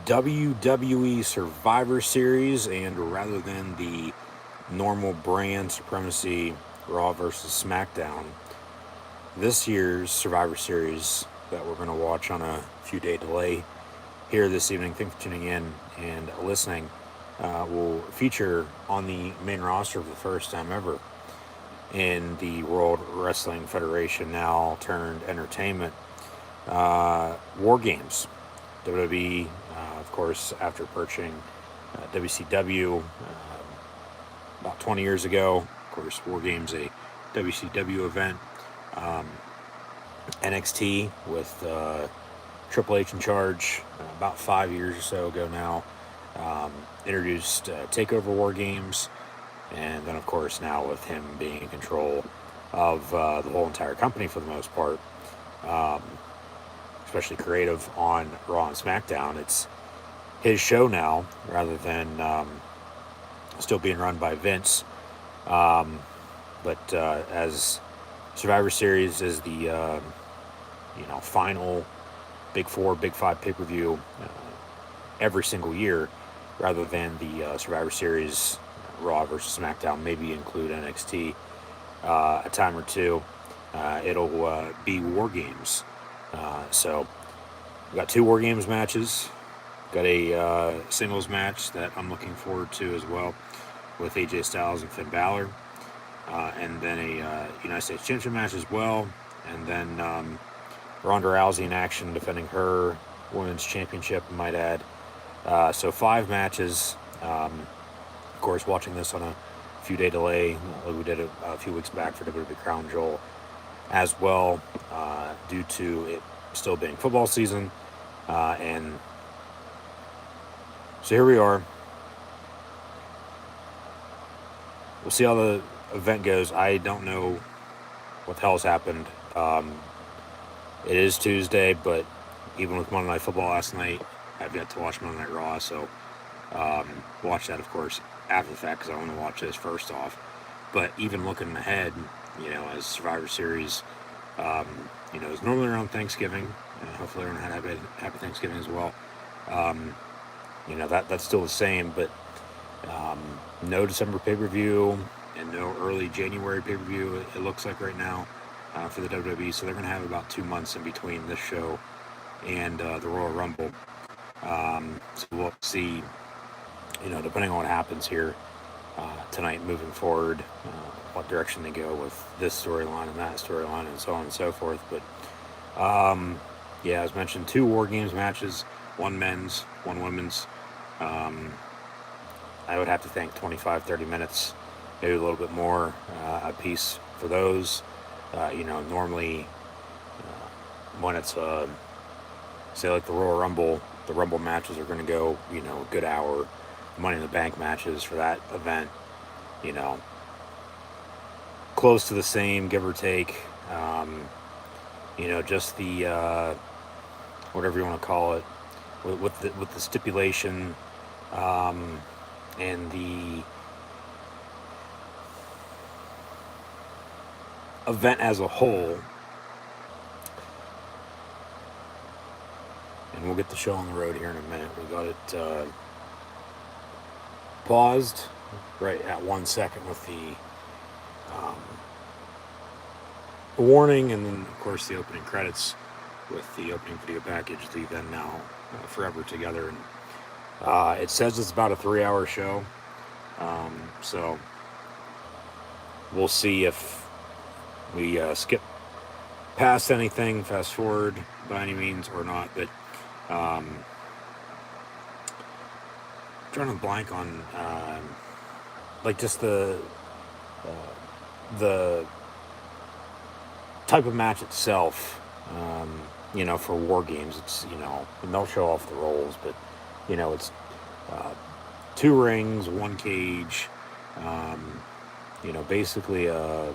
WWE Survivor Series, and rather than the normal brand supremacy Raw versus SmackDown, this year's Survivor Series that we're going to watch on a few day delay here this evening, thanks for tuning in and listening, will feature on the main roster for the first time ever in the World Wrestling Federation, now turned entertainment, WarGames. WWE, of course, after purchasing WCW about 20 years ago. Of course, WarGames, a WCW event. NXT with Triple H in charge about 5 years or so ago now. Introduced TakeOver WarGames, and then, of course, now with him being in control of the whole entire company for the most part, especially creative on Raw and SmackDown. It's his show now rather than still being run by Vince. But as Survivor Series is the final Big Four, Big Five pay-per-view every single year, rather than the Survivor Series Raw versus SmackDown, maybe include NXT a time or two. It'll be WarGames. So we got two WarGames matches. Got a singles match that I'm looking forward to as well, with AJ Styles and Finn Balor. And then a United States Championship match as well. And then Ronda Rousey in action defending her Women's Championship, I might add. So 5 matches. Of course, watching this on a few day delay, like we did a few weeks back for WWE Crown Jewel as well, due to it still being football season. And so here we are. We'll see how the event goes. I don't know what the hell has happened. It is Tuesday, but even with Monday Night Football last night, I've yet to watch Monday Night Raw, so watch that, of course, after the fact, because I want to watch this first off. But even looking ahead, as Survivor Series, is normally around Thanksgiving. Hopefully everyone had a happy Thanksgiving as well. That's still the same, but no December pay-per-view and no early January pay-per-view, it looks like right now, for the WWE. So they're going to have about 2 months in between this show and the Royal Rumble. So we'll see, depending on what happens here tonight moving forward, what direction they go with this storyline and that storyline and so on and so forth. But as mentioned, 2 WarGames matches, 1 men's, 1 women's. I would have to think 25-30 minutes, maybe a little bit more a piece for those. Normally when it's say like the Royal Rumble, the Rumble matches are going to go a good hour. Money in the Bank matches for that event, close to the same, give or take. Just the whatever you want to call it, with the stipulation and the event as a whole. And we'll get the show on the road here in a minute. We got it paused right at 1 second with the warning, and then of course the opening credits with the opening video package, the Then Now Forever Together. And it says it's about a 3-hour show, so we'll see if we skip past anything, fast forward by any means or not. But drawing a blank on just the type of match itself. For WarGames, it's and they'll show off the roles, but it's 2 rings, 1 cage. Basically a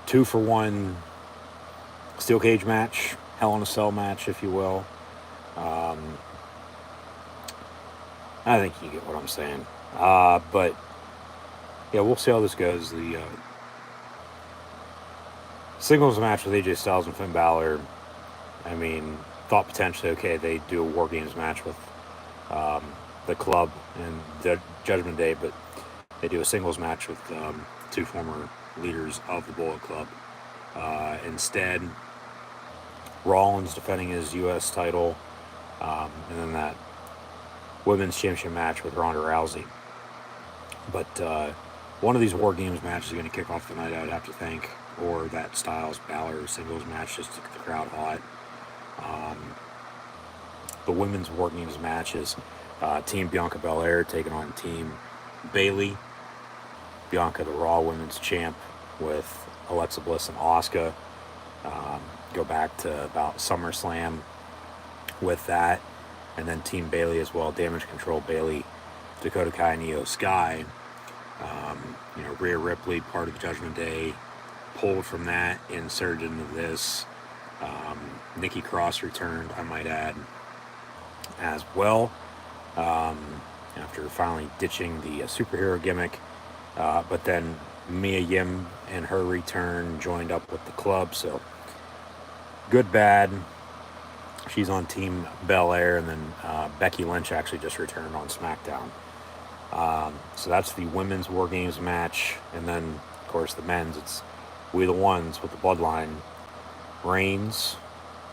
2-for-1 steel cage match, Hell in a Cell match, if you will. I think you get what I'm saying. But yeah, we'll see how this goes. The singles match with AJ Styles and Finn Balor, thought potentially, okay, they do a WarGames match with the club and the Judgment Day, but they do a singles match with two former leaders of the Bullet Club. Instead, Rollins defending his U.S. title, and then that women's championship match with Ronda Rousey. But one of these WarGames matches is going to kick off the night, I would have to think, or that Styles Balor singles match just to get the crowd hot. The women's WarGames match is Team Bianca Belair taking on Team Bayley. Bianca, the Raw Women's Champ, with Alexa Bliss and Asuka. Go back to about SummerSlam with that. And then Team Bayley as well, Damage Control Bayley, Dakota Kai, and Io Sky. Rhea Ripley, part of the Judgment Day, pulled from that, inserted into this. Nikki Cross returned, I might add, as well, after finally ditching the superhero gimmick. But then Mia Yim and her return joined up with the club, so good, bad. She's on Team Belair, and then Becky Lynch actually just returned on SmackDown. So that's the women's WarGames match. And then, of course, the men's, it's We the Ones with the Bloodline. Reigns,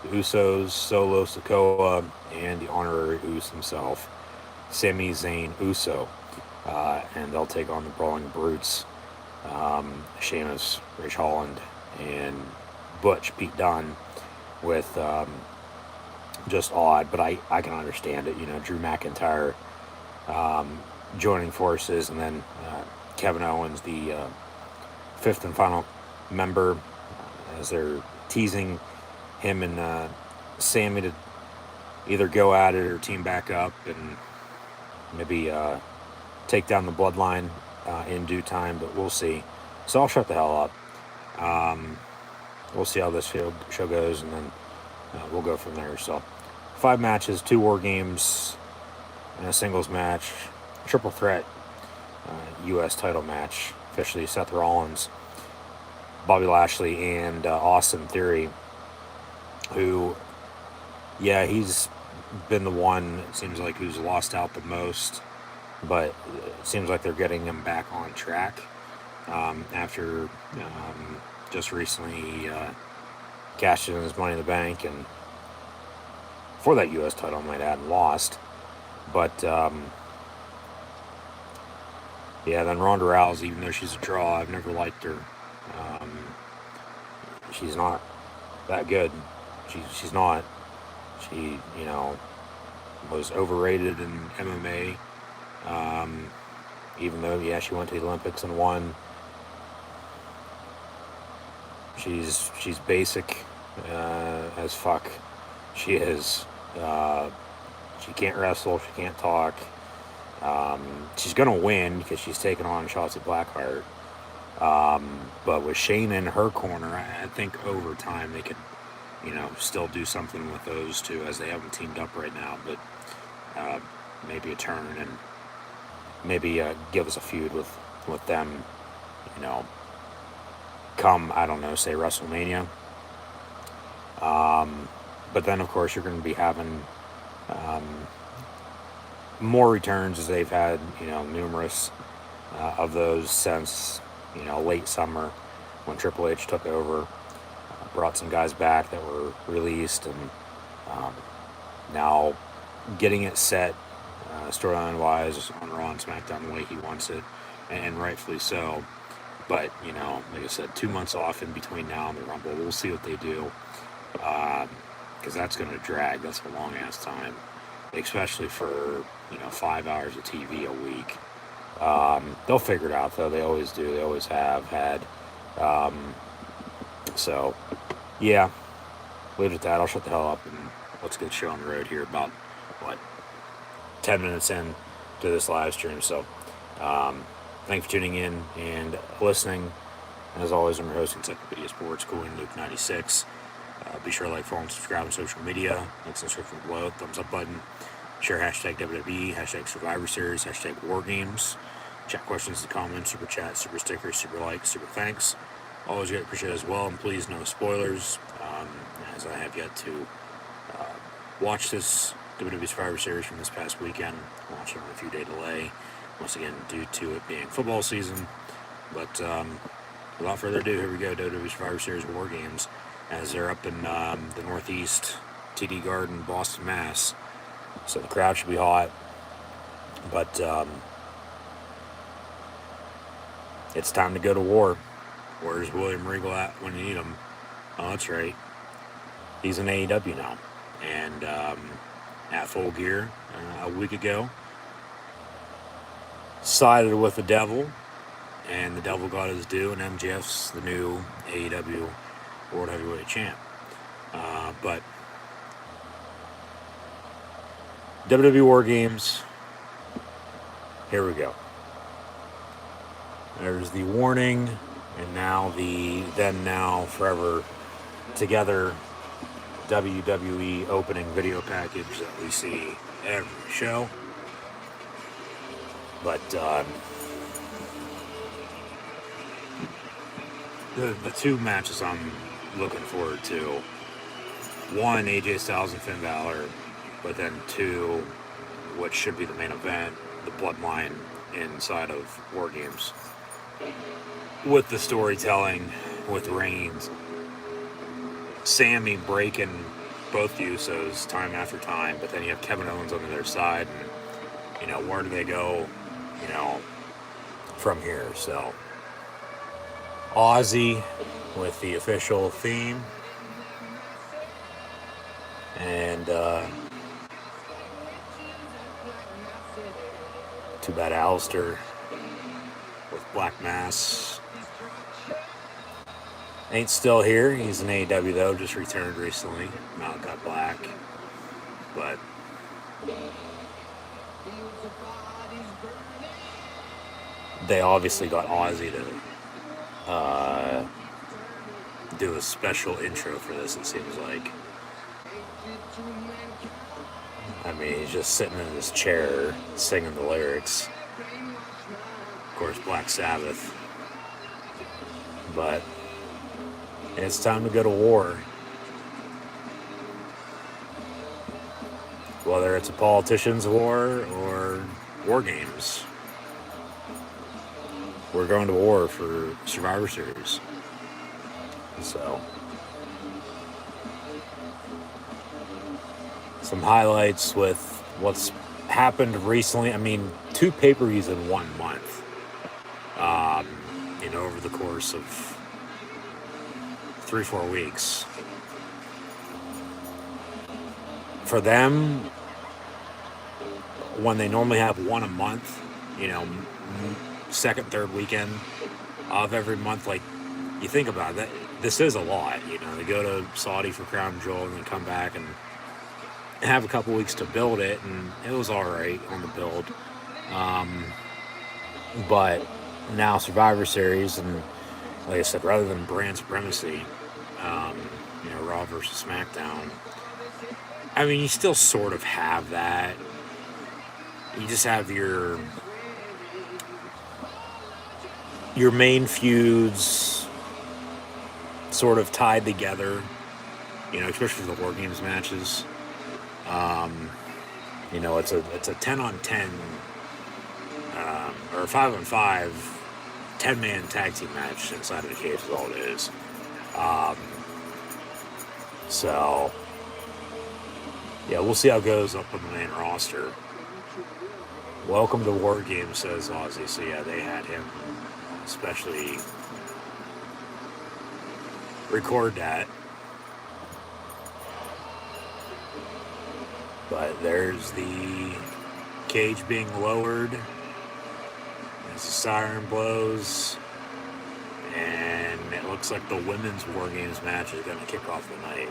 the Usos, Solo Sikoa, and the honorary Uso himself, Sami Zayn Uso. And they'll take on the Brawling Brutes, Sheamus, Rich Holland, and Butch, Pete Dunne, with just odd, but I can understand it. Drew McIntyre joining forces, and then Kevin Owens, the fifth and final member, as they're teasing him and Sammy to either go at it or team back up and maybe take down the Bloodline in due time, but we'll see. So I'll shut the hell up. We'll see how this show goes, and then we'll go from there. So 5 matches, 2 WarGames, and a singles match, triple threat U.S. title match. Officially Seth Rollins, Bobby Lashley, and Austin Theory, who, he's been the one, it seems like, who's lost out the most, but it seems like they're getting him back on track after just recently cashed in his Money in the Bank, and for that U.S. title, I might add, and lost. But then Ronda Rousey, even though she's a draw, I've never liked her. She's not that good. She's not. She, was overrated in MMA. Even though, she went to the Olympics and won. She's basic as fuck. She is. She can't wrestle. She can't talk. She's gonna win because she's taking on Shotzi Blackheart. But with Shayna in her corner, I think over time they could, still do something with those two, as they haven't teamed up right now. But maybe a turn, and maybe give us a feud with them. Come, I don't know, say WrestleMania. But then, of course, you're going to be having more returns, as they've had, numerous of those since, late summer when Triple H took over, brought some guys back that were released, and now getting it set storyline-wise on Raw and SmackDown the way he wants it, and rightfully so. But, like I said, 2 months off in between now and the Rumble. We'll see what they do, because that's going to drag. That's a long-ass time, especially for, 5 hours of TV a week. They'll figure it out, though. They always do. They always have had. So, leave it at that. I'll shut the hell up, and let's get the show on the road here about, 10 minutes in to this live stream. So, thank you for tuning in and listening. As always, I'm your host, Encyclopedia Sports, Cooley Luke 96. Be sure to like, follow, and subscribe on social media. Links in the description below. Thumbs up button. Share hashtag WWE, hashtag Survivor Series, hashtag WarGames. Chat questions in the comments, super chat, super stickers, super likes, super thanks. Always get appreciated as well. And please, no spoilers, as I have yet to watched this WWE Survivor Series from this past weekend. Watched it with a few day delay, once again due to it being football season. But without further ado, here we go. WWE Survivor Series WarGames, as they're up in the Northeast, TD Garden, Boston, Mass. So the crowd should be hot. But it's time to go to war. Where's William Regal at when you need him? Oh, that's right. He's in AEW now. And at Full Gear a week ago, sided with the devil. And the devil got his due, and MJF's the new AEW World Heavyweight Champ. But WWE WarGames, here we go. There's the warning, and now the then, now, forever together WWE opening video package that we see every show. But the two matches I'm looking forward to, one, AJ Styles and Finn Balor, but then two, what should be the main event, the Bloodline inside of WarGames. With the storytelling, with Reigns, Sammy breaking both the Usos time after time, but then you have Kevin Owens on their side, and, where do they go, from here? So, Aussie with the official theme, and too bad Alistair with Black Mass ain't still here. He's in AEW though, just returned recently. Malachi Black, but they obviously got Aussie to do a special intro for this, it seems like. I mean, he's just sitting in his chair singing the lyrics. Of course, Black Sabbath. But it's time to go to war. Whether it's a politician's war or war games, we're going to war for Survivor Series. So, some highlights with what's happened recently. I mean, 2 pay-per-views in 1 month. Over the course of 3-4 weeks. For them, when they normally have one a month, second, third weekend of every month, like, you think about it, this is a lot. They go to Saudi for Crown Jewel and then come back and have a couple weeks to build it, and it was all right on the build. But now Survivor Series, and like I said, rather than brand supremacy, Raw versus SmackDown, I mean, you still sort of have that. You just have your main feuds sort of tied together, especially the WarGames matches. It's a 10-on-10 or a 5-on-5 10-man tag team match inside of the cage is all it is. So yeah, we'll see how it goes up on the main roster. Welcome to WarGames, says Aussie. So yeah, they had him especially record that. But there's the cage being lowered as the siren blows, and it looks like the women's WarGames match is going to kick off the night.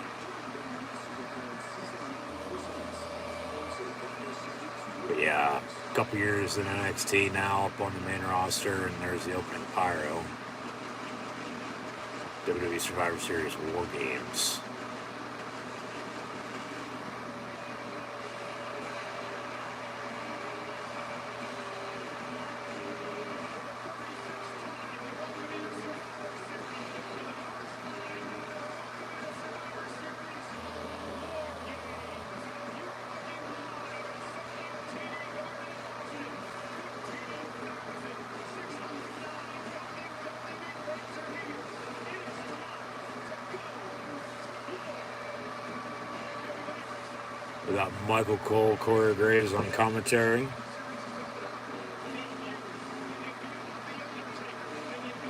But yeah, a couple years in NXT now up on the main roster, and there's the opening pyro. WWE Survivor Series WarGames. got Michael Cole, Corey Graves on commentary.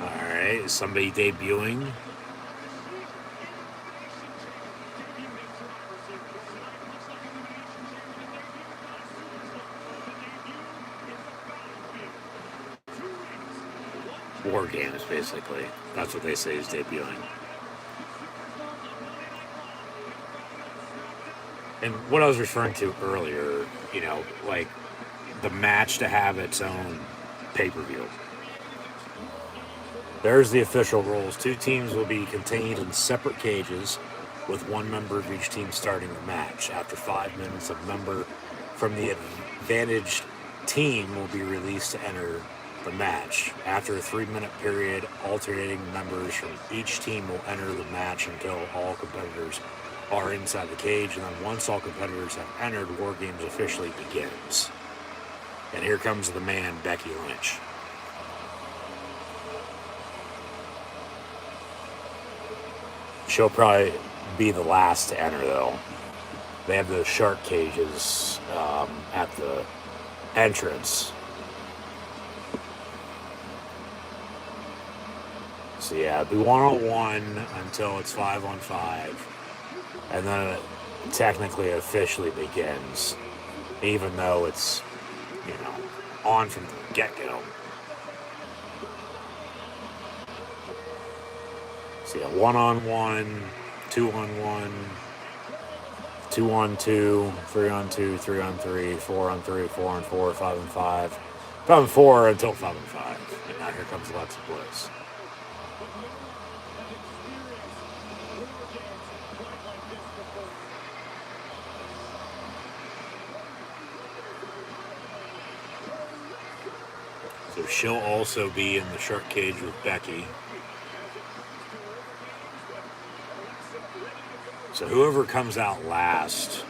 Alright, somebody debuting. WarGames, basically. That's what they say is debuting. And what I was referring to earlier, you know, like the match to have its own pay-per-view. There's the official rules. 2 teams will be contained in separate cages with 1 member of each team starting the match. After 5 minutes, a member from the advantaged team will be released to enter the match. After a 3-minute period, alternating members from each team will enter the match until all competitors are inside the cage, and then once all competitors have entered, WarGames officially begins. And here comes the man, Becky Lynch. She'll probably be the last to enter, though. They have the shark cages at the entrance. So yeah, it'll be 1-on-1 until it's 5-on-5. And then it technically officially begins, even though it's, you know, on from the get-go. So yeah, 1-on-1, 2-on-1, 2-on-2, 3-on-2, 3-on-3, 4-on-3, 4-on-4, 5-on-5, 5-on-4 until 5-on-5. And now here comes Alexa Bliss. So she'll also be in the shark cage with Becky. So whoever comes out last,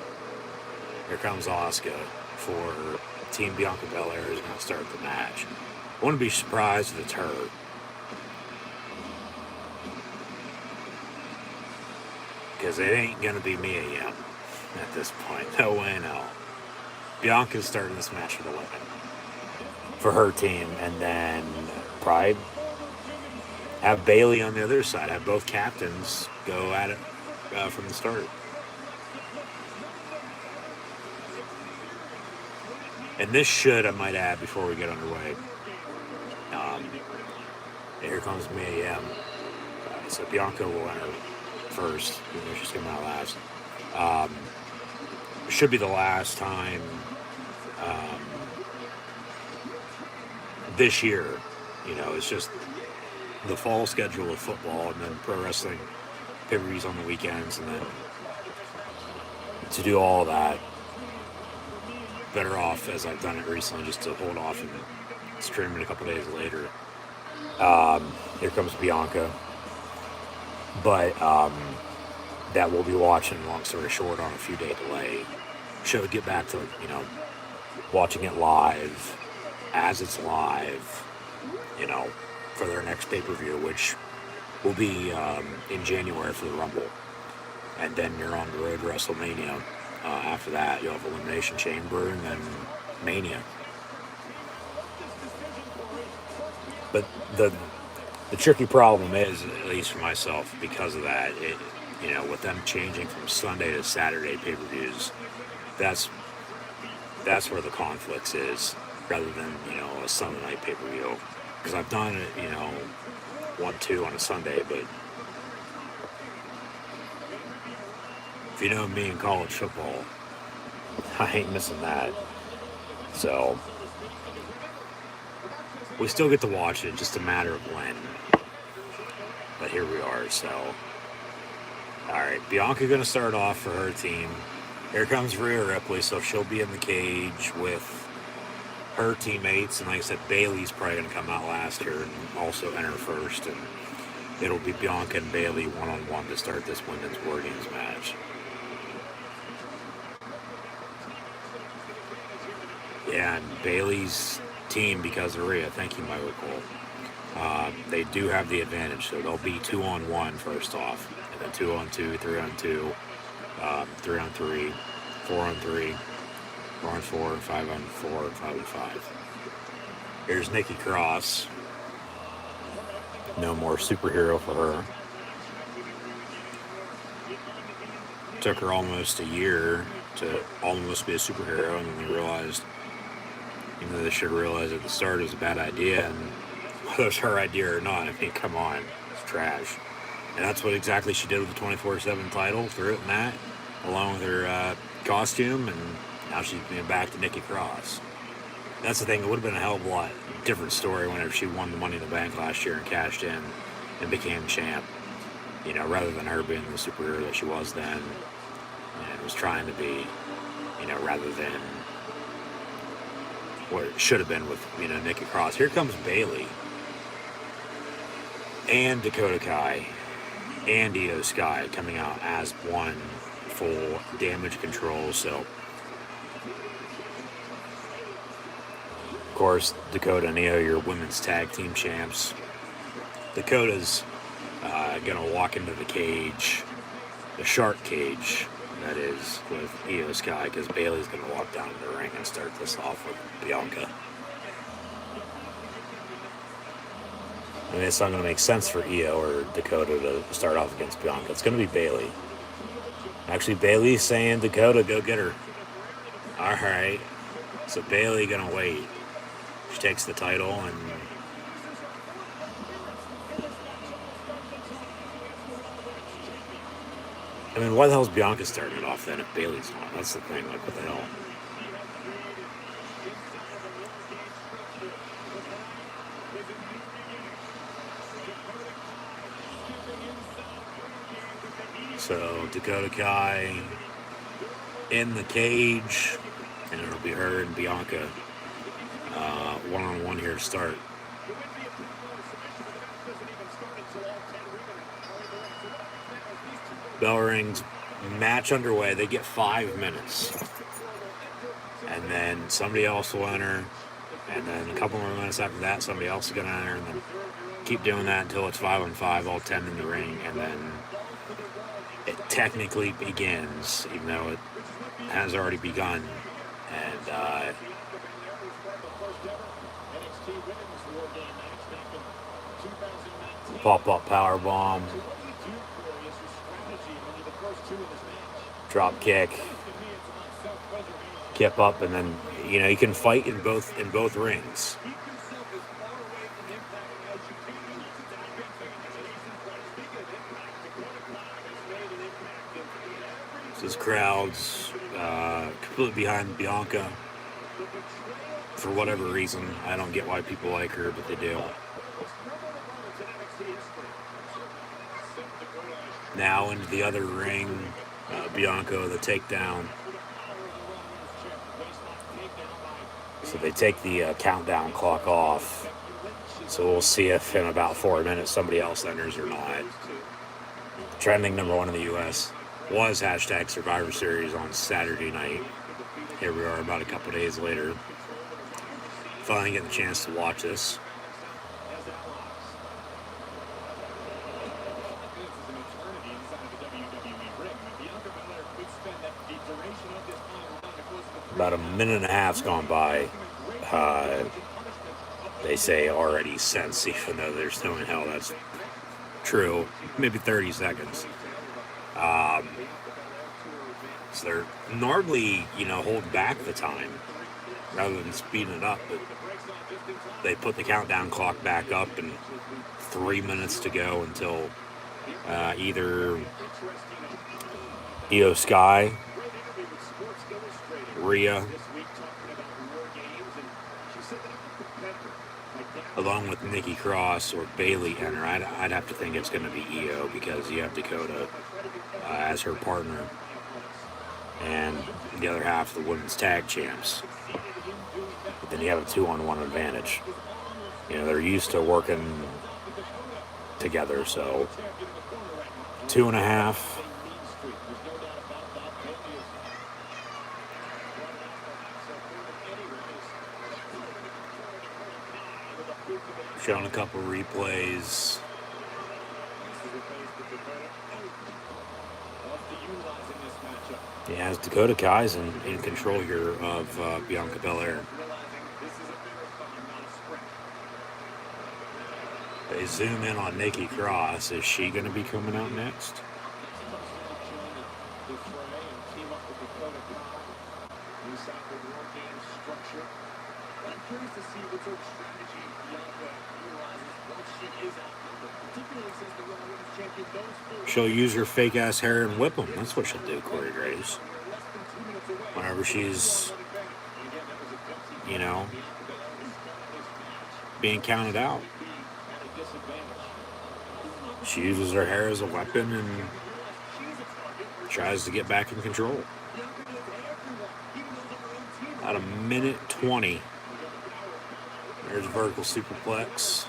here comes Asuka for Team Bianca Belair is going to start the match. I wouldn't be surprised if it's her. Because it ain't going to be Mia yet at this point. No way in hell. Bianca's starting this match for the women. For her team. And then probably have Bayley on the other side. Have both captains go at it from the start. And this should, I might add, before we get underway. Here comes Mia Yim. So Bianca will enter first, even though she's coming out last. Should be the last time this year. You know, it's just the fall schedule of football and then pro wrestling pay-per-views on the weekends, and then to do all that, better off, as I've done it recently, just to hold off and stream it a couple days later. Here comes Bianca. But that we'll be watching, long story short, on a few-day delay. Should get back to, you know, watching it live, as it's live, you know, for their next pay-per-view, which will be in January for the Rumble. And then you're on the road to WrestleMania. After that, you'll have Elimination Chamber and then Mania. But the tricky problem is, at least for myself, because of that, you know, with them changing from Sunday to Saturday pay-per-views, that's where the conflicts is, rather than, you know, a Sunday night pay-per-view. Because I've done it, you know, 1-2 on a Sunday, but if you know me in college football, I ain't missing that. So we still get to watch it, just a matter of when. But here we are, so. Alright, Bianca going to start off for her team. Here comes Rhea Ripley, so she'll be in the cage with her teammates. And like I said, Bayley's probably going to come out last here and also enter first. And it'll be Bianca and Bayley 1-on-1 to start this women's WarGames match. Yeah, and Bayley's team, because of Rhea, thank you, Michael Cole, they do have the advantage, so they'll be 2-on-1 first off, and then 2-on-2, 3-on-2, 3-on-3, 4-on-3, 4-on-4, 5-on-4, and 5-on-5. Here's Nikki Cross. No more superhero for her. Took her almost a year to almost be a superhero, and then they realized, even though they should have realized at the start it was a bad idea, and whether it was her idea or not, I mean, come on, it's trash. And that's what exactly she did with the 24/7 title, threw it in that, along with her costume, and now she's being back to Nikki Cross. That's the thing, it would have been a hell of a lot different story whenever she won the Money in the Bank last year and cashed in and became champ. You know, rather than her being the superhero that she was then, and was trying to be, you know, rather than what it should have been with, you know, Nikki Cross. Here comes Bayley and Dakota Kai and Io Sky coming out as one full Damage Control. So, of course, Dakota and Io, your women's tag team champs. Dakota's going to walk into the cage, the shark cage, that is, with Io Sky, because Bayley's going to walk down to the ring and start this off with Bianca. I mean, it's not going to make sense for Io or Dakota to start off against Bianca. It's going to be Bayley. Actually, Bayley's saying, Dakota, go get her. All right. So Bayley going to wait. She takes the title, and I mean, why the hell is Bianca starting it off then if Bayley's not? That's the thing. Like, what the hell? So Dakota Kai in the cage, and it'll be her and Bianca one-on-one here to start. Bell rings, match underway. They get 5 minutes. And then somebody else will enter. And then a couple more minutes after that, somebody else is going to enter. And then keep doing that until it's 5-on-5, all 10 in the ring. And then it technically begins, even though it has already begun. And pop-up powerbomb. Drop kick, kip up, and then, you know, you can fight in both rings. This crowd's completely behind Bianca for whatever reason. I don't get why people like her, but they do. Now into the other ring. Bianca, the takedown. So they take the countdown clock off. So we'll see if in about 4 minutes somebody else enters or not. Trending #1 in the U.S. was hashtag Survivor Series on Saturday night. Here we are about a couple days later. Finally getting the chance to watch this. About a minute and a half's gone by. They say already since, even though there's no in hell that's true. Maybe 30 seconds. So they're normally, you know, holding back the time rather than speeding it up. But they put the countdown clock back up, and 3 minutes to go until either Io Sky, Rhea, along with Nikki Cross or Bayley enter. I'd have to think it's going to be Io, because you have Dakota as her partner, and the other half the women's tag champs. But then you have a 2-on-1 advantage. You know, they're used to working together, so 2.5. Showing a couple replays. He has Dakota Kai's in control here of Bianca Belair. They zoom in on Nikki Cross. Is she going to be coming out next? I'm curious to see what sort of strategy Bianca utilizes once she is outnumbered, particularly since the Raw Women's Champion goes full. She'll use her fake ass hair and whip them. That's what she'll do, Corey Graves. Whenever she's, being counted out, she uses her hair as a weapon and tries to get back in control. At a minute 20. There's a vertical superplex.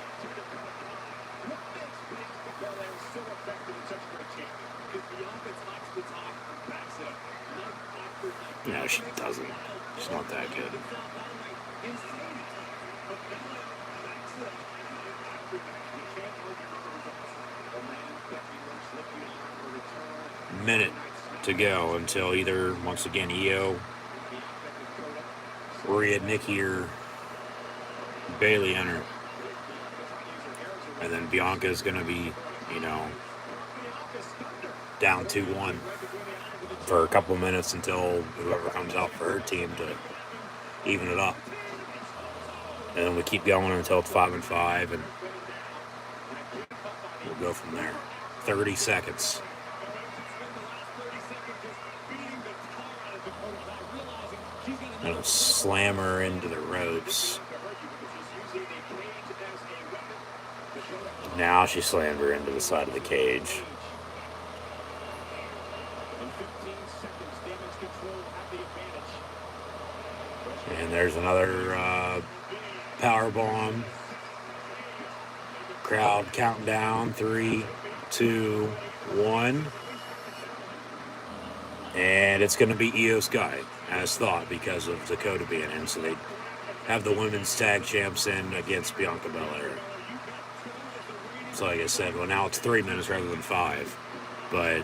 No, she doesn't. She's not that good. Minute to go until either, once again, Io, Rhea, Nikki, or Bayley enter. And then Bianca's going to be, down 2-1 for a couple minutes until whoever comes out for her team to even it up. And then we keep going until it's 5-5, and we'll go from there. 30 seconds. And slam her into the ropes. Now she slammed her into the side of the cage. And there's another power bomb. Crowd counting down. 3, 2, 1. And it's going to be Io Sky, as thought, because of Dakota being in. So they have the women's tag champs in against Bianca Belair. So like I said, well, now it's 3 minutes rather than 5. But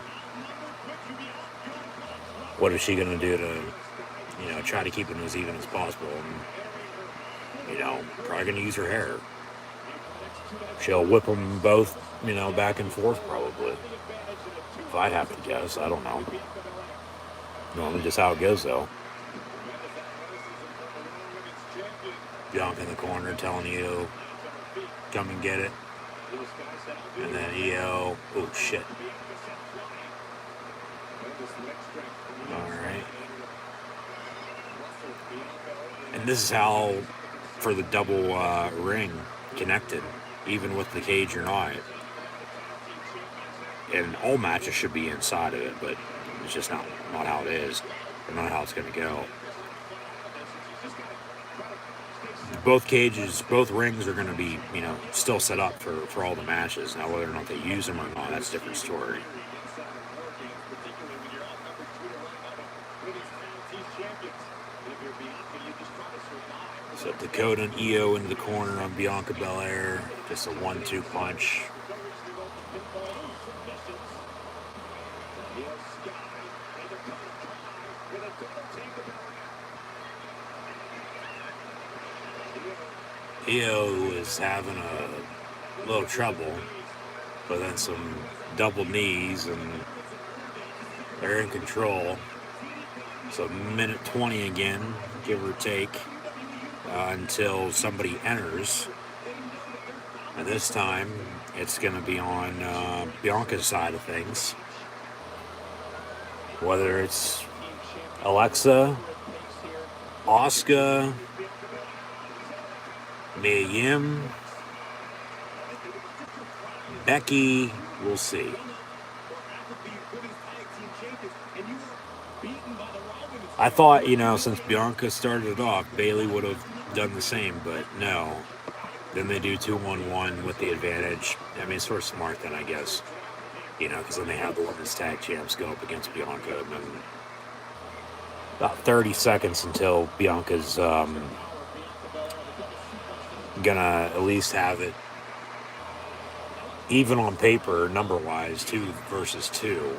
what is she going to do to, try to keep it as even as possible? And, probably going to use her hair. She'll whip them both, back and forth probably. If I'd have to guess, I don't know. Normally just how it goes, though. Bianca in the corner telling Io, come and get it. And then Io, oh shit. Alright. And this is how, for the double ring connected, even with the cage or not. And all matches should be inside of it, but it's just not how it is, or not how it's going to go. Both cages, both rings are going to be, still set up for all the matches. Now, whether or not they use them or not, that's a different story. So Dakota and Io into the corner on Bianca Belair. Just a 1-2 punch. Io is having a little trouble, but then some double knees, and they're in control. So minute 20 again, give or take, until somebody enters. And this time, it's going to be on Bianca's side of things. Whether it's Alexa, Asuka, Mia Yim, Becky, we'll see. I thought, since Bianca started it off, Bayley would have done the same, but no. Then they do 2-1-1 with the advantage. I mean, it's sort of smart then, I guess. Because then they have the women's tag champs go up against Bianca. And then about 30 seconds until Bianca's gonna at least have it even on paper, number-wise, 2 versus 2.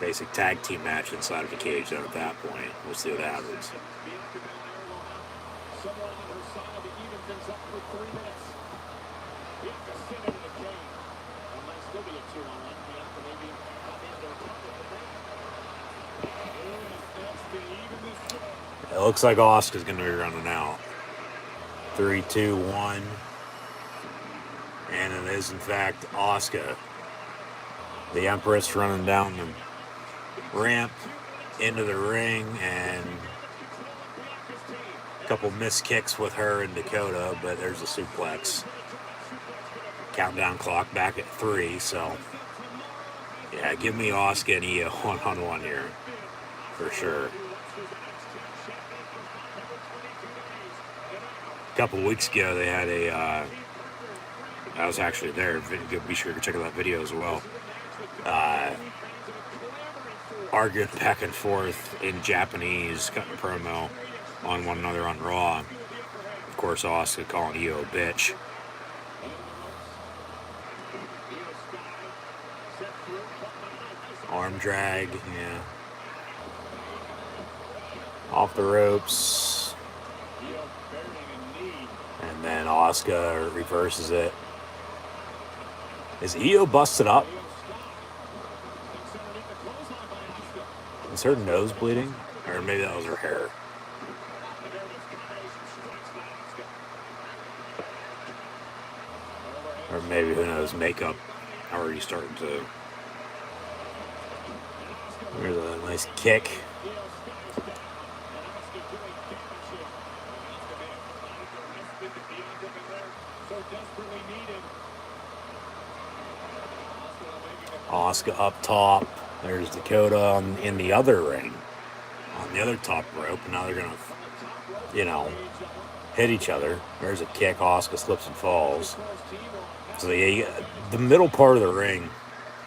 basic tag team match inside of the cage. Then at that point, we'll see what happens. Someone on her side to even things up for 3 minutes. Bianca sent into the cage. That might still be a 2-on-1. Bianca maybe come in to cover the break. That's to even the show. It looks like Asuka's going to be running out. 3, 2, 1. And it is, in fact, Asuka. The Empress running down the ramp into the ring, and a couple missed kicks with her and Dakota, but there's a suplex. Countdown clock back at 3, so yeah, give me Asuka and Io one-on-one here, for sure. A couple weeks ago, they had I was actually there. Be sure to check out that video as well. Arguing back and forth in Japanese, cutting a promo on one another on Raw. Of course, Asuka calling Io a bitch. Arm drag, yeah. Off the ropes. And then Asuka reverses it. Is Io busted up? Is her nose bleeding? Or maybe that was her hair. Or maybe, who knows, makeup already starting to... There's a nice kick. Asuka up top. There's Dakota in the other ring, on the other top rope. Now they're going to, hit each other. There's a kick. Asuka slips and falls. So yeah, the middle part of the ring,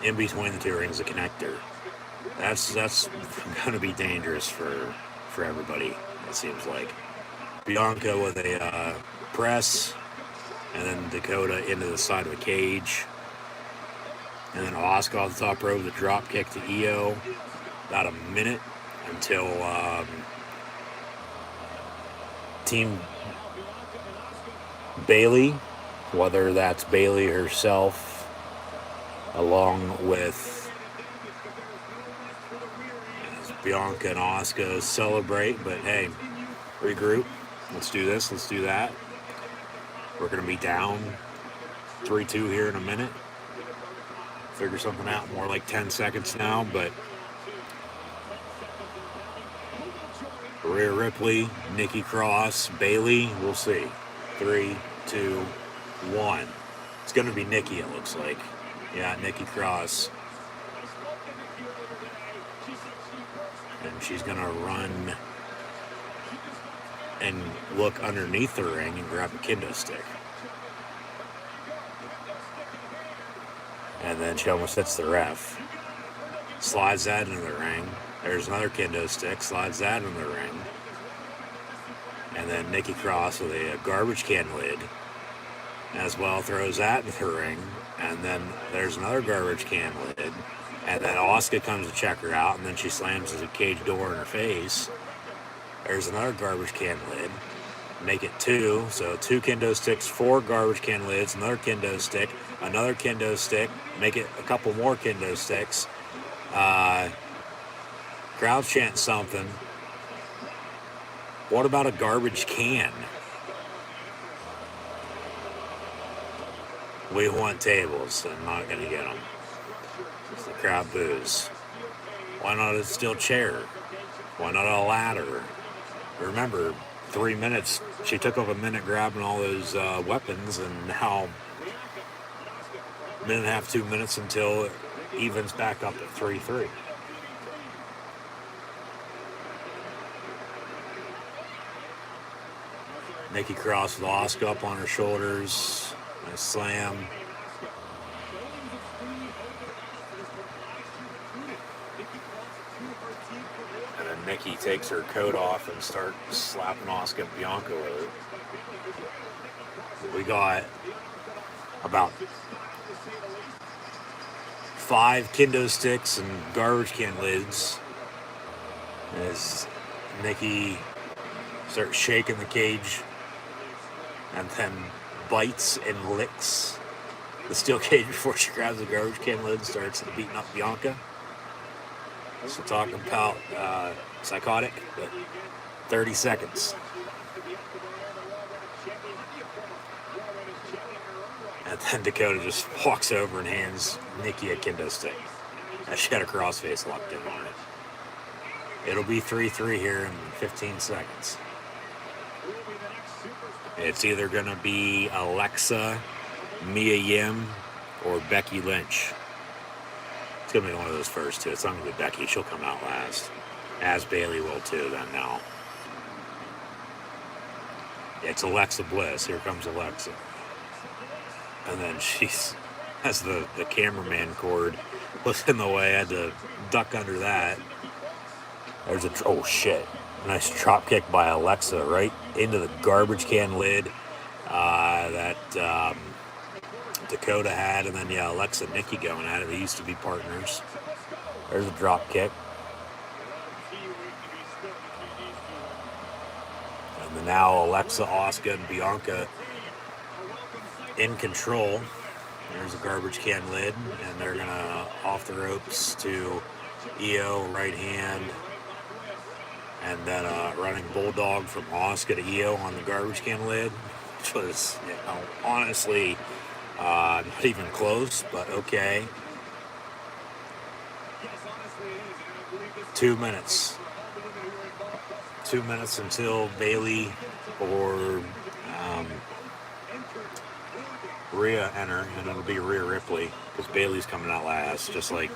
in between the two rings, a connector. That's going to be dangerous for everybody, it seems like. Bianca with a press, and then Dakota into the side of the cage. And then Asuka off the top rope with a drop kick to Io. About a minute until Team Bayley, whether that's Bayley herself, along with Bianca and Asuka celebrate. But hey, regroup. Let's do this. Let's do that. We're going to be down 3-2 here in a minute. Figure something out. More like 10 seconds now, but Rhea Ripley, Nikki Cross, Bayley, we'll see. 3, 2, 1. It's going to be Nikki, it looks like. Yeah, Nikki Cross. And she's going to run and look underneath the ring and grab a kendo stick. And then she almost hits the ref. Slides that into the ring. There's another kendo stick. Slides that into the ring. And then Nikki Cross with a garbage can lid as well throws that into the ring. And then there's another garbage can lid. And then Asuka comes to check her out. And then she slams the cage door in her face. There's another garbage can lid. Make it 2. So 2 kendo sticks, 4 garbage can lids, another kendo stick, another kendo stick, make it a couple more kendo sticks. Crowd chant something. What about a garbage can? We want tables, and not going to get them. The crowd boos. Why not a steel chair? Why not a ladder? Remember, 3 minutes, she took up a minute grabbing all those weapons, and now a minute and a half, 2 minutes until it evens back up at 3-3. Nikki Cross with Asuka up on her shoulders. Nice slam. And then Nikki takes her coat off and starts slapping Asuka and Bianca with it. We got about 5 kendo sticks and garbage can lids as Nikki starts shaking the cage and then bites and licks the steel cage before she grabs the garbage can lid and starts beating up Bianca. So talking about psychotic, but 30 seconds. And then Dakota just walks over and hands Nikki a kendo stick. And she had a crossface locked in on it. It'll be 3-3 here in 15 seconds. It's either going to be Alexa, Mia Yim, or Becky Lynch. It's going to be one of those first two. It's not going to be Becky. She'll come out last. As Bailey will too then now. It's Alexa Bliss. Here comes Alexa. And then she's, as the cameraman cord was in the way, I had to duck under that. There's oh shit. Nice drop kick by Alexa right into the garbage can lid that Dakota had. And then, yeah, Alexa and Nikki going at it. They used to be partners. There's a drop kick. And then now Alexa, Asuka, and Bianca in control. There's a garbage can lid, and they're gonna off the ropes to Io, right hand, and then a running bulldog from Asuka to Io on the garbage can lid, which was, honestly, not even close, but okay. 2 minutes. 2 minutes until Bailey or Rhea enter, and it'll be Rhea Ripley because Bailey's coming out last, just like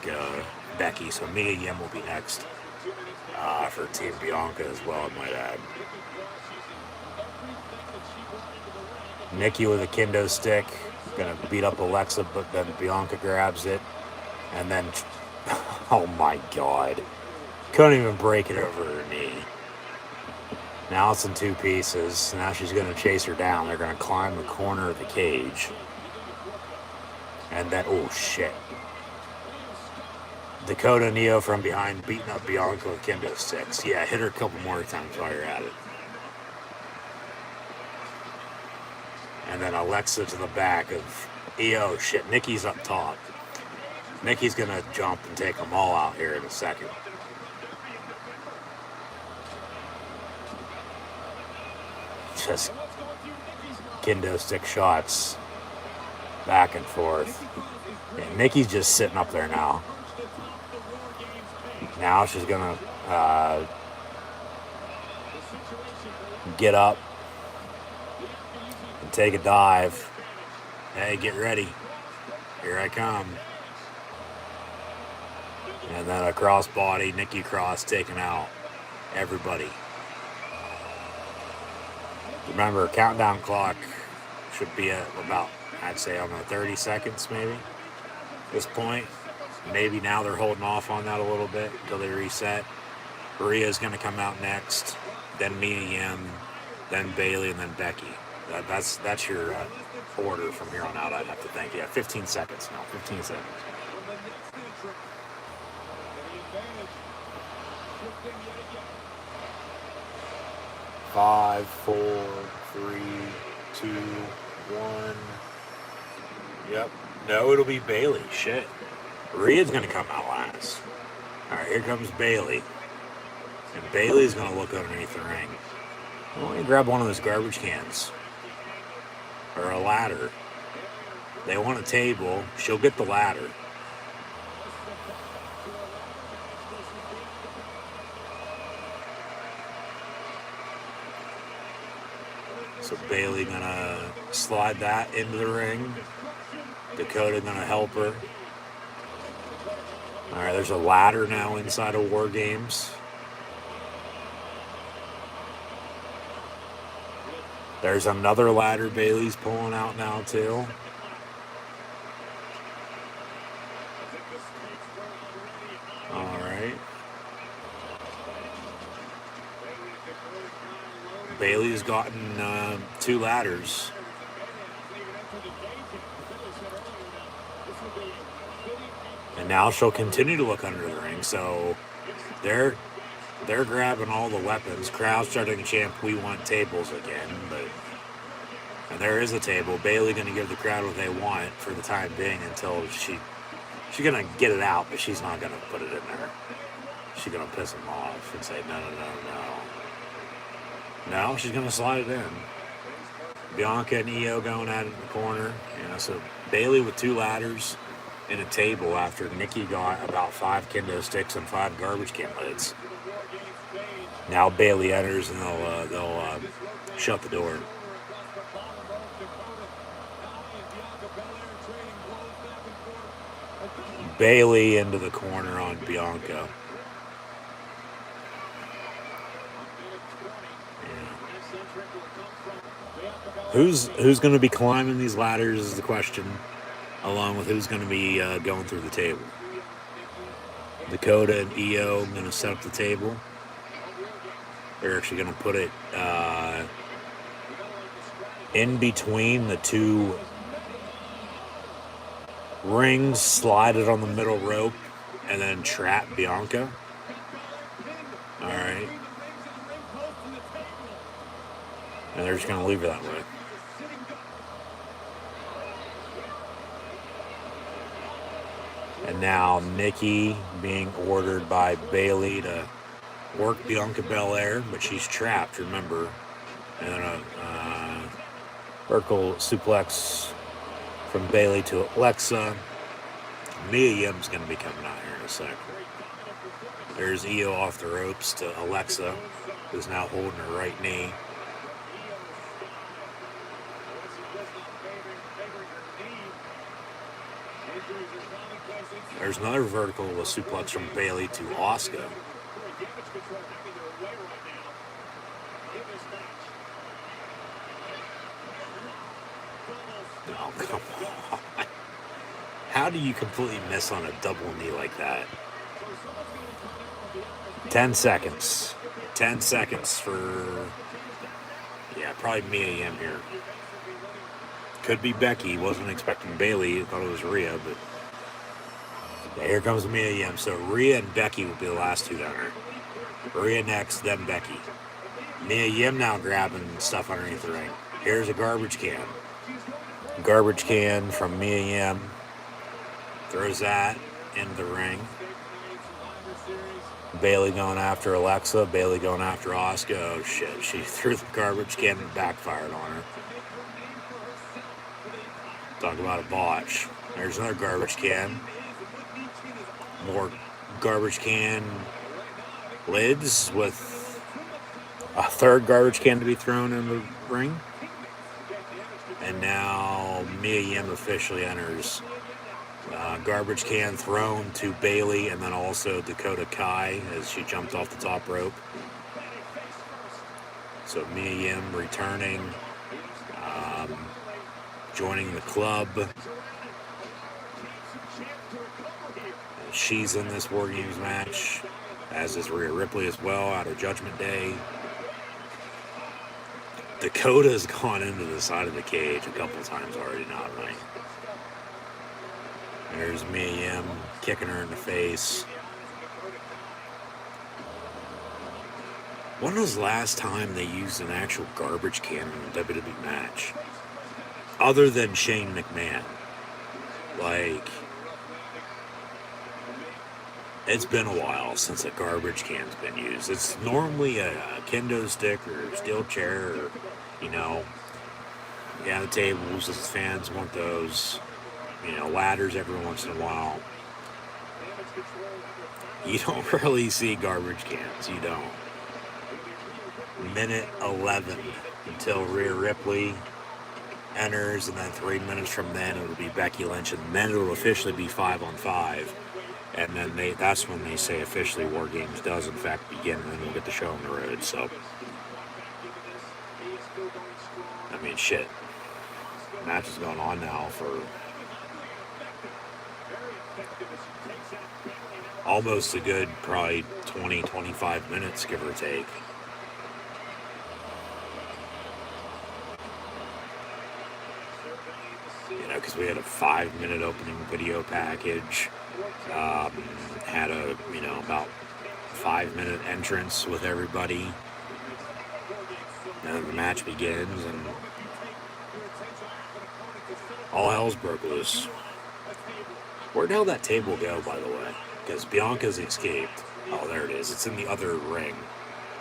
Becky. So Mia Yim will be next for Team Bianca as well, I might add. Nikki with a kendo stick, gonna beat up Alexa, but then Bianca grabs it, and then, oh my god, couldn't even break it over her knee. Now it's in 2 pieces. Now she's going to chase her down. They're going to climb the corner of the cage. And then, oh shit. Dakota and Io from behind beating up Bianca with kendo sticks. Yeah, hit her a couple more times while you're at it. And then Alexa to the back of Io. Shit, Nikki's up top. Nikki's going to jump and take them all out here in a second. Just kendo stick shots back and forth. And Nikki's just sitting up there now. Now she's gonna get up and take a dive. Hey, get ready. Here I come. And then a crossbody, Nikki Cross taking out everybody. Remember, countdown clock should be at about, I'd say, on the 30 seconds maybe at this point. Maybe now they're holding off on that a little bit until they reset. Rhea's going to come out next, then Mia Yim, then Bailey, and then Becky. That's your order from here on out, I'd have to think. Yeah, 15 seconds now, 15 seconds. 5, 4, 3, 2, 1. Yep. No, it'll be Bailey. Shit. Rhea's going to come out last. All right, here comes Bailey. And Bailey's going to look underneath the ring. Why don't you grab one of those garbage cans? Or a ladder. They want a table. She'll get the ladder. So Bailey gonna slide that into the ring. Dakota gonna help her. All right, there's a ladder now inside of WarGames. There's another ladder Bailey's pulling out now too. All right. Bailey's gotten 2 ladders. And Now she'll continue to look under the ring. So they're grabbing all the weapons. Crowd starting to chant, "We want tables" again. And there is a table. Bailey going to give the crowd what they want for the time being until she's going to get it out, but she's not going to put it in there. She's going to piss them off and say, no. No, she's going to slide it in. Bianca and Io going at it in the corner. So Bailey with 2 ladders and a table after Nikki got about 5 kendo sticks and 5 garbage can lids. Now Bailey enters and they'll shut the door. Bailey into the corner on Bianca. Who's going to be climbing these ladders is the question, along with who's going to be going through the table. Dakota and Io going to set up the table. They're actually going to put it in between the 2 rings, slide it on the middle rope, and then trap Bianca. All right. And they're just going to leave her that way. And now Nikki being ordered by Bailey to work Bianca Belair, but she's trapped, remember. And then a vertical suplex from Bailey to Alexa. Mia Yim's going to be coming out here in a second. There's Io off the ropes to Alexa, who's now holding her right knee. There's another vertical suplex from Bailey to Asuka. Oh, come on. How do you completely miss on a double knee like that? 10 seconds. 10 seconds for, probably Mia Yim here. Could be Becky. Wasn't expecting Bailey. Thought it was Rhea, but here comes Mia Yim. So Rhea and Becky will be the last 2 down there. Rhea next, then Becky. Mia Yim now grabbing stuff underneath the ring. Here's a garbage can. Garbage can from Mia Yim. Throws that into the ring. Bailey going after Alexa. Bailey going after Asuka. Oh shit, she threw the garbage can and backfired on her. Talk about a botch. There's another garbage can. More garbage can lids with a 3rd garbage can to be thrown in the ring. And now Mia Yim officially enters. Garbage can thrown to Bailey and then also Dakota Kai as she jumped off the top rope. So Mia Yim returning, joining the club. She's in this WarGames match, as is Rhea Ripley as well, out of Judgment Day. Dakota's gone into the side of the cage a couple times already, not right. There's Mia Yim kicking her in the face. When was the last time they used an actual garbage can in a WWE match? Other than Shane McMahon. Like, it's been a while since a garbage can's been used. It's normally a kendo stick or steel chair or, the tables, as fans want those. Ladders every once in a while. You don't really see garbage cans. You don't. Minute 11 until Rhea Ripley enters, and then 3 minutes from then it'll be Becky Lynch, and then it'll officially be 5-on-5. And then that's when they say officially WarGames does in fact begin, and then we'll get the show on the road. So, I mean, shit. The match is going on now for almost a good, probably 20-25 minutes, give or take. Because we had a 5-minute opening video package. Had a, about 5-minute entrance with everybody. And the match begins, and all hell's broke loose. Where'd the hell that table go, by the way? Because Bianca's escaped. Oh, there it is. It's in the other ring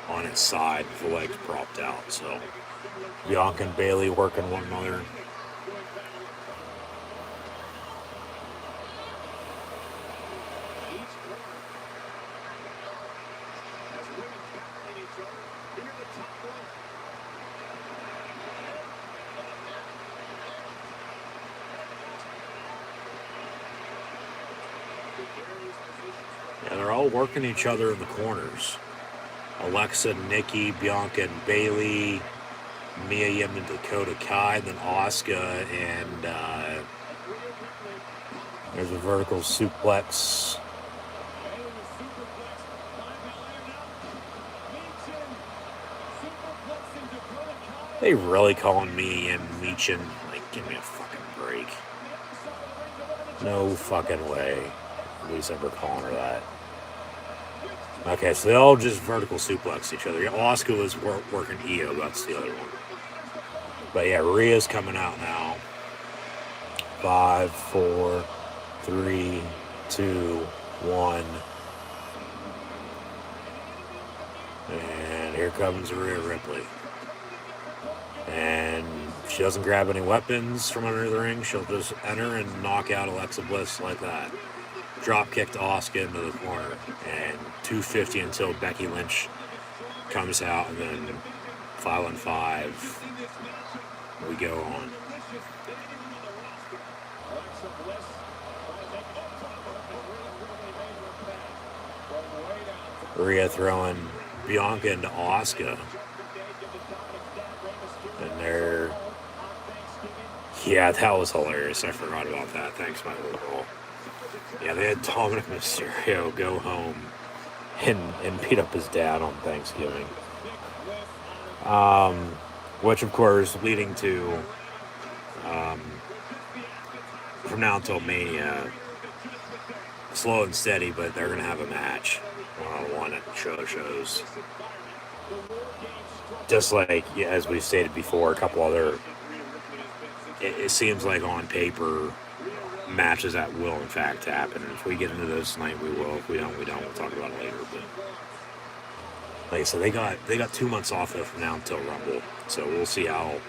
on its side with the legs propped out. So Bianca and Bailey working one another. Yeah, they're all working each other in the corners. Alexa, Nikki, Bianca, and Bailey, Mia Yim and Dakota Kai, then Asuka, and there's a vertical suplex. They really calling me and Meechin? Like, give me a fucking break. No fucking way. Nobody's ever calling her that. Okay, so they all just vertical suplex each other. Asuka was working EO, that's the other one. But yeah, Rhea's coming out now. 5, 4, 3, 2, 1. And here comes Rhea Ripley. And she doesn't grab any weapons from under the ring. She'll just enter and knock out Alexa Bliss like that. Drop kick to Asuka into the corner. And 250 until Becky Lynch comes out, and then 5-on-5. We go on. Rhea throwing Bianca into Asuka. And they're... Yeah, that was hilarious. I forgot about that. Thanks, my little girl. Yeah, they had Dominic Mysterio go home and beat up his dad on Thanksgiving. Which, of course, leading to, from now until Mania, slow and steady, but they're going to have a match one-on-one at shows. Just like, yeah, as we've stated before, a couple other, it seems like on paper, matches that will in fact happen. And if we get into those tonight, we will. If we don't, we don't. We'll talk about it later. But like I said, they got 2 months off though from now until Rumble. So we'll see how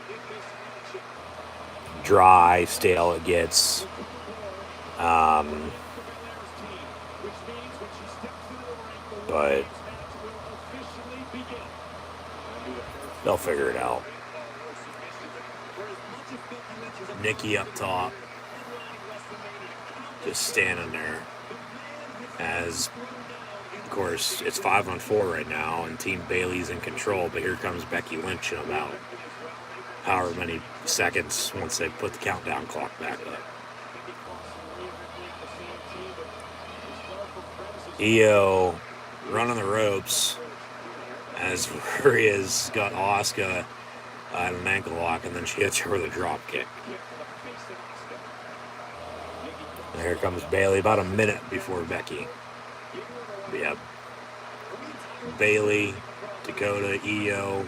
dry, stale it gets. But they'll figure it out. Nikki up top, just standing there. As, of course, it's 5-on-4 right now, and Team Bailey's in control. But here comes Becky Lynch in about however many seconds once they put the countdown clock back up. Io running the ropes as Rhea's got Asuka at an ankle lock, and then she hits her with a drop kick. And here comes Bailey about a minute before Becky. Yep. Bailey, Dakota, Io,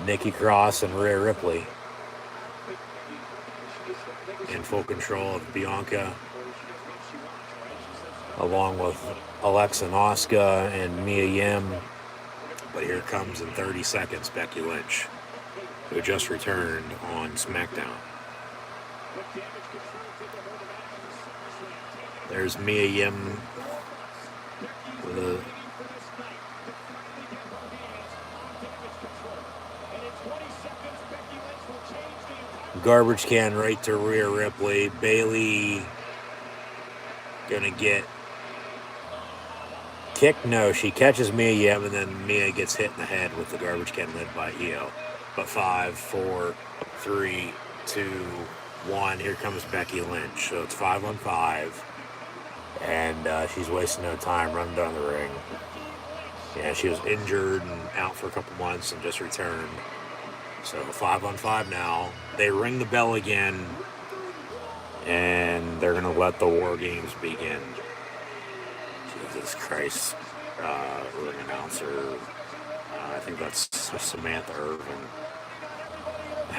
Nikki Cross, and Rhea Ripley in full control of Bianca, along with Alexa and Asuka and Mia Yim. But here comes in 30 seconds Becky Lynch, who just returned on SmackDown. There's Mia Yim with a garbage can right to Rhea Ripley. Bailey gonna get kicked. No, she catches Mia Yim, and then Mia gets hit in the head with the garbage can led by Io. But 5, 4, 3, 2, 1. Here comes Becky Lynch. So it's 5-on-5. And she's wasting no time running down the ring. Yeah, she was injured and out for a couple months and just returned. So 5-on-5 now. They ring the bell again. And they're going to let the War Games begin. Jesus Christ. Ring announcer. I think that's Samantha Irvin.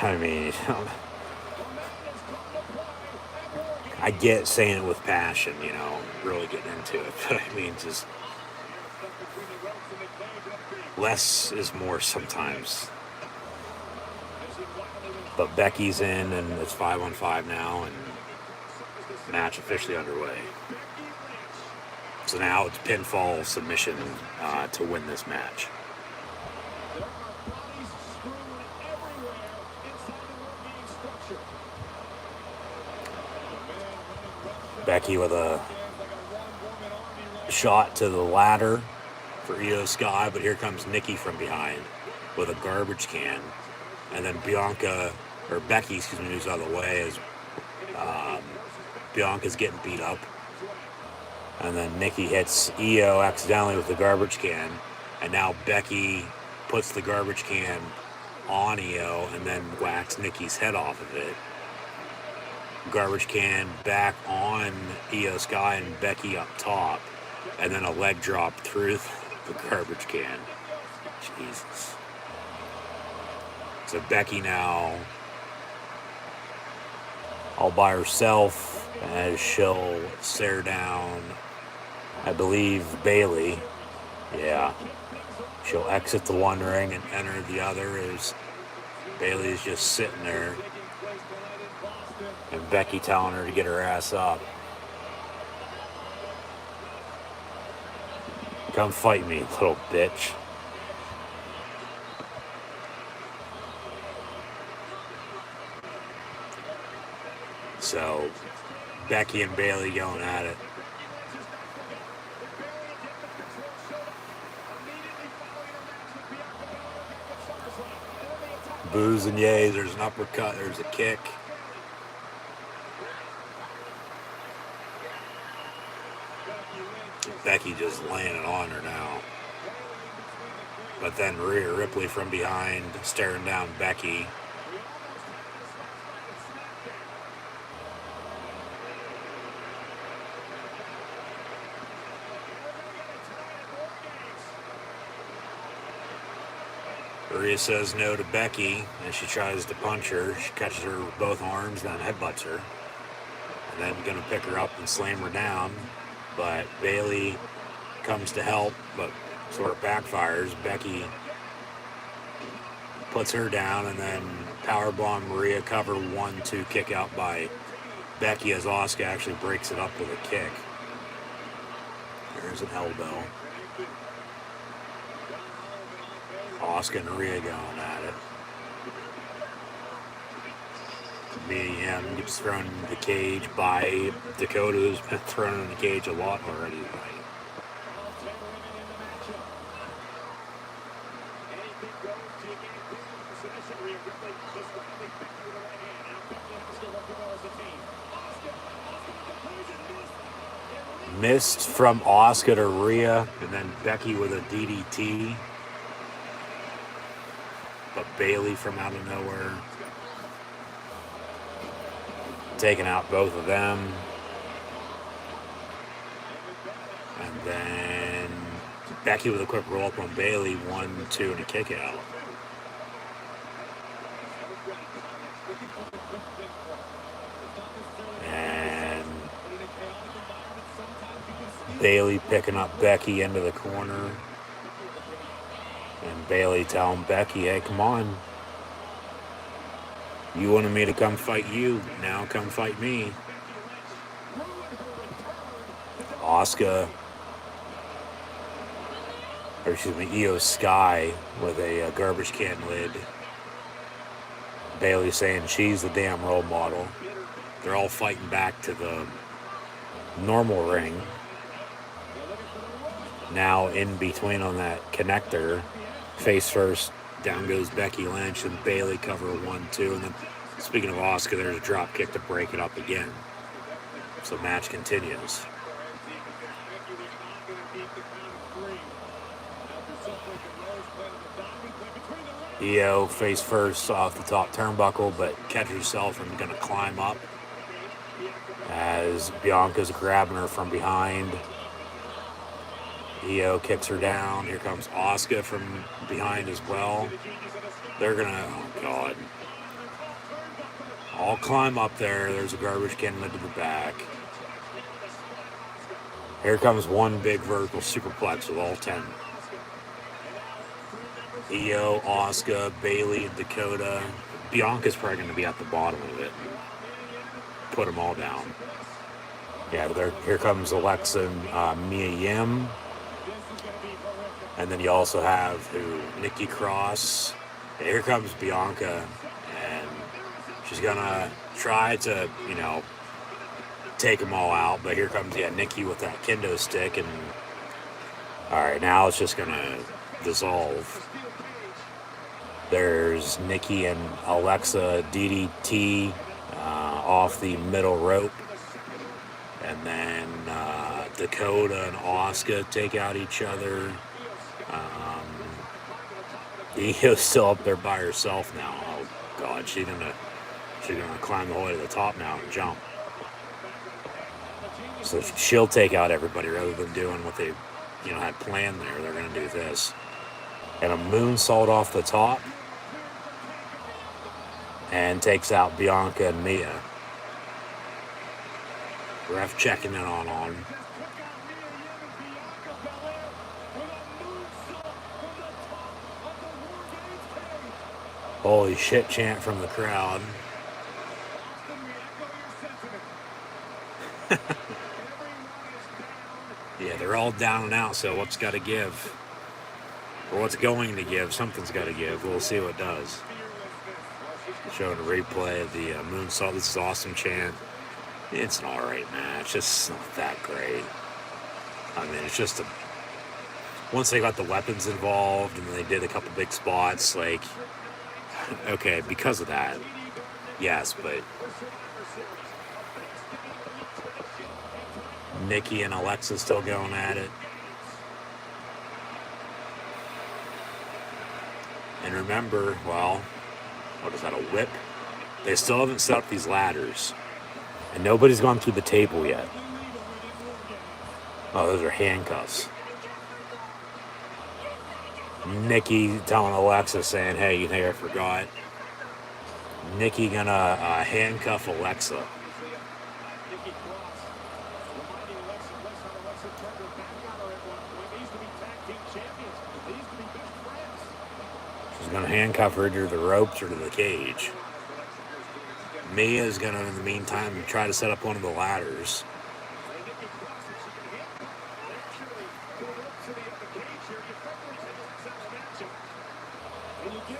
I mean, I get saying it with passion, you know, really getting into it. But I mean, just less is more sometimes. But Becky's in, and it's 5-on-5 now, and match officially underway. So now it's pinfall submission to win this match. Becky with a shot to the ladder for Io Sky, but here comes Nikki from behind with a garbage can. And then Becky, moves out of the way as Bianca's getting beat up. And then Nikki hits Io accidentally with the garbage can. And now Becky puts the garbage can on Io and then whacks Nikki's head off of it. Garbage can back on Io Sky and Becky up top. And then a leg drop through the garbage can. Jesus. So Becky now all by herself as she'll stare down, I believe, Bayley. Yeah. She'll exit the one ring and enter the other as Bayley is just sitting there. And Becky telling her to get her ass up. Come fight me, little bitch. So, Becky and Bayley going at it. Boos and yays, there's an uppercut, there's a kick. Becky just laying it on her now. But then Rhea Ripley from behind, staring down Becky. Rhea says no to Becky as she tries to punch her. She catches her with both arms, then headbutts her. And then going to pick her up and slam her down. But Bayley comes to help, but sort of backfires. Becky puts her down and then powerbomb Rhea, cover 1-2 kick out by Becky as Asuka actually breaks it up with a kick. There's an elbow. Asuka and Rhea going at it. Mia Yim gets thrown into the cage by Dakota, who's been thrown in the cage a lot already tonight. Missed from Asuka to Rhea, and then Becky with a DDT. But Bayley from out of nowhere taking out both of them. And then Becky with a quick roll up on Bayley, 1-2 and a kick out. And Bayley picking up Becky into the corner. And Bayley telling Becky, hey, come on. You wanted me to come fight you. Now come fight me. Asuka, Io Sky with a garbage can lid. Bayley saying she's the damn role model. They're all fighting back to the normal ring. Now in between on that connector, face first, down goes Becky Lynch, and Bayley cover 1-2. And then, speaking of Asuka, there's a drop kick to break it up again. So match continues. Io face first off the top turnbuckle, but catches herself and going to climb up. as Bianca's grabbing her from behind. Io kicks her down. Here comes Asuka from behind as well. They're gonna, oh god. All climb up there. There's a garbage can led to the back. Here comes one big vertical superplex with all 10. Io, Asuka, Bailey, and Dakota. Bianca's probably going to be at the bottom of it. Put them all down. Yeah, here comes Alexa and Mia Yim. And then you also have Nikki Cross. And here comes Bianca. And she's going to try to, take them all out. But here comes, Nikki with that kendo stick. And all right, now it's just going to dissolve. There's Nikki and Alexa DDT off the middle rope. And then Dakota and Asuka take out each other. Io's still up there by herself now. Oh god, she's gonna climb the way to the top now and jump. So she'll take out everybody rather than doing what they had planned there. They're gonna do this. And a moonsault off the top. And takes out Bianca and Mia. Ref checking in on. Holy shit chant from the crowd. Yeah, they're all down and out, so what's got to give? Or what's going to give? Something's got to give. We'll see what does. Showing a replay of the moonsault. This is awesome chant. It's an alright match. It's not that great. I mean, it's just once they got the weapons involved and they did a couple big spots, okay, because of that, yes, but Nikki and Alexa still going at it. And remember, what is that, a whip? They still haven't set up these ladders. And nobody's gone through the table yet. Oh, those are handcuffs. Nikki telling Alexa, saying, hey, you think I forgot? Nikki gonna handcuff Alexa. She's gonna handcuff her to the ropes or to the cage. Mia is gonna, in the meantime, try to set up one of the ladders.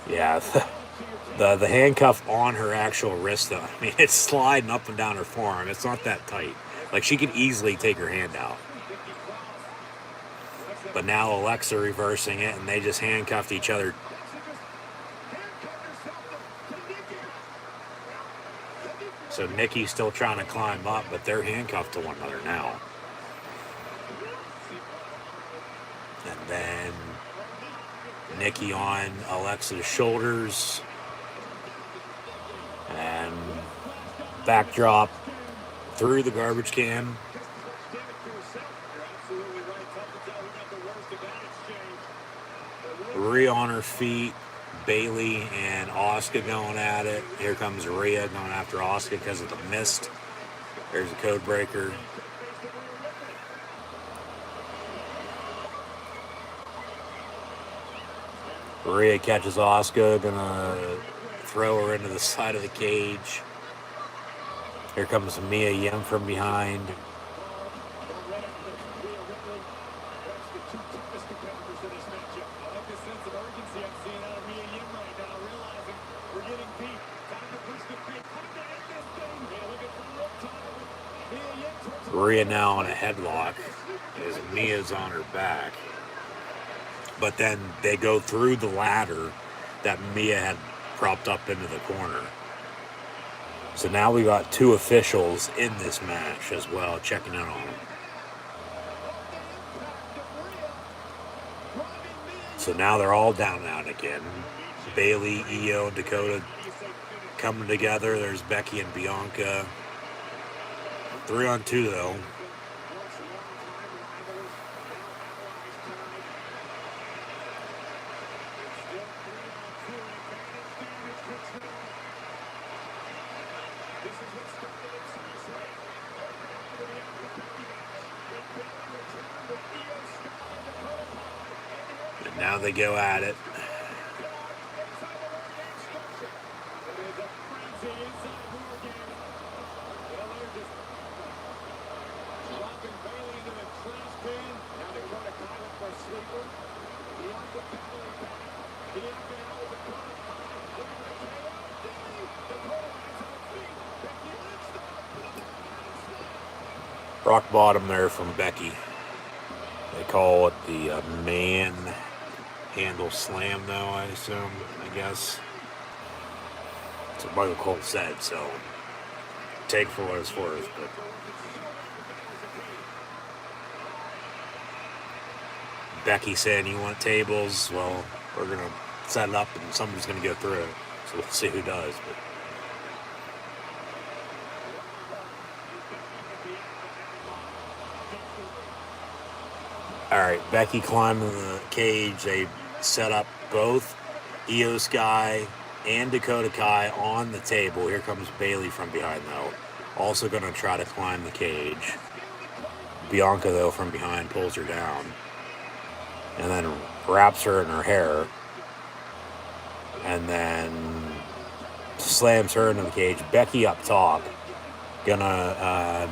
Yeah, the handcuff on her actual wrist, though. I mean, it's sliding up and down her forearm. It's not that tight. She could easily take her hand out. But now Alexa reversing it, and they just handcuffed each other. So Nikki's still trying to climb up, but they're handcuffed to one another now. And then Nikki on Alexa's shoulders. And backdrop through the garbage can. Rhea on her feet. Bailey and Asuka going at it. Here comes Rhea going after Asuka because of the mist. There's a code breaker. Rhea catches Asuka, gonna throw her into the side of the cage. Here comes Mia Yim from behind. Rhea now in a headlock as Mia's on her back. But then they go through the ladder that Mia had propped up into the corner. So now we got two officials in this match as well, checking in on them. So now they're all down and out again. Bailey, Io, and Dakota coming together. There's Becky and Bianca. 3-on-2 though. And now they go at it. Rock bottom there from Becky. They call it the man handle slam, though, I assume, I guess. That's what Michael Cole said, so take for what it's worth. But Becky saying, "You want tables? Well, we're going to set it up and somebody's going to go through it. So we'll see who does." But all right, Becky climbing the cage. They set up both Io Sky and Dakota Kai on the table. Here comes Bayley from behind, though. Also going to try to climb the cage. Bianca, though, from behind pulls her down. And then wraps her in her hair. And then slams her into the cage. Becky up top. Gonna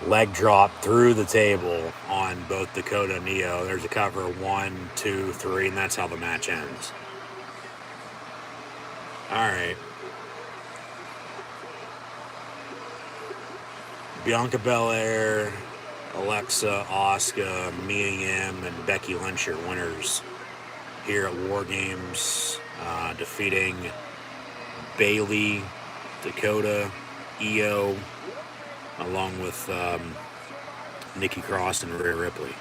leg drop through the table on both Dakota and Io. There's a cover, 1, 2, 3, and that's how the match ends. Alright. Bianca Belair, Alexa, Asuka, Mia Yim, and Becky Lynch are winners here at WarGames, defeating Bayley, Dakota, Io, along with Nikki Cross and Rhea Ripley.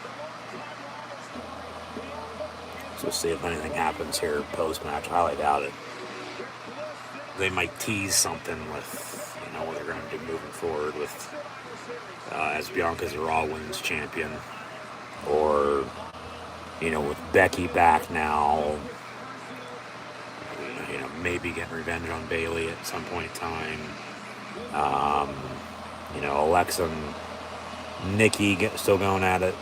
So we'll see if anything happens here post-match. I highly doubt it. They might tease something with, what they're going to do moving forward with as Bianca's a Raw Women's Champion, or with Becky back now, maybe getting revenge on Bayley at some point in time. Alexa and Nikki still going at it.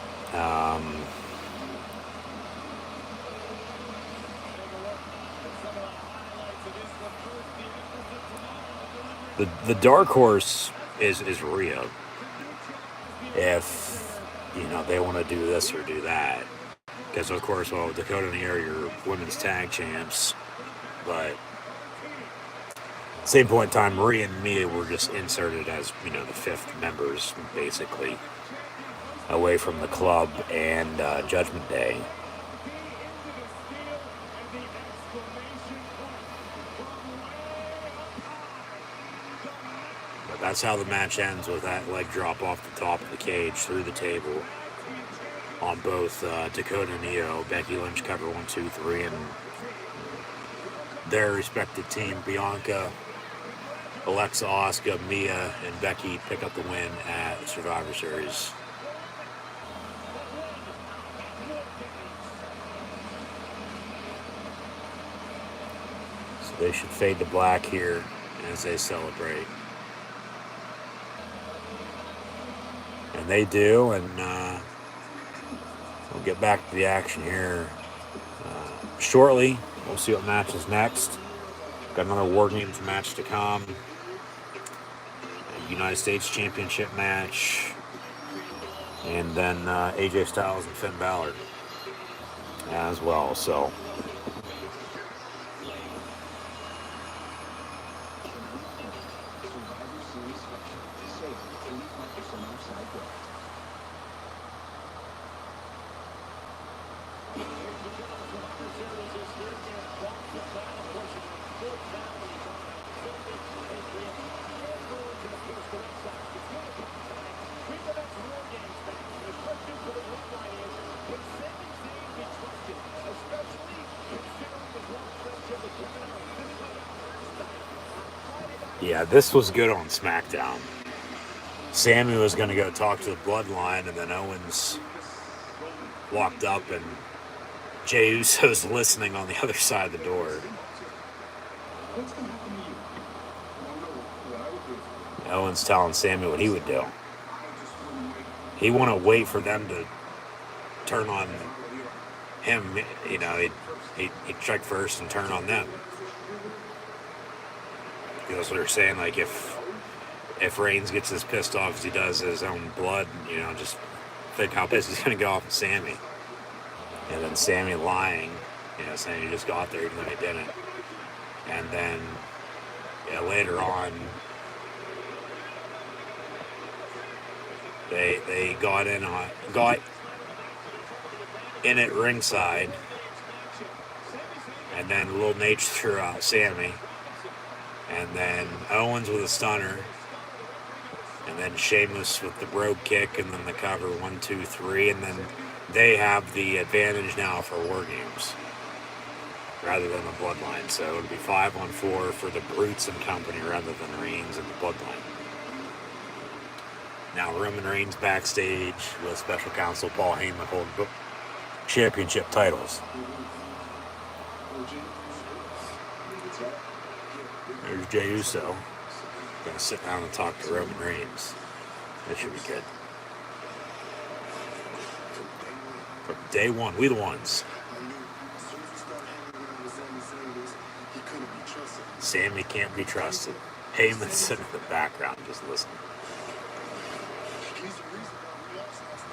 The dark horse is Rhea. If they want to do this or do that, because of course, Dakota and Io are your women's tag champs, but at the same point in time, Rhea and Mia were just inserted as the fifth members, basically, away from the club and Judgment Day. That's how the match ends, with that leg drop off the top of the cage through the table on both Dakota and Io. Becky Lynch cover 1, 2, 3, and their respective team. Bianca, Alexa, Asuka, Mia, and Becky pick up the win at Survivor Series. So they should fade to black here as they celebrate. And they do, and we'll get back to the action here shortly. We'll see what match is next. Got another WarGames match to come. A United States Championship match. And then AJ Styles and Finn Balor as well. So yeah, this was good on SmackDown. Sammy was going to go talk to the Bloodline, and then Owens walked up, and Jey Uso's listening on the other side of the door. Owens telling Sammy what he would do. He wouldn't wait for them to turn on him. You know, he'd check first and turn on them. That's what they're saying. Like, if Reigns gets as pissed off as he does his own blood, you know, just think how pissed he's going to go off at Sammy. And then Sammy lying, you know, saying he just got there even though he didn't. And then, yeah, later on, they got in at ringside, and then Lil Nate threw out Sammy, and then Owens with a stunner, and then Sheamus with the brogue kick, and then the cover 1, 2, 3, and then they have the advantage now for WarGames rather than the Bloodline. So it would be 5-on-4 for the Brutes and company rather than Reigns and the Bloodline. Now Roman Reigns backstage with special counsel Paul Heyman holding championship titles. There's Jey Uso. Gonna sit down and talk to Roman Reigns. That should be good. From day one, we the ones. Sammy can't be trusted. Heyman's sitting in the background just listening.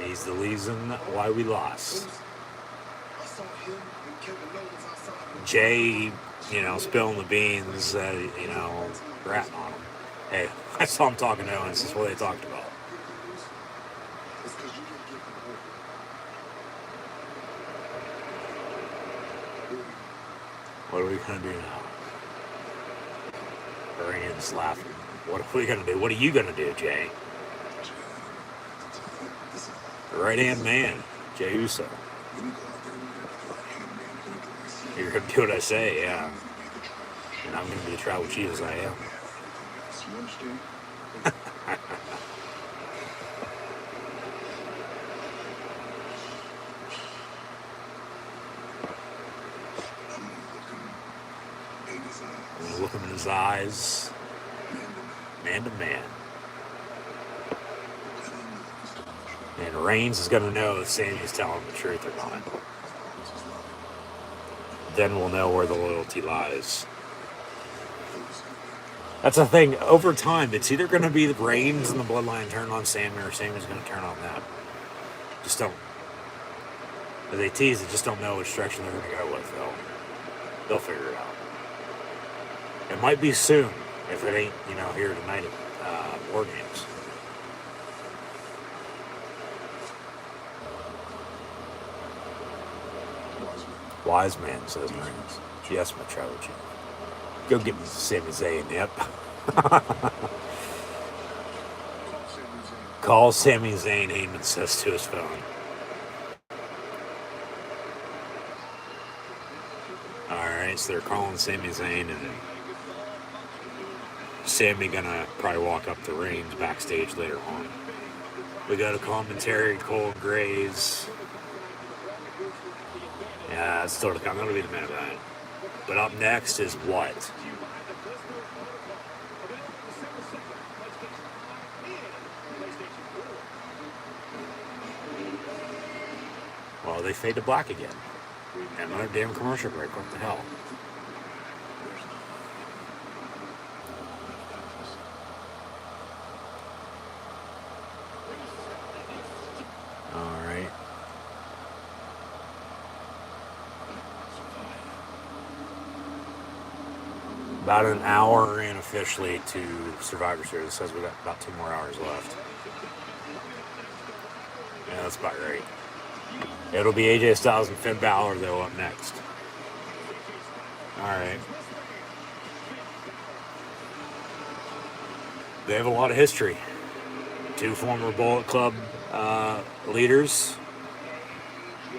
He's the reason why we lost. Jay, you know, spilling the beans, you know, ratting on him. Hey, I saw him talking to Owens. This is what they talked about. What are we going to do now? Reigns laughing. What are we going to do? What are you going to do, Jay? The right-hand man, Jey Uso. You're going to do what I say, yeah. And I'm going to be the tribal chief as I am. I'm going to look him in his eyes, man to man. And Reigns is going to know if Sammy's telling the truth or not. Then we'll know where the loyalty lies. That's the thing. Over time, it's either going to be the Reigns and the Bloodline turn on Sammy, or Sammy's going to turn on them. Just don't. As they tease it, just don't know which direction they're going to go with, though. They'll figure it out. It might be soon, if it ain't, you know, here tonight at WarGames. Wise man, says Reigns. Yes, my tribal chief. Go get me Sami Zayn, yep. Call Sami Zayn, Heyman says to his phone. Alright, so they're calling Sami Zayn, and Sammy gonna probably walk up to Reigns backstage later on. We got a commentary, Cole Graves. Yeah, it's still to come. That'll be the main event. But up next is what? Well, they fade to black again. And another damn commercial break. What the hell? Alright. About an hour in officially to Survivor Series. It says we got about 2 more hours left. Yeah, that's about right. It'll be AJ Styles and Finn Balor, though, up next. Alright. They have a lot of history. 2 former Bullet Club leaders.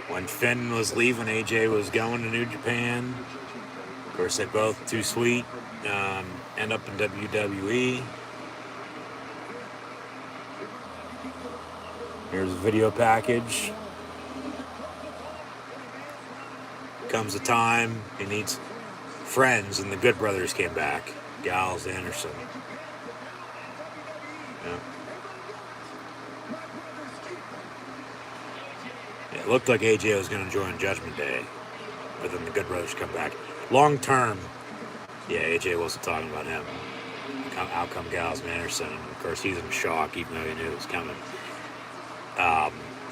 When Finn was leaving, AJ was going to New Japan. Of course, they both too sweet. End up in WWE. Here's a video package. Comes a time he needs friends, and the Good Brothers came back. Gallows, Anderson. Yeah. It looked like AJ was going to join Judgment Day, but then the Good Brothers come back. Long term, yeah, AJ wasn't talking about him. Out come Gallows and Anderson, and of course he's in shock, even though he knew it was coming.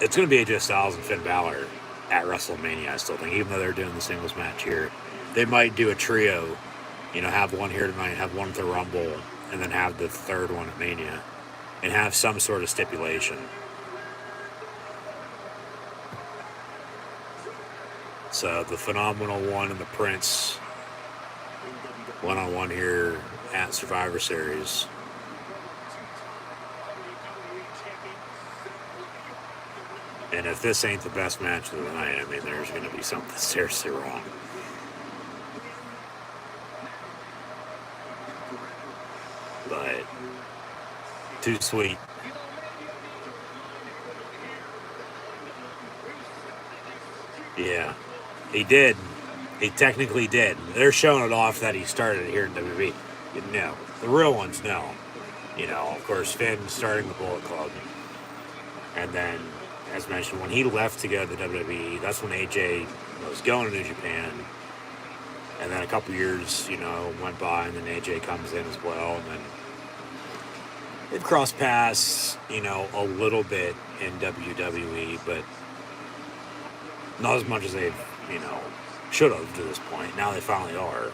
It's going to be AJ Styles and Finn Balor at WrestleMania, I still think, even though they're doing the singles match here. They might do a trio, have one here tonight, have one at the Rumble, and then have the third one at Mania, and have some sort of stipulation. So the Phenomenal One and the Prince one-on-one here at Survivor Series. And if this ain't the best match of the night, I mean, there's going to be something seriously wrong. But too sweet. Yeah, he did. He technically did. They're showing it off that he started here in WWE. No, the real ones, no. Of course, Finn starting the Bullet Club. And then, as mentioned, when he left to go to the WWE, that's when AJ was going to New Japan. And then a couple years, went by, and then AJ comes in as well. And then they've crossed paths, a little bit in WWE, but not as much as they've, should have to this point. Now they finally are.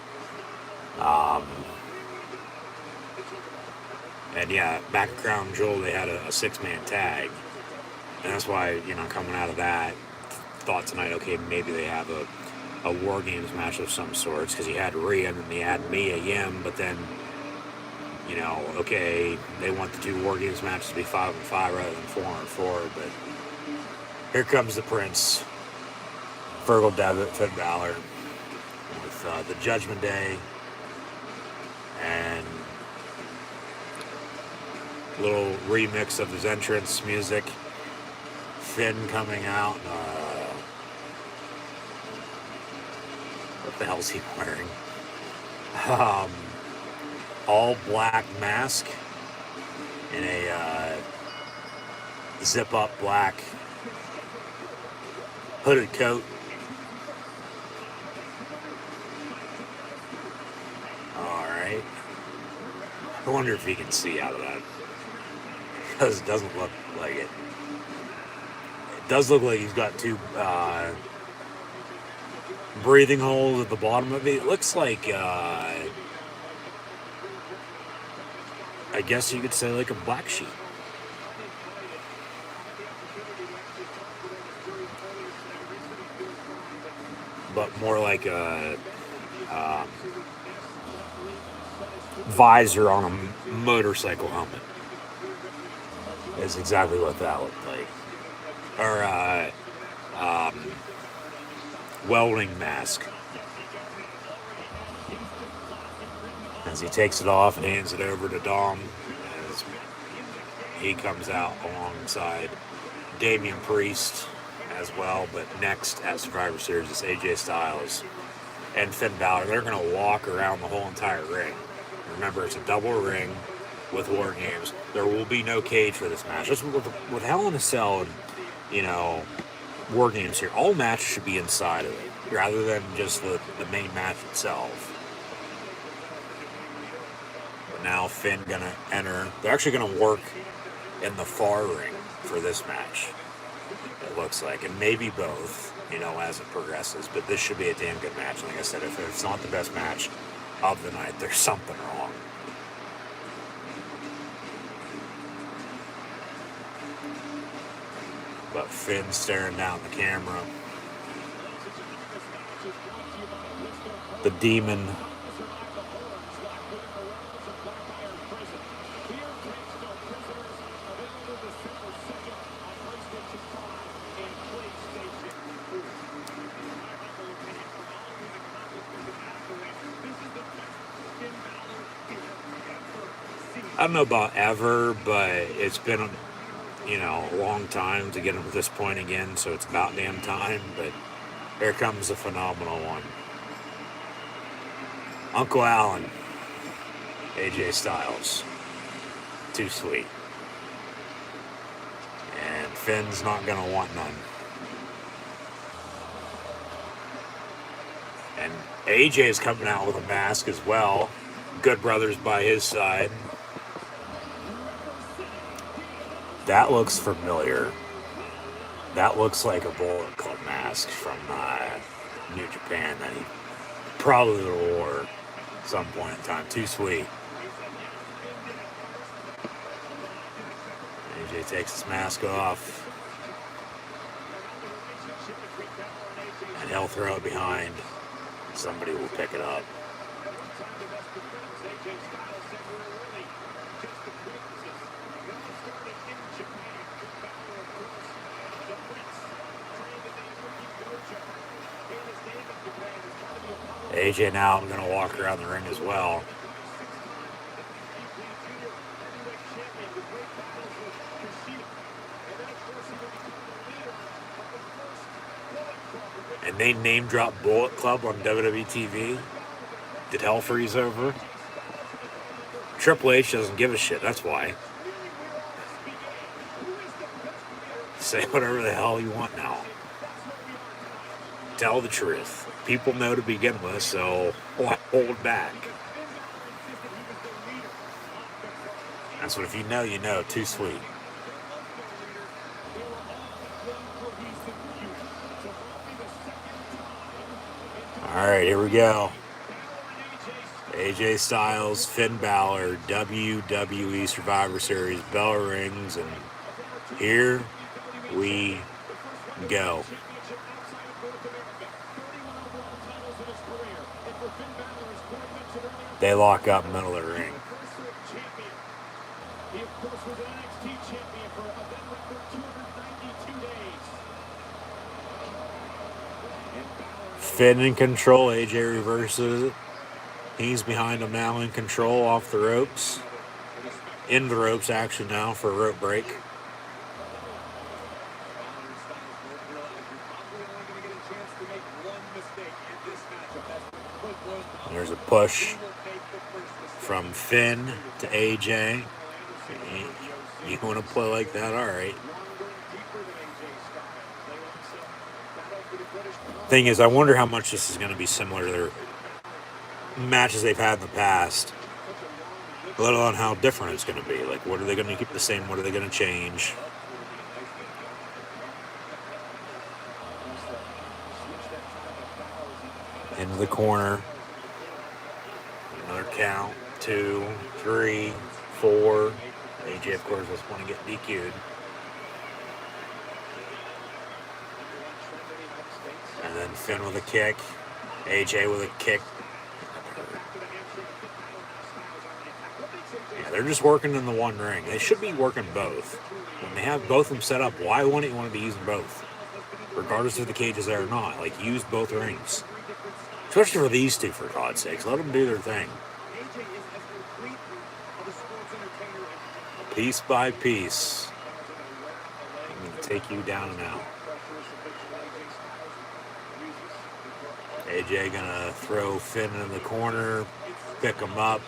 And yeah, back at Crown Jewel, they had a 6-man tag. And that's why, coming out of that, thought tonight, okay, maybe they have a WarGames match of some sorts, because he had Rhea and then he had Mia Yim, but then, okay, they want the 2 WarGames matches to be 5-5 rather than 4-4, but here comes the Prince, Fergal Devitt, Finn Balor, with the Judgment Day, and a little remix of his entrance music. Finn coming out. What the hell's he wearing? All black mask and a zip up black hooded coat. All right. I wonder if he can see out of that, because it doesn't look like it. It does look like he's got 2 breathing holes at the bottom of it. It looks like, I guess you could say, like a black sheep. But more like a visor on a motorcycle helmet. Is exactly what that looked like. Or welding mask. As he takes it off and hands it over to Dom, as he comes out alongside Damian Priest as well. But next at Survivor Series is AJ Styles and Finn Balor. They're going to walk around the whole entire ring. Remember, it's a double ring with WarGames. There will be no cage for this match. Just with Hell in a Cell and, WarGames here, all matches should be inside of it, rather than just the main match itself. But now Finn gonna enter. They're actually gonna work in the far ring for this match, it looks like, and maybe both, as it progresses. But this should be a damn good match. Like I said, if it's not the best match of the night, there's something wrong. But Finn staring down the camera. The demon. I don't know about ever, but it's been a long time to get him to this point again, so it's about damn time, but here comes a phenomenal one. Uncle Allen, AJ Styles. Too sweet. And Finn's not going to want none. And AJ's coming out with a mask as well. Good Brothers by his side. That looks familiar. That looks like a Bullet Club mask from New Japan that he probably wore at some point in time. Too sweet. AJ takes his mask off. And he'll throw it behind. Somebody will pick it up. AJ now going to walk around the ring as well. And they name drop Bullet Club on WWE TV. Did hell freeze over? Triple H doesn't give a shit, that's why. Say whatever the hell you want now. Tell the truth. People know to begin with, so why hold back? That's what if you know, you know. Too sweet. Alright, here we go. AJ Styles, Finn Balor, WWE Survivor Series, bell rings, and here we go. They lock up middle of the ring. Finn in control. AJ reverses it. He's behind him now in control off the ropes. In the ropes actually now for a rope break. There's a push from Finn to AJ. You want to play like that? All right. Thing is, I wonder how much this is going to be similar to their matches they've had in the past. Let alone how different it's going to be. Like, what are they going to keep the same? What are they going to change? Into the corner. Another count. 2, 3, 4. AJ, of course, was want to get DQ'd. And then Finn with a kick. AJ with a kick. Yeah, they're just working in the one ring. They should be working both. When they have both of them set up, why wouldn't you want to be using both? Regardless if the cage is there or not. Like, use both rings. Especially for these two, for God's sakes. Let them do their thing. Piece by piece. I'm going to take you down and out. AJ gonna throw Finn in the corner, pick him up,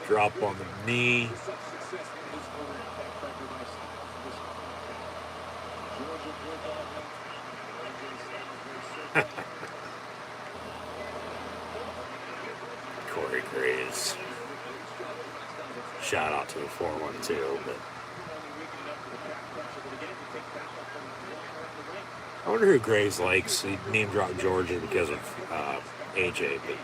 drop on the knee. Corey Graves. Shout out to the 412, but I wonder who Graves likes. He name dropped Georgia because of AJ, but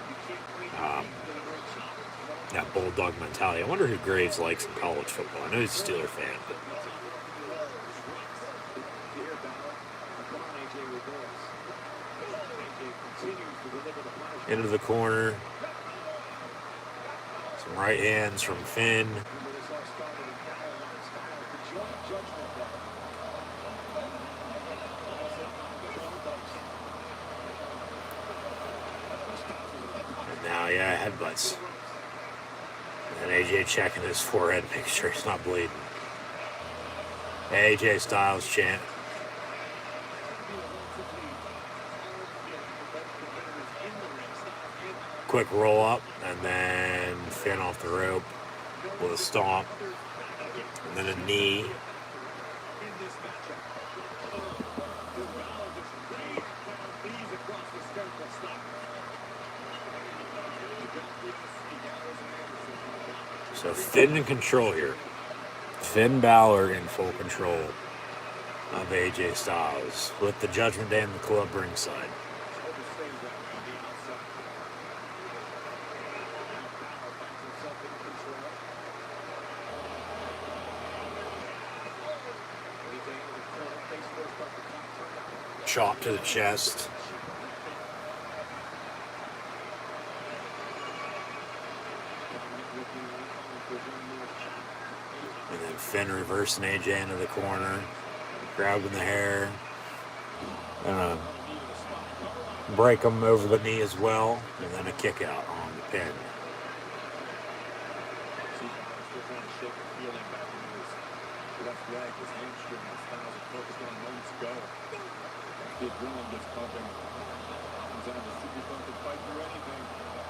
that bulldog mentality. I wonder who Graves likes in college football. I know he's a Steeler fan, but into the corner. Some right hands from Finn. Yeah, headbutts. And AJ checking his forehead, making sure he's not bleeding. AJ Styles chant. Quick roll up, and then Finn off the rope with a stomp, and then a knee. So Finn in control here. Finn Balor in full control of AJ Styles with the Judgment Day in the club ringside. Chop to the chest. And then Finn reversing AJ into the corner, grabbing the hair. Break him over the knee as well, and then a kick out on the pin.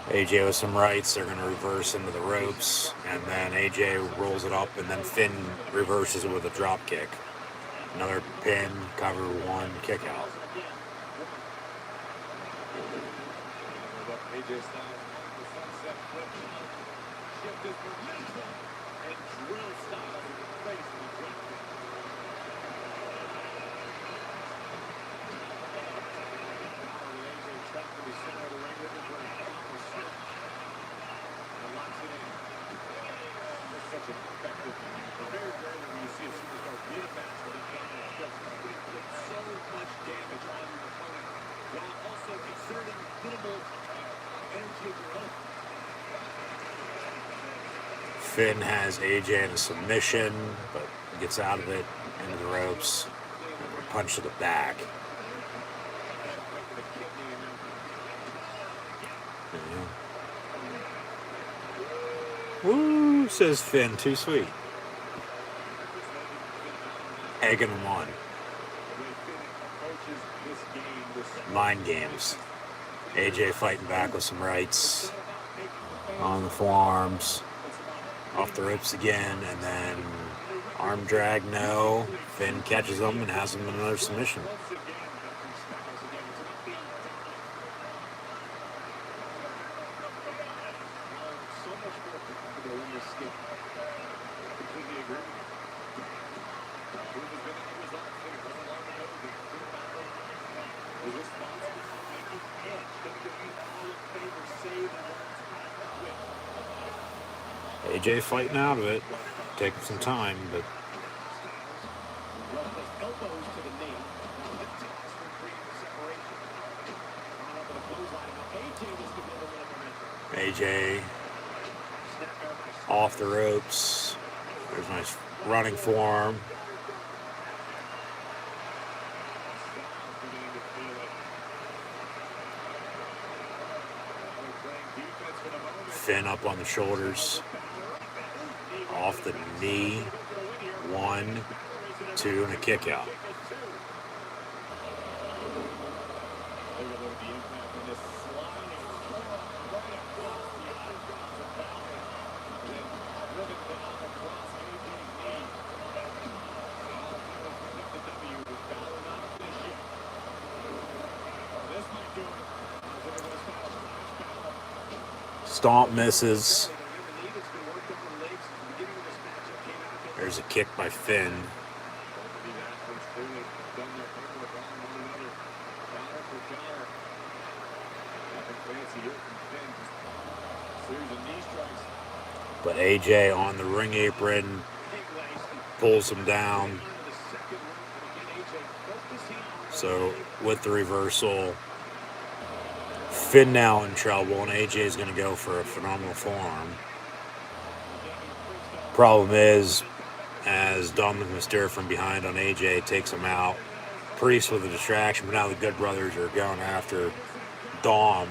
AJ with some rights, they're going to reverse into the ropes, and then AJ rolls it up, and then Finn reverses it with a drop kick. Another pin, cover one, kick out. Finn has AJ in a submission, but gets out of it, into the ropes, and a punch to the back. Woo, says Finn, too sweet. Egging him on. Mind games. AJ fighting back with some rights on the forearms. Off the ropes again, and then arm drag, no. Finn catches him and has him in another submission. AJ fighting out of it, taking some time, but AJ off the ropes. There's a nice running forearm. Finn up on the shoulders. Off the knee. 1, 2, and a kick out. Stomp misses. There's a kick by Finn. But AJ on the ring apron pulls him down. So with the reversal, Finn now in trouble, and AJ is going to go for a phenomenal forearm. Problem is, as Dominic Mysterio from behind on AJ takes him out, Priest with a distraction, but now the Good Brothers are going after Dom.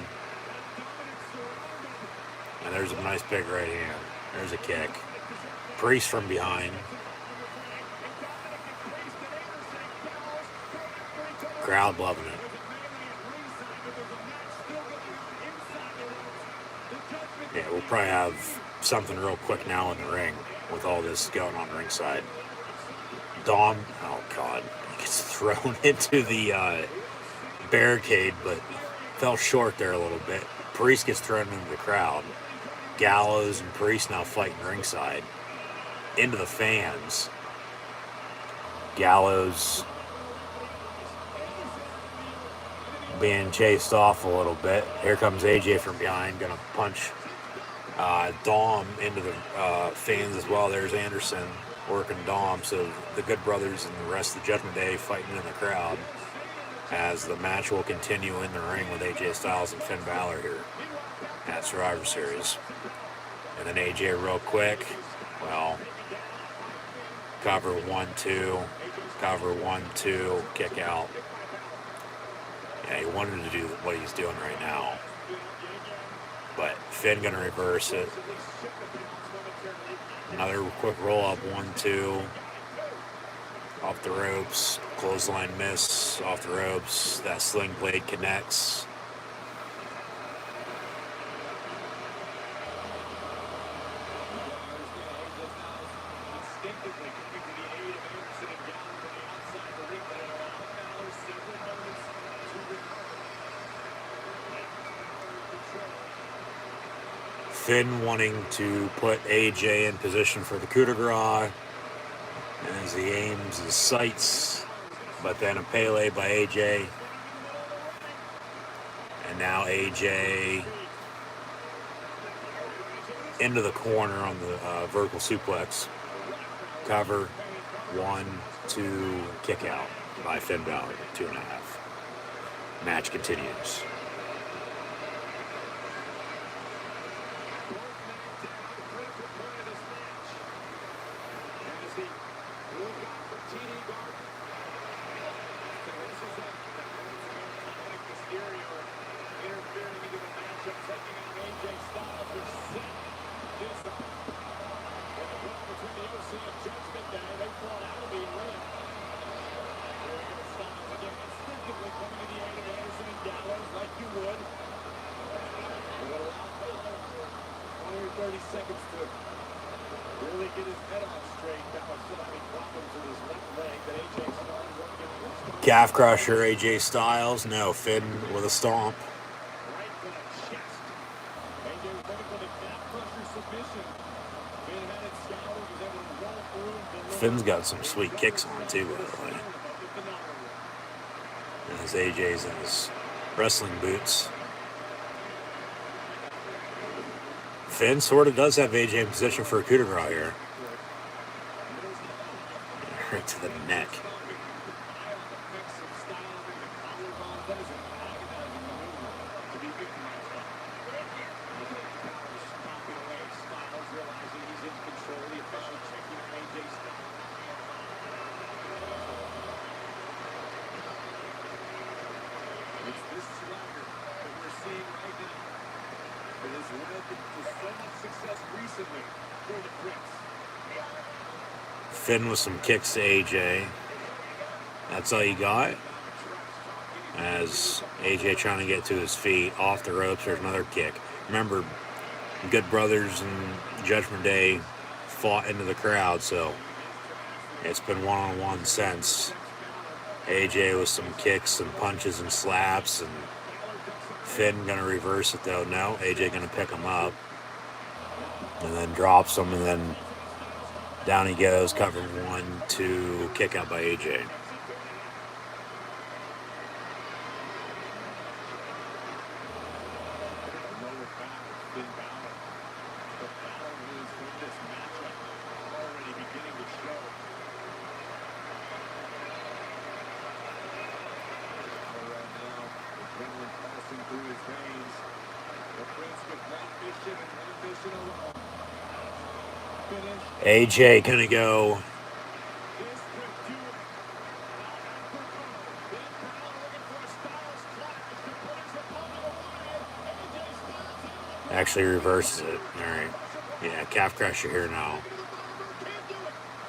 And there's a nice big right hand. There's a kick. Priest from behind. Crowd loving it. Yeah, we'll probably have something real quick now in the ring with all this going on ringside. Dom, oh God, he gets thrown into the barricade, but fell short there a little bit. Priest gets thrown into the crowd. Gallows and Priest now fighting ringside. Into the fans. Gallows being chased off a little bit. Here comes AJ from behind, gonna punch Dom into the fans as well. There's Anderson working Dom. So the Good Brothers and the rest of the Judgment Day fighting in the crowd as the match will continue in the ring with AJ Styles and Finn Balor here at Survivor Series. And then AJ real quick, well, cover 1-2, cover 1-2, kick out. Yeah, he wanted to do what he's doing right now. But Finn gonna reverse it. Another quick roll up, 1-2. Off the ropes, clothesline miss, off the ropes. That sling blade connects. Finn wanting to put AJ in position for the coup de grace as he aims his sights, but then a Pele by AJ. And now AJ into the corner on the vertical suplex. Cover, 1-2, kick out by Finn Balor, 2.5. Match continues. Calf crusher, AJ Styles. No, Finn with a stomp. Finn's got some sweet kicks on too, by the way. As AJ's in his wrestling boots. Finn sort of does have AJ in position for a coup de grace here. Right to the neck. Finn with some kicks to AJ. That's all you got. As AJ trying to get to his feet. Off the ropes, there's another kick. Remember, Good Brothers and Judgment Day fought into the crowd, so it's been one-on-one since. AJ with some kicks and punches and slaps, and Finn gonna reverse it though. No, AJ gonna pick him up. And then drops him, and then down he goes, cover 1-2, kick out by AJ. AJ gonna go actually reverses it. Alright. Yeah, calf crusher here now.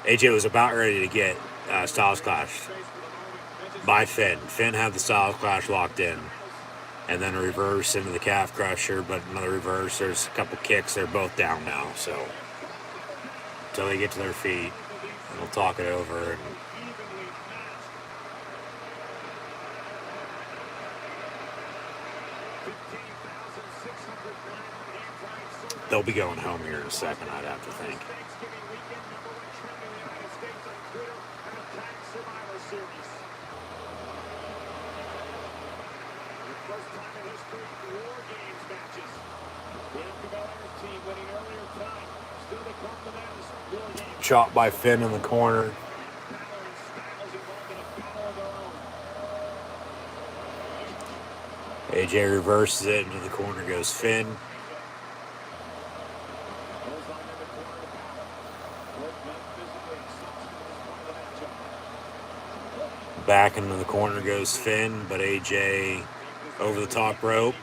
AJ was about ready to get Styles Clash, by Finn. Finn had the Styles Clash locked in. And then a reverse into the calf crusher, but another reverse. There's a couple kicks. They're both down now. So until they get to their feet, we'll talk it over. And they'll be going home here in a second, I'd have to think. First time in history, WarGames matches. Team winning earlier tonight. Still to come to that is WarGames. Chop by Finn in the corner. AJ reverses it into the corner, goes Finn. Back into the corner goes Finn, but AJ over the top rope.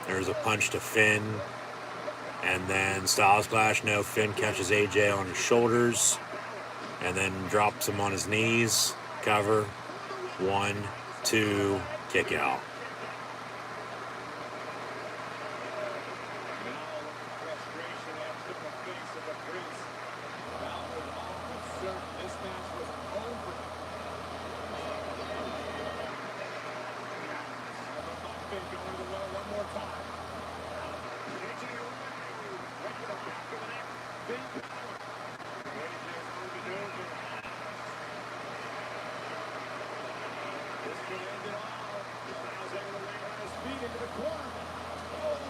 There's a punch to Finn. And then Styles Clash. No, Finn catches AJ on his shoulders. And then drops him on his knees. Cover. 1, 2, kick out.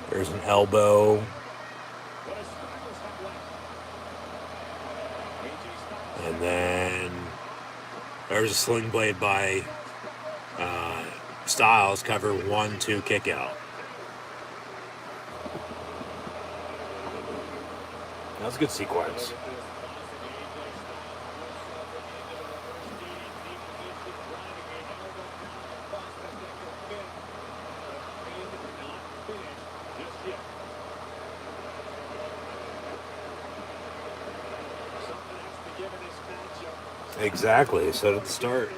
There's an elbow. And then there's a sling blade by Styles. Cover 1, 2, kick out. That was a good sequence. Exactly, so at the start.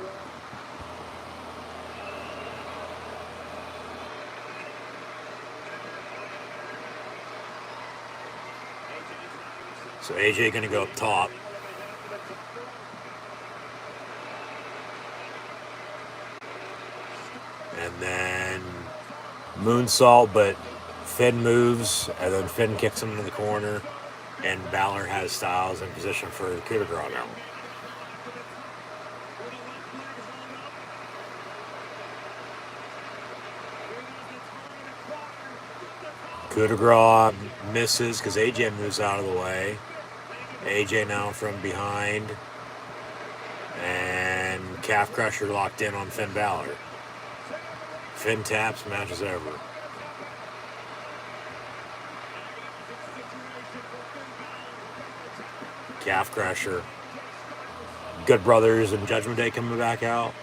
So AJ gonna go up top. And then moonsault, but Finn moves, and then Finn kicks him into the corner, and Balor has Styles in position for the coup de grace now. Coup de grace misses because AJ moves out of the way. AJ now from behind. And calf crusher locked in on Finn Balor. Finn taps, match is over. Calf crusher. Good Brothers and Judgment Day coming back out.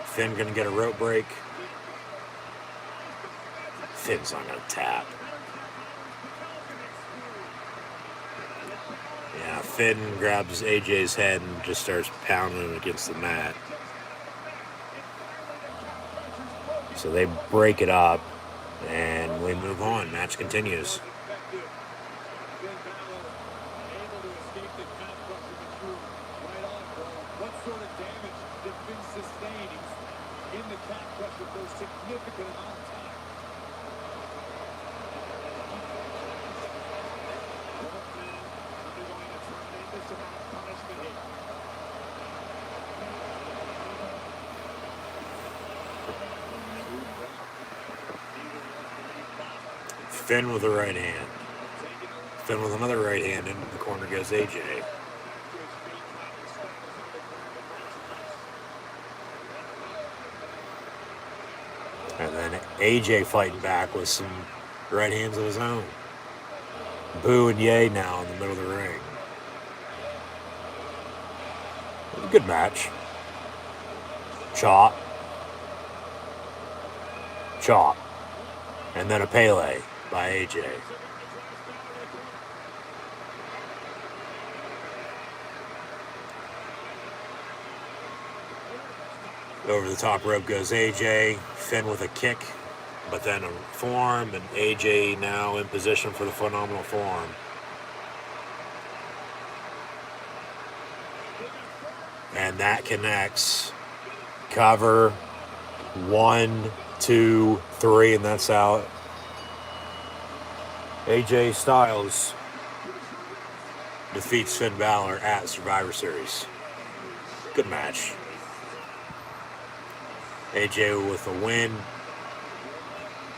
Finn gonna get a rope break. Finn's not gonna tap. Yeah, Finn grabs AJ's head and just starts pounding him against the mat. So they break it up and we move on. Match continues. Finn with a right hand. Finn with another right hand. Into the corner goes AJ. And then AJ fighting back with some right hands of his own. Boo and Yay now in the middle of the ring. A good match. Chop. Chop. And then a Pele by AJ. Over the top rope goes AJ. Finn with a kick, but then a forearm, and AJ now in position for the phenomenal forearm. And that connects. Cover. 1, 2, 3, and that's out. AJ Styles defeats Finn Balor at Survivor Series. Good match. AJ with a win.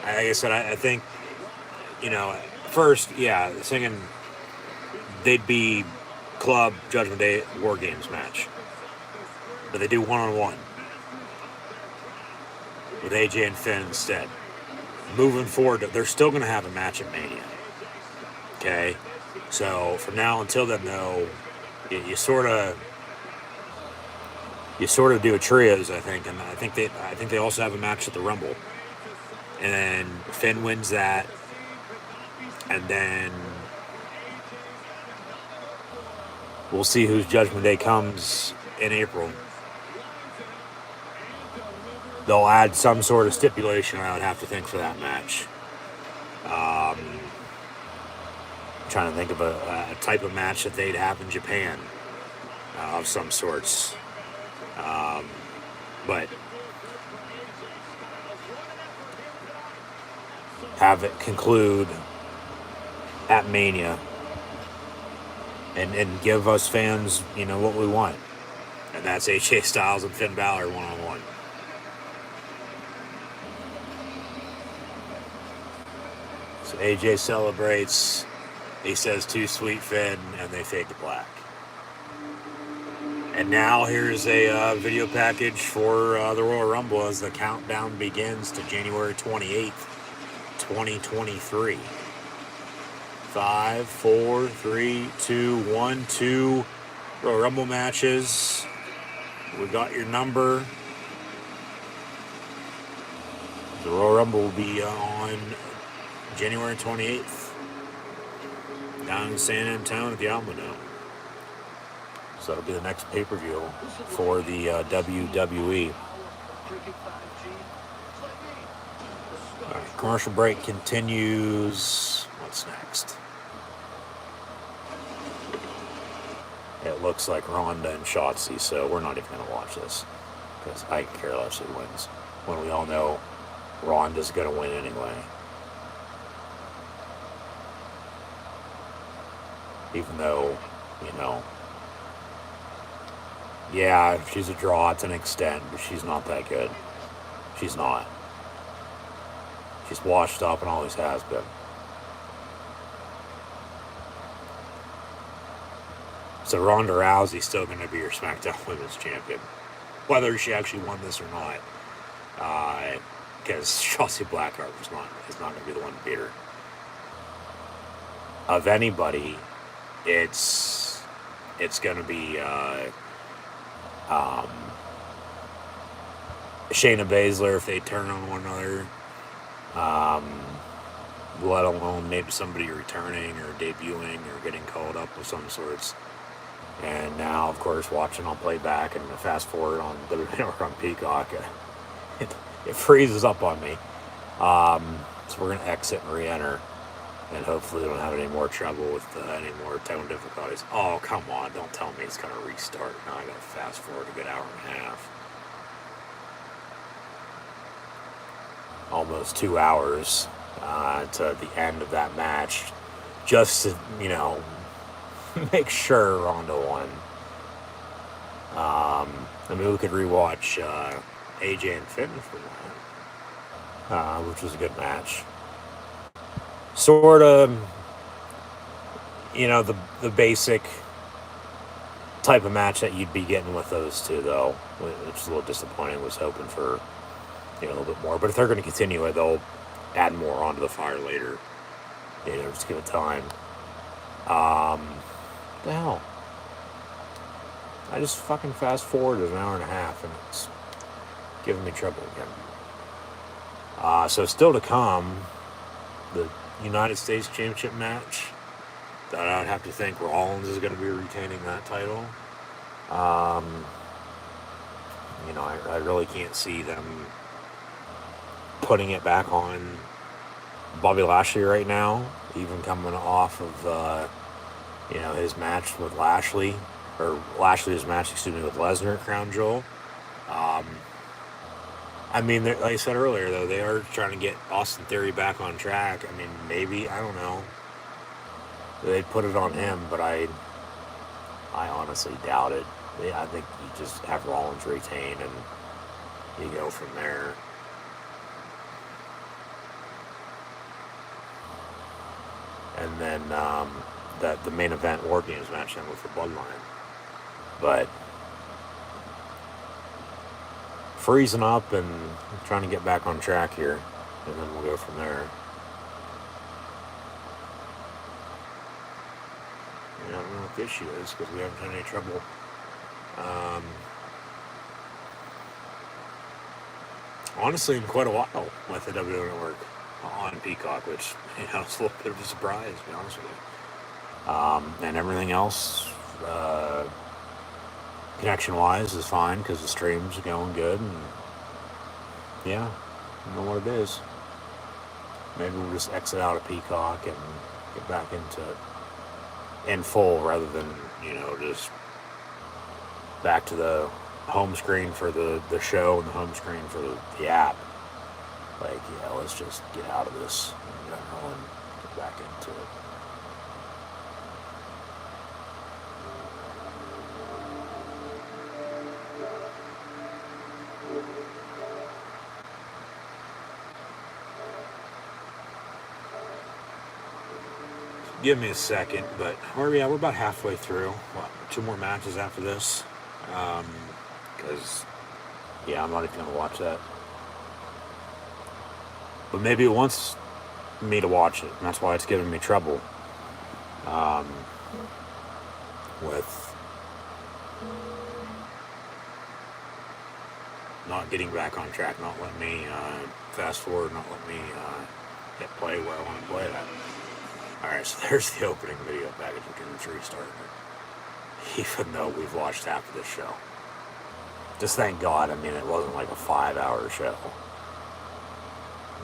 Like I said, I think, first, singing, they'd be Club Judgment Day WarGames match. But they do one-on-one with AJ and Finn instead. Moving forward, they're still going to have a match at Mania. Okay? So from now until then, though, you sort of do a trios, I think, and I think they also have a match at the Rumble. And then Finn wins that, and then we'll see whose Judgment Day comes in April. They'll add some sort of stipulation, I would have to think, for that match. Trying to think of a type of match that they'd have in Japan of some sorts. But have it conclude at Mania and give us fans, what we want. And that's AJ Styles and Finn Balor one-on-one. So AJ celebrates. He says, "Too sweet, Finn," and they fade to black. And now here's a video package for the Royal Rumble as the countdown begins to January 28th, 2023. 5, 4, 3, 2, 1, 2 Royal Rumble matches. We got your number. The Royal Rumble will be on January 28th. Down in San Antonio at the Alamo. So that'll be the next pay-per-view for the WWE. All right, commercial break continues. What's next? It looks like Ronda and Shotzi, so we're not even going to watch this because I care less who wins. When we all know Ronda's going to win anyway. Even though, yeah, she's a draw to an extent, but she's not that good. She's not. She's washed up and always has been. So Ronda Rousey's still going to be your SmackDown Women's Champion. Whether she actually won this or not. Because Shotzi Blackheart is not going to be the one to beat her. Of anybody, it's going to be Shayna Baszler if they turn on one another. Let alone maybe somebody returning or debuting or getting called up of some sorts. And now, of course, watching on playback and fast forward on WWE Network on Peacock, it freezes up on me. So we're going to exit and re-enter. And hopefully we don't have any more trouble with any more tone difficulties. Oh, come on. Don't tell me it's going to restart. Now I got to fast forward a good hour and a half. Almost 2 hours to the end of that match. Just to, make sure Ronda won. We could rewatch AJ and Finn for that. Which was a good match. Sort of, the basic type of match that you'd be getting with those two, though, which is a little disappointing. Was hoping for, a little bit more. But if they're going to continue it, they'll add more onto the fire later. Just give it time. What the hell? I just fucking fast forwarded an hour and a half, and it's giving me trouble again. So still to come, the United States Championship match that I'd have to think Rollins is going to be retaining that title. I really can't see them putting it back on Bobby Lashley right now, even coming off of his match with Lashley, or Lashley's match, excuse me, with Lesnar at Crown Jewel. Um, I mean, like I said earlier, though, they are trying to get Austin Theory back on track. I mean, maybe, I don't know, they'd put it on him, but I honestly doubt it. I think you just have Rollins retain and you go from there. And then the main event WarGames match then with the Bloodline. But freezing up and trying to get back on track here, and then we'll go from there. I don't know what the issue is because we haven't had any trouble. Honestly, in quite a while with the WWE Network on Peacock, which it's a little bit of a surprise, to be honest with you. And everything else, connection-wise, is fine because the streams are going good, and yeah, I don't know what it is. Maybe we'll just exit out of Peacock and get back into it in full rather than just back to the home screen for the show and the home screen for the app. Like, let's just get out of this in general and get back into it. Give me a second, but we're about halfway through. What, 2 more matches after this? Because I'm not even gonna watch that. But maybe it wants me to watch it, and that's why it's giving me trouble. With not getting back on track, not letting me fast forward, not letting me hit play where I want to play it at. Alright, so there's the opening video package. We can restart it. Even though we've watched half of this show. Just thank God, it wasn't like a 5-hour show.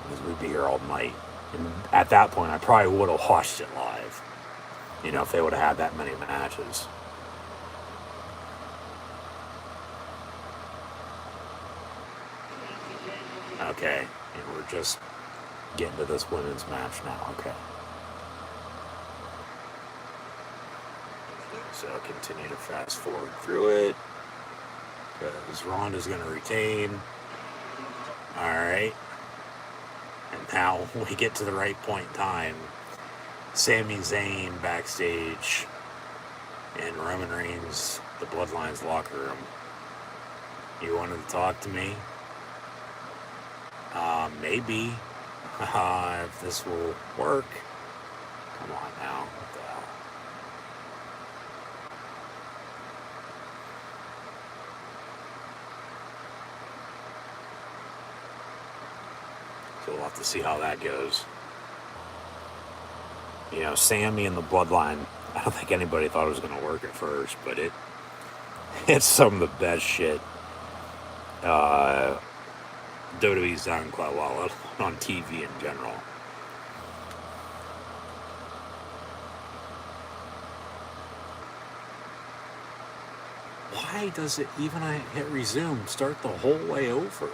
Because we'd be here all night. And at that point, I probably would have watched it live. If they would have had that many matches. Okay, and we're just getting to this women's match now. Okay. So continue to fast forward through it. Because Ronda's going to retain. Alright. And now we get to the right point in time. Sami Zayn backstage. And Roman Reigns, the Bloodline's locker room. You wanted to talk to me? Maybe. If this will work. Come on now. What the hell? So we'll have to see how that goes. Sami and the Bloodline, I don't think anybody thought it was going to work at first, but it's some of the best shit WWE's done quite well on TV in general. Why does it, even I hit resume, start the whole way over?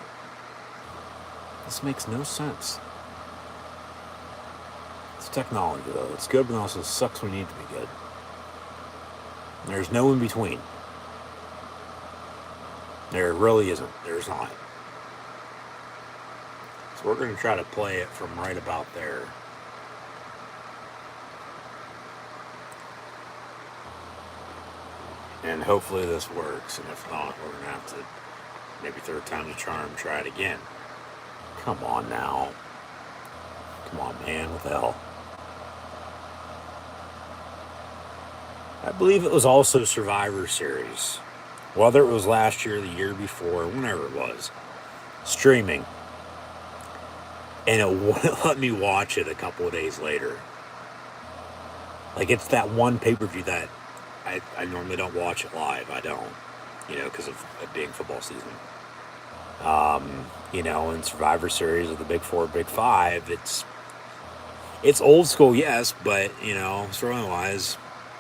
This makes no sense. It's technology, though. It's good, but it also sucks when you need to be good. There's no in between. There really isn't. There's not. So we're going to try to play it from right about there. And hopefully this works. And if not, we're going to have to, maybe third time's a charm, try it again. Come on now. Come on, man. What the hell? I believe it was also Survivor Series. Whether it was last year, the year before, whenever it was. Streaming. And it wouldn't let me watch it a couple of days later. Like, it's that one pay-per-view that I normally don't watch it live. I don't. because of it being football season. In Survivor Series of the Big Four, Big Five, it's old school, yes, but storyline wise,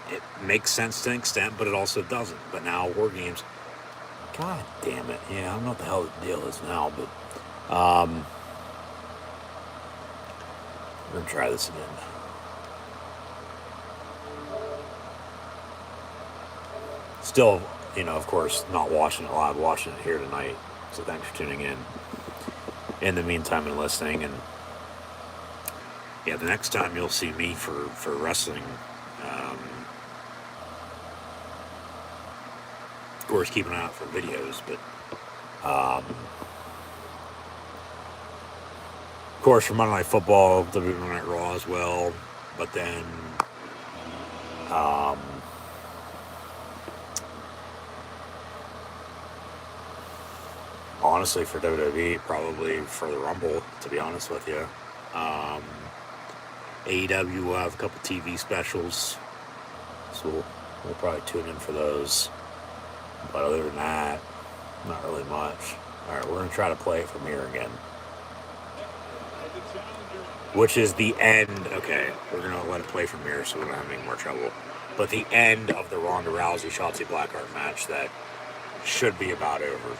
it makes sense to an extent, but it also doesn't. But now WarGames, god damn it, I don't know what the hell the deal is now, but we're gonna try this again. Still, of course, not watching it live, watching it here tonight. So thanks for tuning in the meantime and listening. And yeah, the next time you'll see me for wrestling, of course, keep an eye out for videos, but of course, for Monday Night Football, WWE Monday Night Raw as well. But then, honestly, for WWE, probably for the Rumble, to be honest with you. AEW will have a couple TV specials, so we'll probably tune in for those. But other than that, not really much. Alright, we're going to try to play it from here again. Which is the end. Okay, we're going to let it play from here so we don't have any more trouble. But the end of the Ronda Rousey Shotzi Blackheart match that should be about over.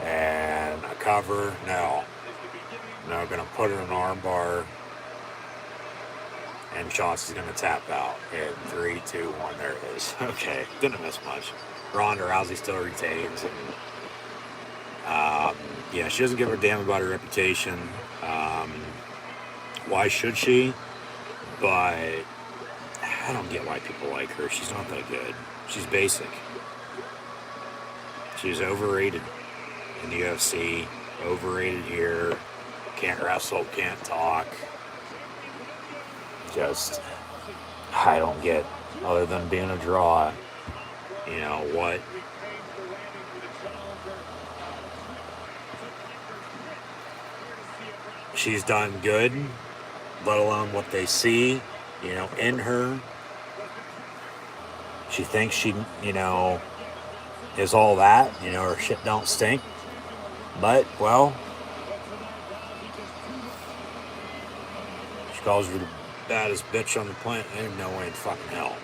And a cover. No, going to put her in an arm bar. And Shotzi's going to tap out in 3, 2, 1. There it is. Okay, didn't miss much. Ronda Rousey still retains. And, she doesn't give a damn about her reputation. Why should she? But I don't get why people like her. She's not that good. She's basic. She's overrated in the UFC. Overrated here. Can't wrestle, can't talk. Just, I don't get, other than being a draw, what. She's done good, let alone what they see, in her. She thinks she, is all that, her shit don't stink. But, well, she calls her the baddest bitch on the planet. Ain't no way in fucking hell.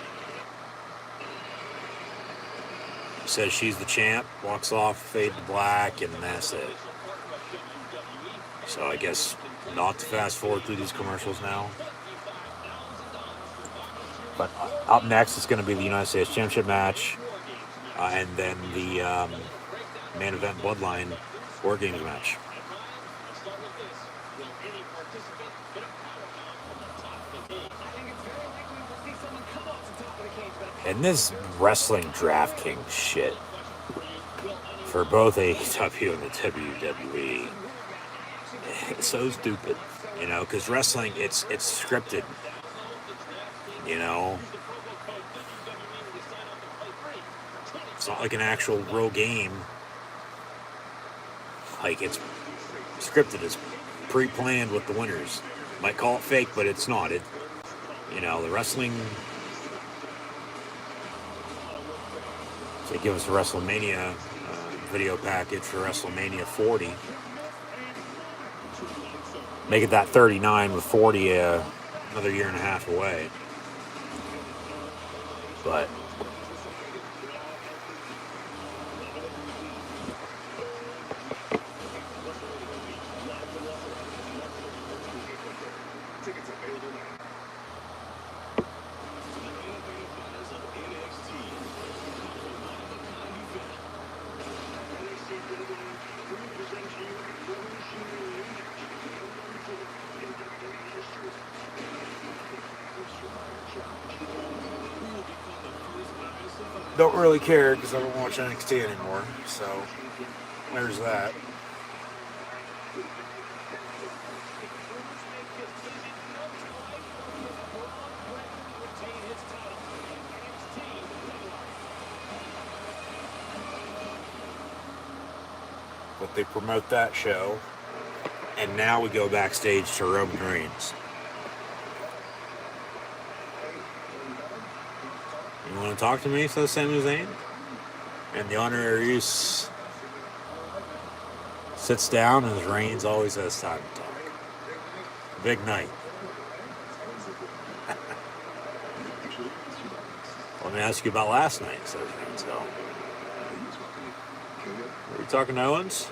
Says she's the champ, walks off, fade to black, and that's it. So I guess not to fast forward through these commercials now. But up next, it's going to be the United States Championship match, and then the main event Bloodline WarGames match. And this wrestling DraftKings shit for both AEW and the WWE, it's so stupid, because wrestling, it's scripted, It's not like an actual real game. Like, it's scripted, it's pre-planned with the winners. Might call it fake, but it's not. The wrestling. They give us a WrestleMania video package for WrestleMania 40. Make it that 39 with 40 another year and a half away. But don't really care because I don't watch NXT anymore. So there's that. But they promote that show, and now we go backstage to Roman Reigns. You want to talk to me? Says Sami Zayn. And the honorary use sits down, and Reigns always has time to talk. Big night. Let me ask you about last night, says Reigns. So, were you talking to Owens?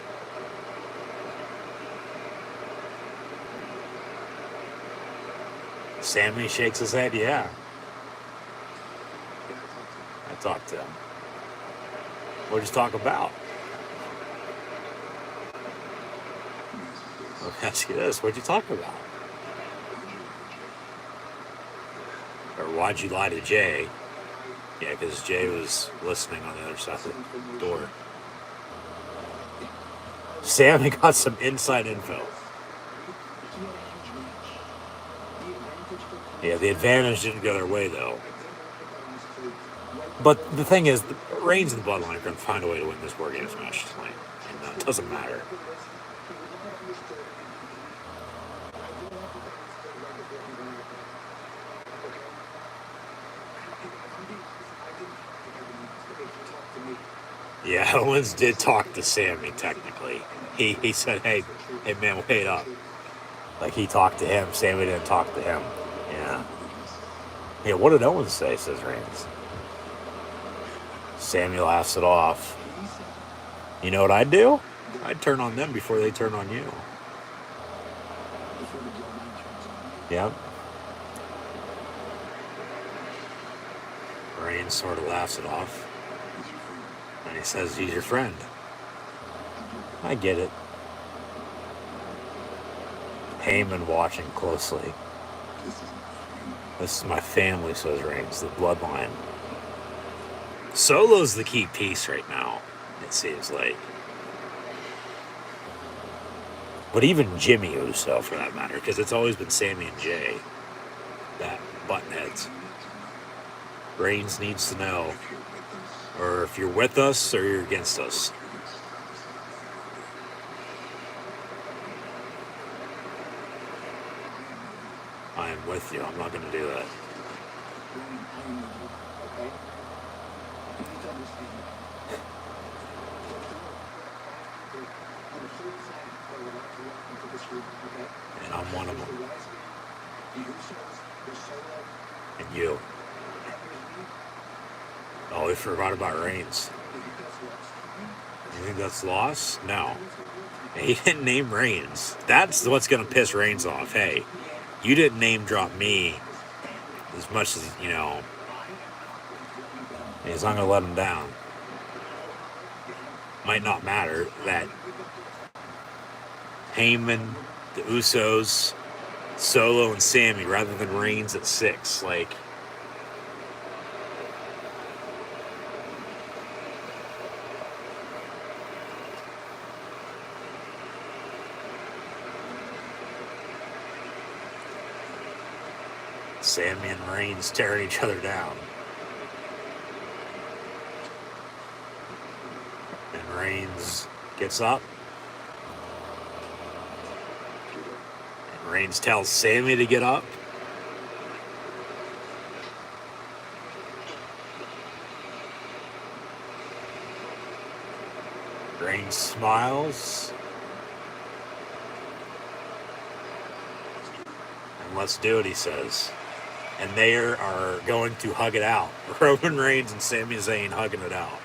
Sammy shakes his head, yeah. I talked to him. What'd you talk about? Let me ask you this. What'd you talk about? Or why'd you lie to Jay? Yeah, because Jay was listening on the other side of the door. Sammy got some inside info. Yeah, the advantage didn't go their way, though. But the thing is, Reigns and the Bloodline are going to find a way to win this WarGames match tonight. And it doesn't matter. Yeah, Owens did talk to Sammy, technically. He said, hey man, wait up. Like, he talked to him. Sammy didn't talk to him. Yeah. Yeah, what did Owens say, says Reigns. Sammy laughs it off. You know what I'd do? I'd turn on them before they turn on you. Yep. Reigns sort of laughs it off. And he says, he's your friend. I get it. Heyman watching closely. This is my family, says Reigns, the bloodline. Solo's the key piece right now, it seems like. But even Jimmy Uso, for that matter, because it's always been Sammy and Jay that button heads. Reigns needs to know, or if you're with us or you're against us. I am with you. I'm not going to do that. And I'm one of them. And you. Oh, we forgot about Reigns. You think that's loss? No. He didn't name Reigns. That's what's going to piss Reigns off. Hey, you didn't name drop me as much as, you know. He's not going to let him down. Might not matter that Heyman, the Usos, Solo, and Sammy rather than Reigns at 6. Like, Sammy and Reigns tearing each other down. And Reigns gets up. And Reigns tells Sammy to get up. Reigns smiles. And let's do it, he says. And they are going to hug it out. Roman Reigns and Sami Zayn hugging it out.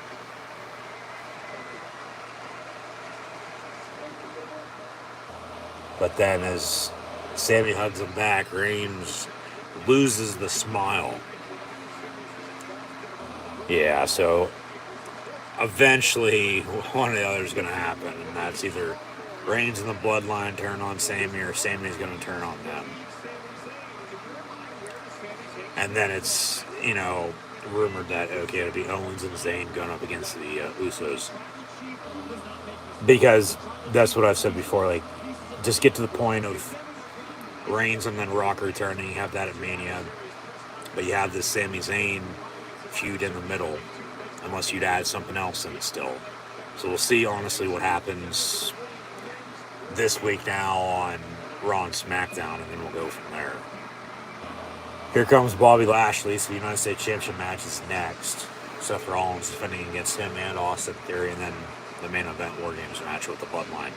But then as Sammy hugs him back, Reigns loses the smile. Yeah, so eventually one or the other is going to happen. And that's either Reigns and the Bloodline turn on Sammy or Sammy's going to turn on them. And then it's, you know, rumored that, okay, it'll be Owens and Zayn going up against the Usos. Because that's what I've said before, like, just get to the point of Reigns and then Rock returning, you have that at Mania. But you have this Sami Zayn feud in the middle, unless you'd add something else in it still. So we'll see, honestly, what happens this week now on Raw and SmackDown, and then we'll go from there. Here comes Bobby Lashley, so the United States Championship match is next. Seth Rollins defending against him and Austin Theory, and then the main event WarGames match with the Bloodline.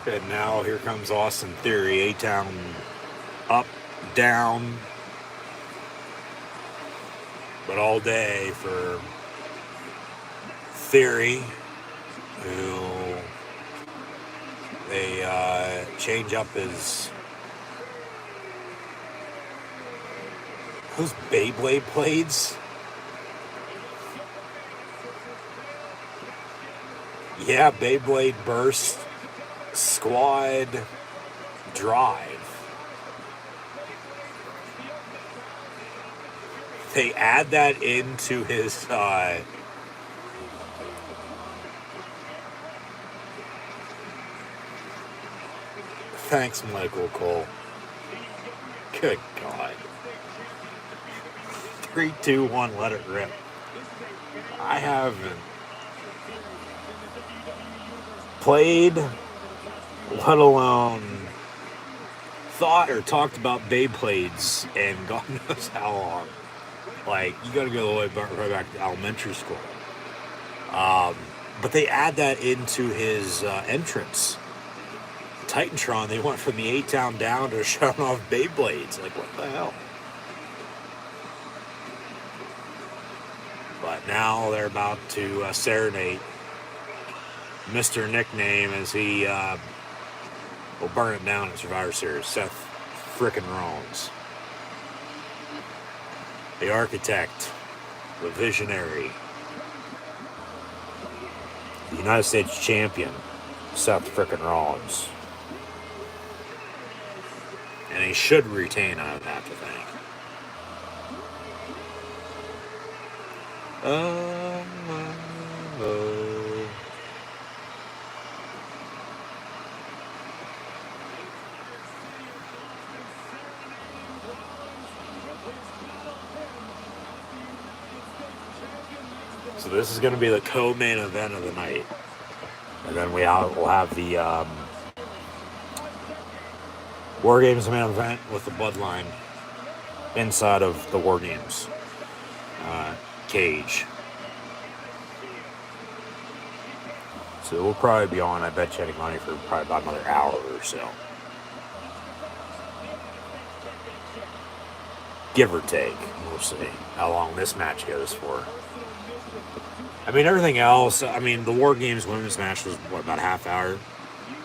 And now here comes Austin Theory, A-Town up, down, but all day for Theory, who they change up his, those Beyblade blades? Yeah, Beyblade Burst Squad Drive. They add that into his thanks, Michael Cole. Good God. 3, 2, 1, let it rip. I haven't played, let alone thought or talked about Beyblades in God knows how long. Like, you gotta go all the way right back to elementary school. But they add that into his entrance. Titantron, they went from the A-Town down to showing off Beyblades. Like, what the hell? But now they're about to serenade Mr. Nickname as he will burn it down in Survivor Series, Seth frickin' Rollins. The architect, the visionary, the United States champion, Seth frickin' Rollins. And he should retain, I would have to think. So this is going to be the co-main event of the night. And then we'll have the WarGames main event with the Bloodline inside of the WarGames cage. So we'll probably be on, I bet you, any money for probably about another hour or so. Give or take. We'll see how long this match goes for. I mean, everything else, I mean, the WarGames women's match was, what, about a half hour?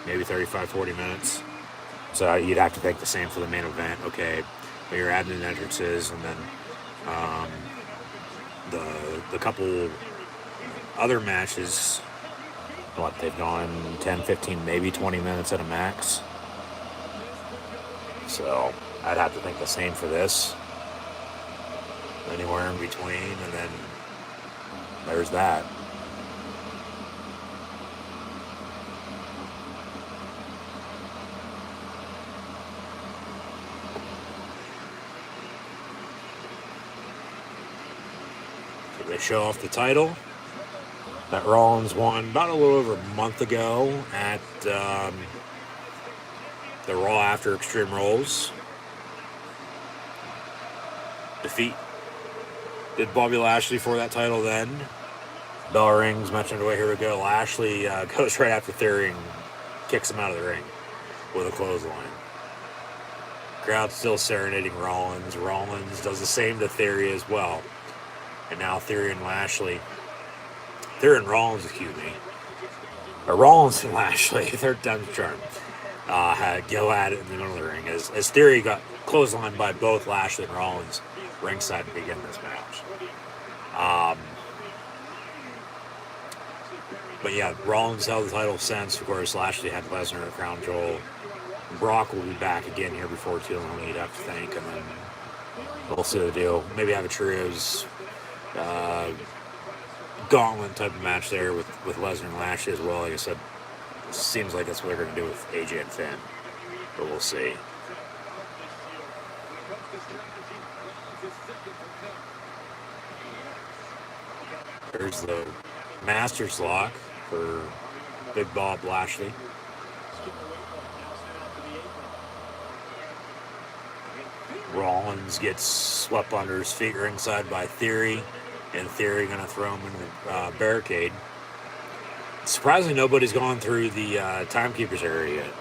Maybe 35, 40 minutes. So you'd have to think the same for the main event. Okay, but you're adding in entrances, and then the couple other matches, what, they've gone 10, 15, maybe 20 minutes at a max. So I'd have to think the same for this. Anywhere in between, and then there's that. They show off the title that Rollins won about a little over a month ago at the Raw after Extreme Rules. Defeat did Bobby Lashley for that title then. Bell rings, mentioned away, here we go. Lashley goes right after Theory and kicks him out of the ring with a clothesline. Crowd still serenading Rollins. Rollins does the same to Theory as well. And now Theory and Lashley. Theory and Rollins, excuse me. Or Rollins and Lashley, third time's a charm. Go at it in the middle of the ring. As Theory got clotheslined by both Lashley and Rollins ringside to begin this match. But yeah, Rollins held the title since. Of course, Lashley had Lesnar at Crown Jewel. Brock will be back again here before too long, you'd have to think. And then we'll see the deal. Maybe have a trios gauntlet type of match there with Lesnar and Lashley as well. Like I said, it seems like that's what they're going to do with AJ and Finn. But we'll see. There's the Masters lock for Big Bob Lashley. Rollins gets swept under his feet ringside by Theory, and Theory going to throw him in the barricade. Surprisingly, nobody's gone through the Timekeepers area yet.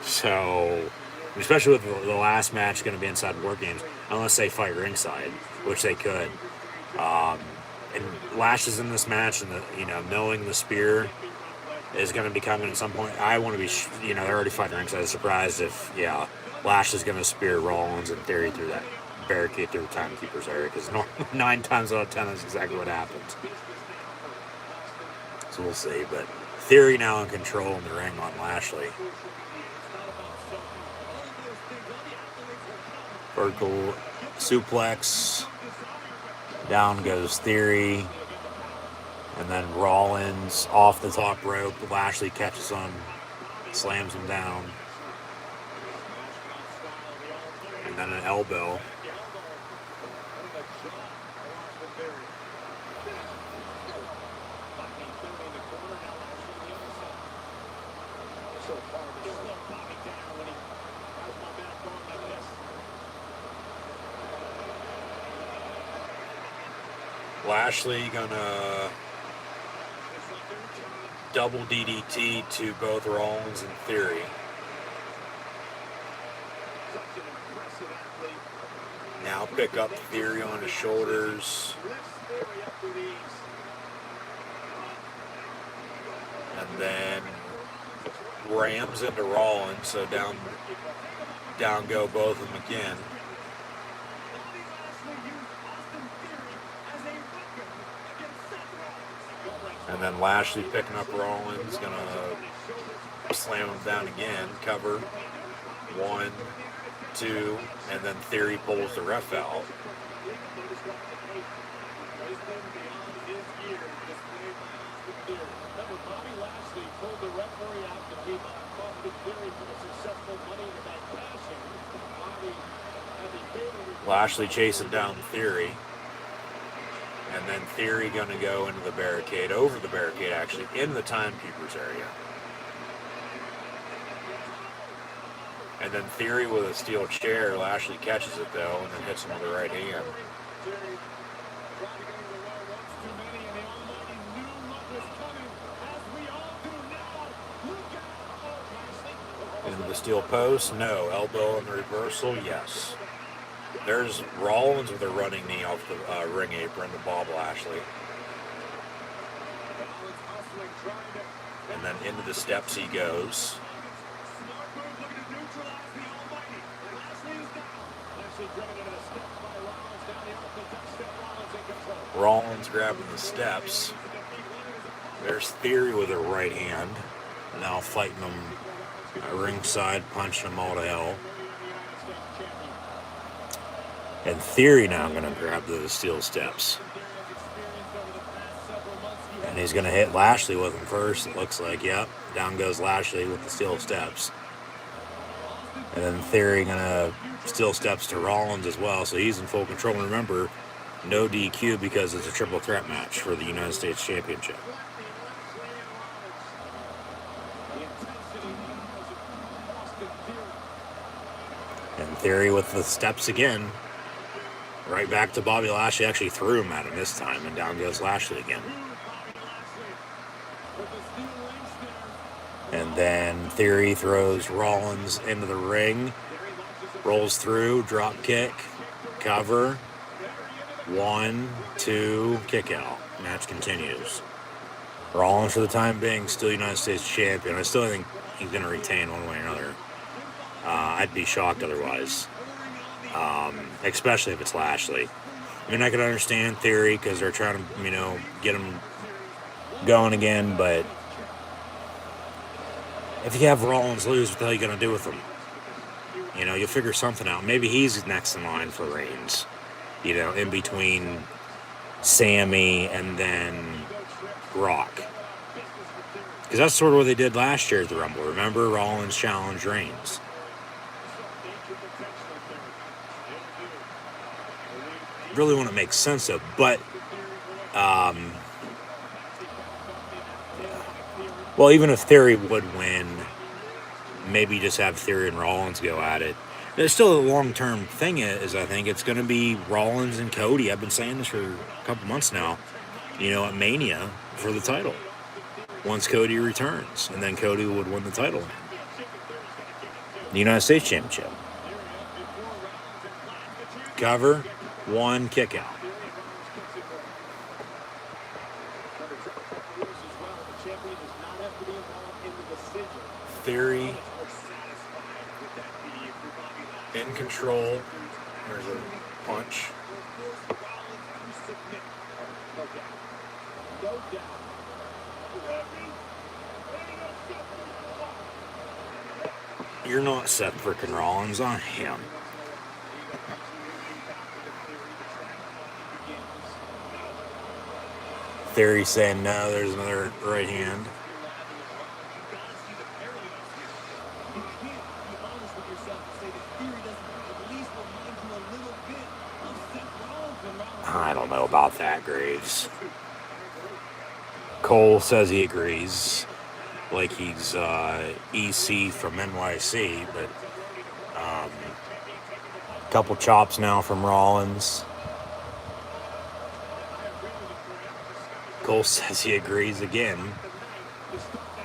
So, especially with the last match going to be inside WarGames, unless they fight ringside, which they could. And Lash is in this match, and knowing the spear is going to be coming at some point. I want to be, they're already fighting ringside. I'm surprised if, Lash is going to spear Rollins and Theory through that barricade through the Timekeepers area, because 9 times out of 10 that's exactly what happens. So we'll see. But Theory now in control in the ring on Lashley. Vertical suplex. Down goes Theory. And then Rollins off the top rope. Lashley catches him, slams him down. And then an elbow. Lashley gonna double DDT to both Rollins and Theory. Now pick up Theory on his shoulders. And then rams into Rollins, so down go both of them again. And then Lashley picking up Rollins, gonna slam him down again, cover. 1, 2, and then Theory pulls the ref out. Lashley chasing down Theory. And then Theory going to go into the barricade, over the barricade actually, in the Timekeepers area. And then Theory with a steel chair. Lashley catches it though, and then hits him with the right hand. Into the steel post, no. Elbow in the reversal, yes. There's Rollins with a running knee off the ring apron to Bob Lashley. And then into the steps he goes. Rollins grabbing the steps. There's Theory with a right hand. Now fighting him ringside, punching him all to hell. And Theory now going to grab the steel steps. And he's going to hit Lashley with them first, it looks like. Yep, down goes Lashley with the steel steps. And then Theory going to steel steps to Rollins as well, so he's in full control. And remember, No DQ because it's a triple threat match for the United States Championship. And Theory with the steps again. Right back to Bobby Lashley. Actually threw him at him this time, and down goes Lashley again. And then Theory throws Rollins into the ring. Rolls through, drop kick, cover. 1, 2, kick out. Match continues. Rollins, for the time being, still United States champion. I still think he's going to retain one way or another. I'd be shocked otherwise. Especially if it's Lashley. I mean, I could understand Theory because they're trying to, get him going again, but if you have Rollins lose, what the hell are you going to do with him? You'll figure something out. Maybe he's next in line for Reigns. In between Sammy and then Rock. Because that's sort of what they did last year at the Rumble. Remember, Rollins challenged Reigns. Really wouldn't make sense of, but well, even if Theory would win, maybe just have Theory and Rollins go at it. There's still a long-term thing is I think it's going to be Rollins and Cody. I've been saying this for a couple months now, at Mania for the title. Once Cody returns, and then Cody would win the title. The United States Championship. Cover, 1, kick out. Theory in control. There's a punch. You're not Seth frickin' Rollins, I am. Theory saying no, there's another right hand. I don't know about that, Graves. Cole says he agrees, like he's EC from NYC, but couple chops now from Rollins. Cole says he agrees again.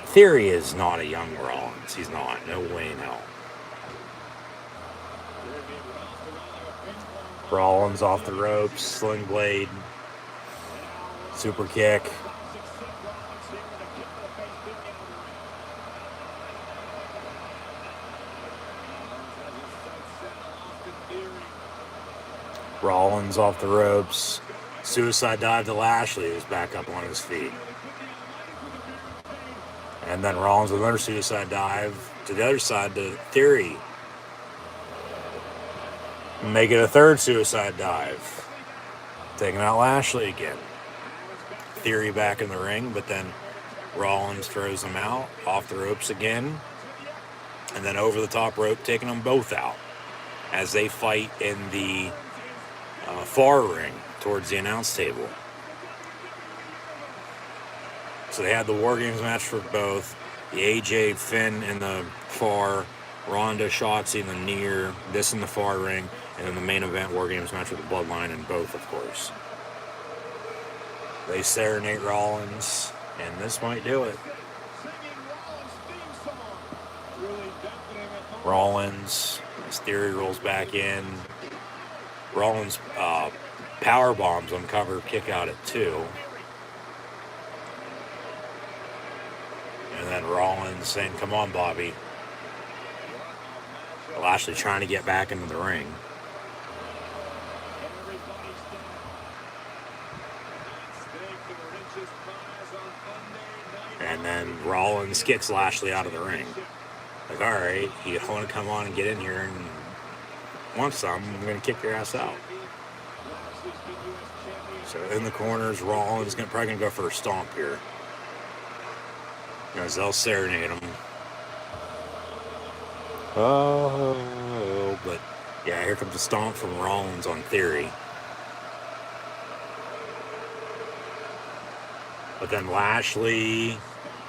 Theory is not a young Rollins. He's not. No way in hell. Rollins off the ropes, sling blade, super kick. Rollins off the ropes, suicide dive to Lashley, who's back up on his feet. And then Rollins with another suicide dive to the other side to Theory. Make it a third suicide dive. Taking out Lashley again. Theory back in the ring, but then Rollins throws him out, off the ropes again. And then over the top rope, taking them both out as they fight in the far ring towards the announce table. So they had the WarGames match for both. The AJ Finn in the far, Ronda Shotzi in the near, this in the far ring, and then the main event WarGames match with the Bloodline in both, of course. They serenade Rollins, and this might do it. Rollins, as Theory rolls back in. Rollins power bombs on cover, kick out at 2. And then Rollins saying, "Come on, Bobby." Lashley trying to get back into the ring. And then Rollins kicks Lashley out of the ring. Like, all right, you want to come on and get in here and want some, I'm going to kick your ass out. So in the corners, Rollins probably going to go for a stomp here. As they'll serenade him. Oh, but yeah, here comes the stomp from Rollins on Theory. But then Lashley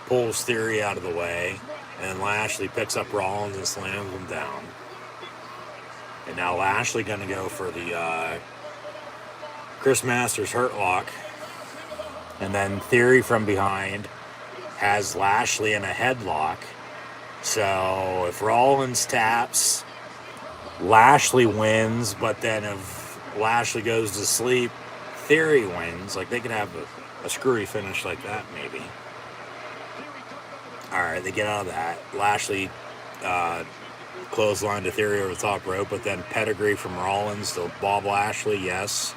pulls Theory out of the way, and Lashley picks up Rollins and slams him down. And now Lashley going to go for the Chris Masters hurt lock. And then Theory from behind has Lashley in a headlock. So if Rollins taps, Lashley wins. But then if Lashley goes to sleep, Theory wins. Like, they could have a screwy finish like that, maybe. All right, they get out of that. Lashley clothesline to Theory over the top rope, but then pedigree from Rollins to Bob Lashley, yes.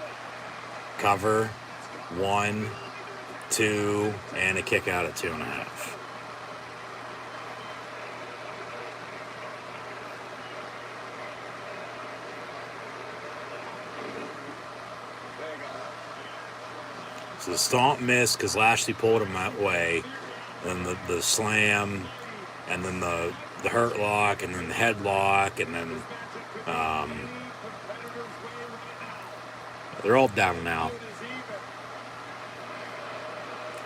Cover, 1, 2, and a kick out at 2.5. So the stomp missed because Lashley pulled him that way. Then the slam, and then the hurt lock, and then the headlock, and then they're all down and out.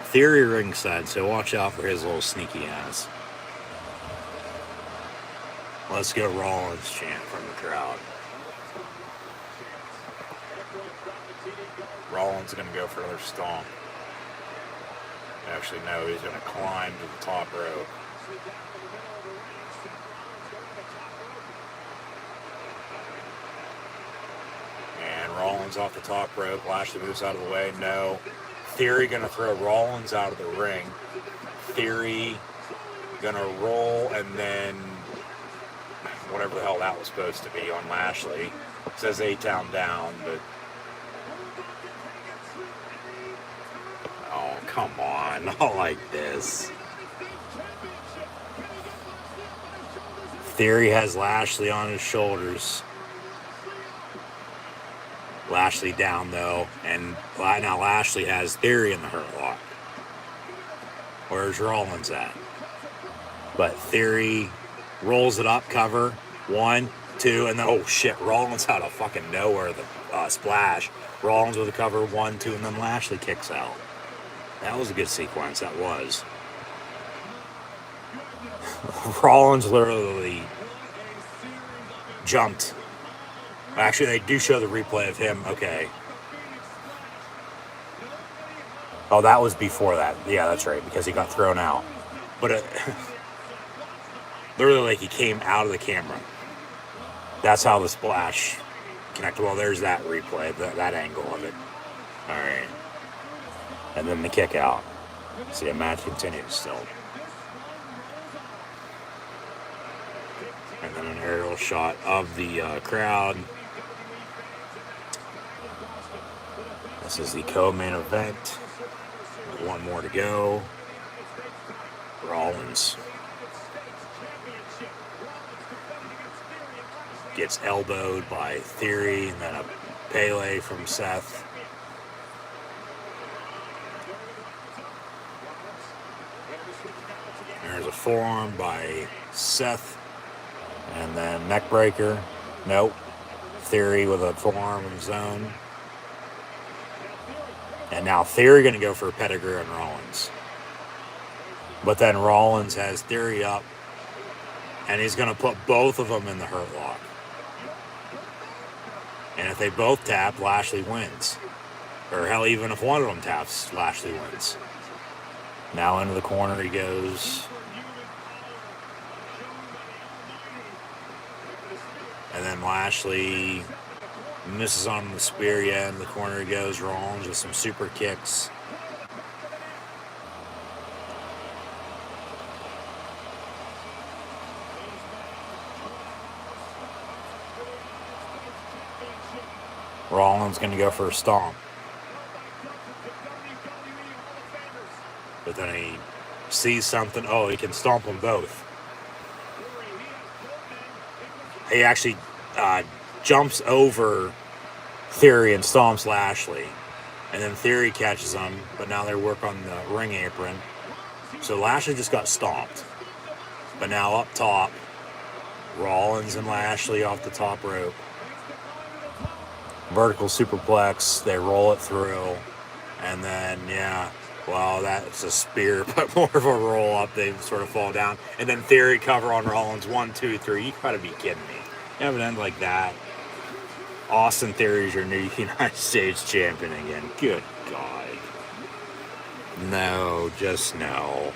Theory ringside, so watch out for his little sneaky ass. Let's get Rollins chant from the crowd. Rollins going to go for another stomp. Actually, no, he's going to climb to the top rope. And Rollins off the top rope. Lashley moves out of the way. No. Theory going to throw Rollins out of the ring. Theory going to roll, and then whatever the hell that was supposed to be on Lashley. It says A-Town down, but oh, come on. Not like this. Theory has Lashley on his shoulders. Lashley down, though. And now Lashley has Theory in the hurt lock. Where's Rollins at? But Theory rolls it up, cover. 1, 2, and then, oh shit, Rollins out of fucking nowhere, the splash. Rollins with a cover, 1, 2, and then Lashley kicks out. That was a good sequence, that was. Rollins literally jumped. Actually, they do show the replay of him. Okay. Oh, that was before that. Yeah, that's right, because he got thrown out. But literally, like, he came out of the camera. That's how the splash connected. Well, there's that replay, that angle of it. All right. And then the kick out. See, a match continues still. And then an aerial shot of the crowd. This is the co-main event. One more to go. Rollins gets elbowed by Theory, and then a Pele from Seth. There's a forearm by Seth, and then neck breaker. Nope. Theory with a forearm of his own. And now Theory going to go for a pedigree on Rollins. But then Rollins has Theory up, and he's going to put both of them in the hurt lock. And if they both tap, Lashley wins. Or hell, even if one of them taps, Lashley wins. Now into the corner he goes. And then Lashley misses on the spear. Yeah, in the corner he goes. Rollins with some super kicks. Rollins going to go for a stomp. But then he sees something. Oh, he can stomp them both. He actually jumps over Theory and stomps Lashley. And then Theory catches him, but now they work on the ring apron. So Lashley just got stomped. But now up top, Rollins and Lashley off the top rope. Vertical superplex, they roll it through. And then, yeah, Well, that's a spear, but more of a roll up. They sort of fall down. And then Theory cover on Rollins. 1, 2, 3. You gotta be kidding me. You have an end like that. Austin Theory is your new United States champion again. Good God. No, just no.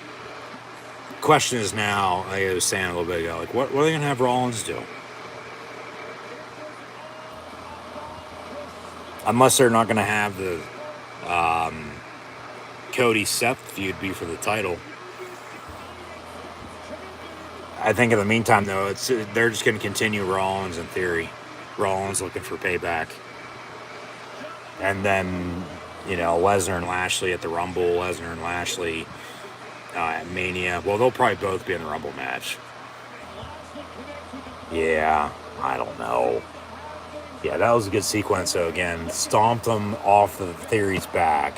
Question is now, like I was saying a little bit ago, like what are they gonna have Rollins do? Unless they're not gonna have the Cody Seth feud be for the title. I think in the meantime, though, they're just going to continue Rollins in theory. Rollins looking for payback, and then Lesnar and Lashley at the Rumble. Lesnar and Lashley at Mania. Well, they'll probably both be in the Rumble match. Yeah, I don't know. Yeah, that was a good sequence. So again, stomped them off the Theory's back,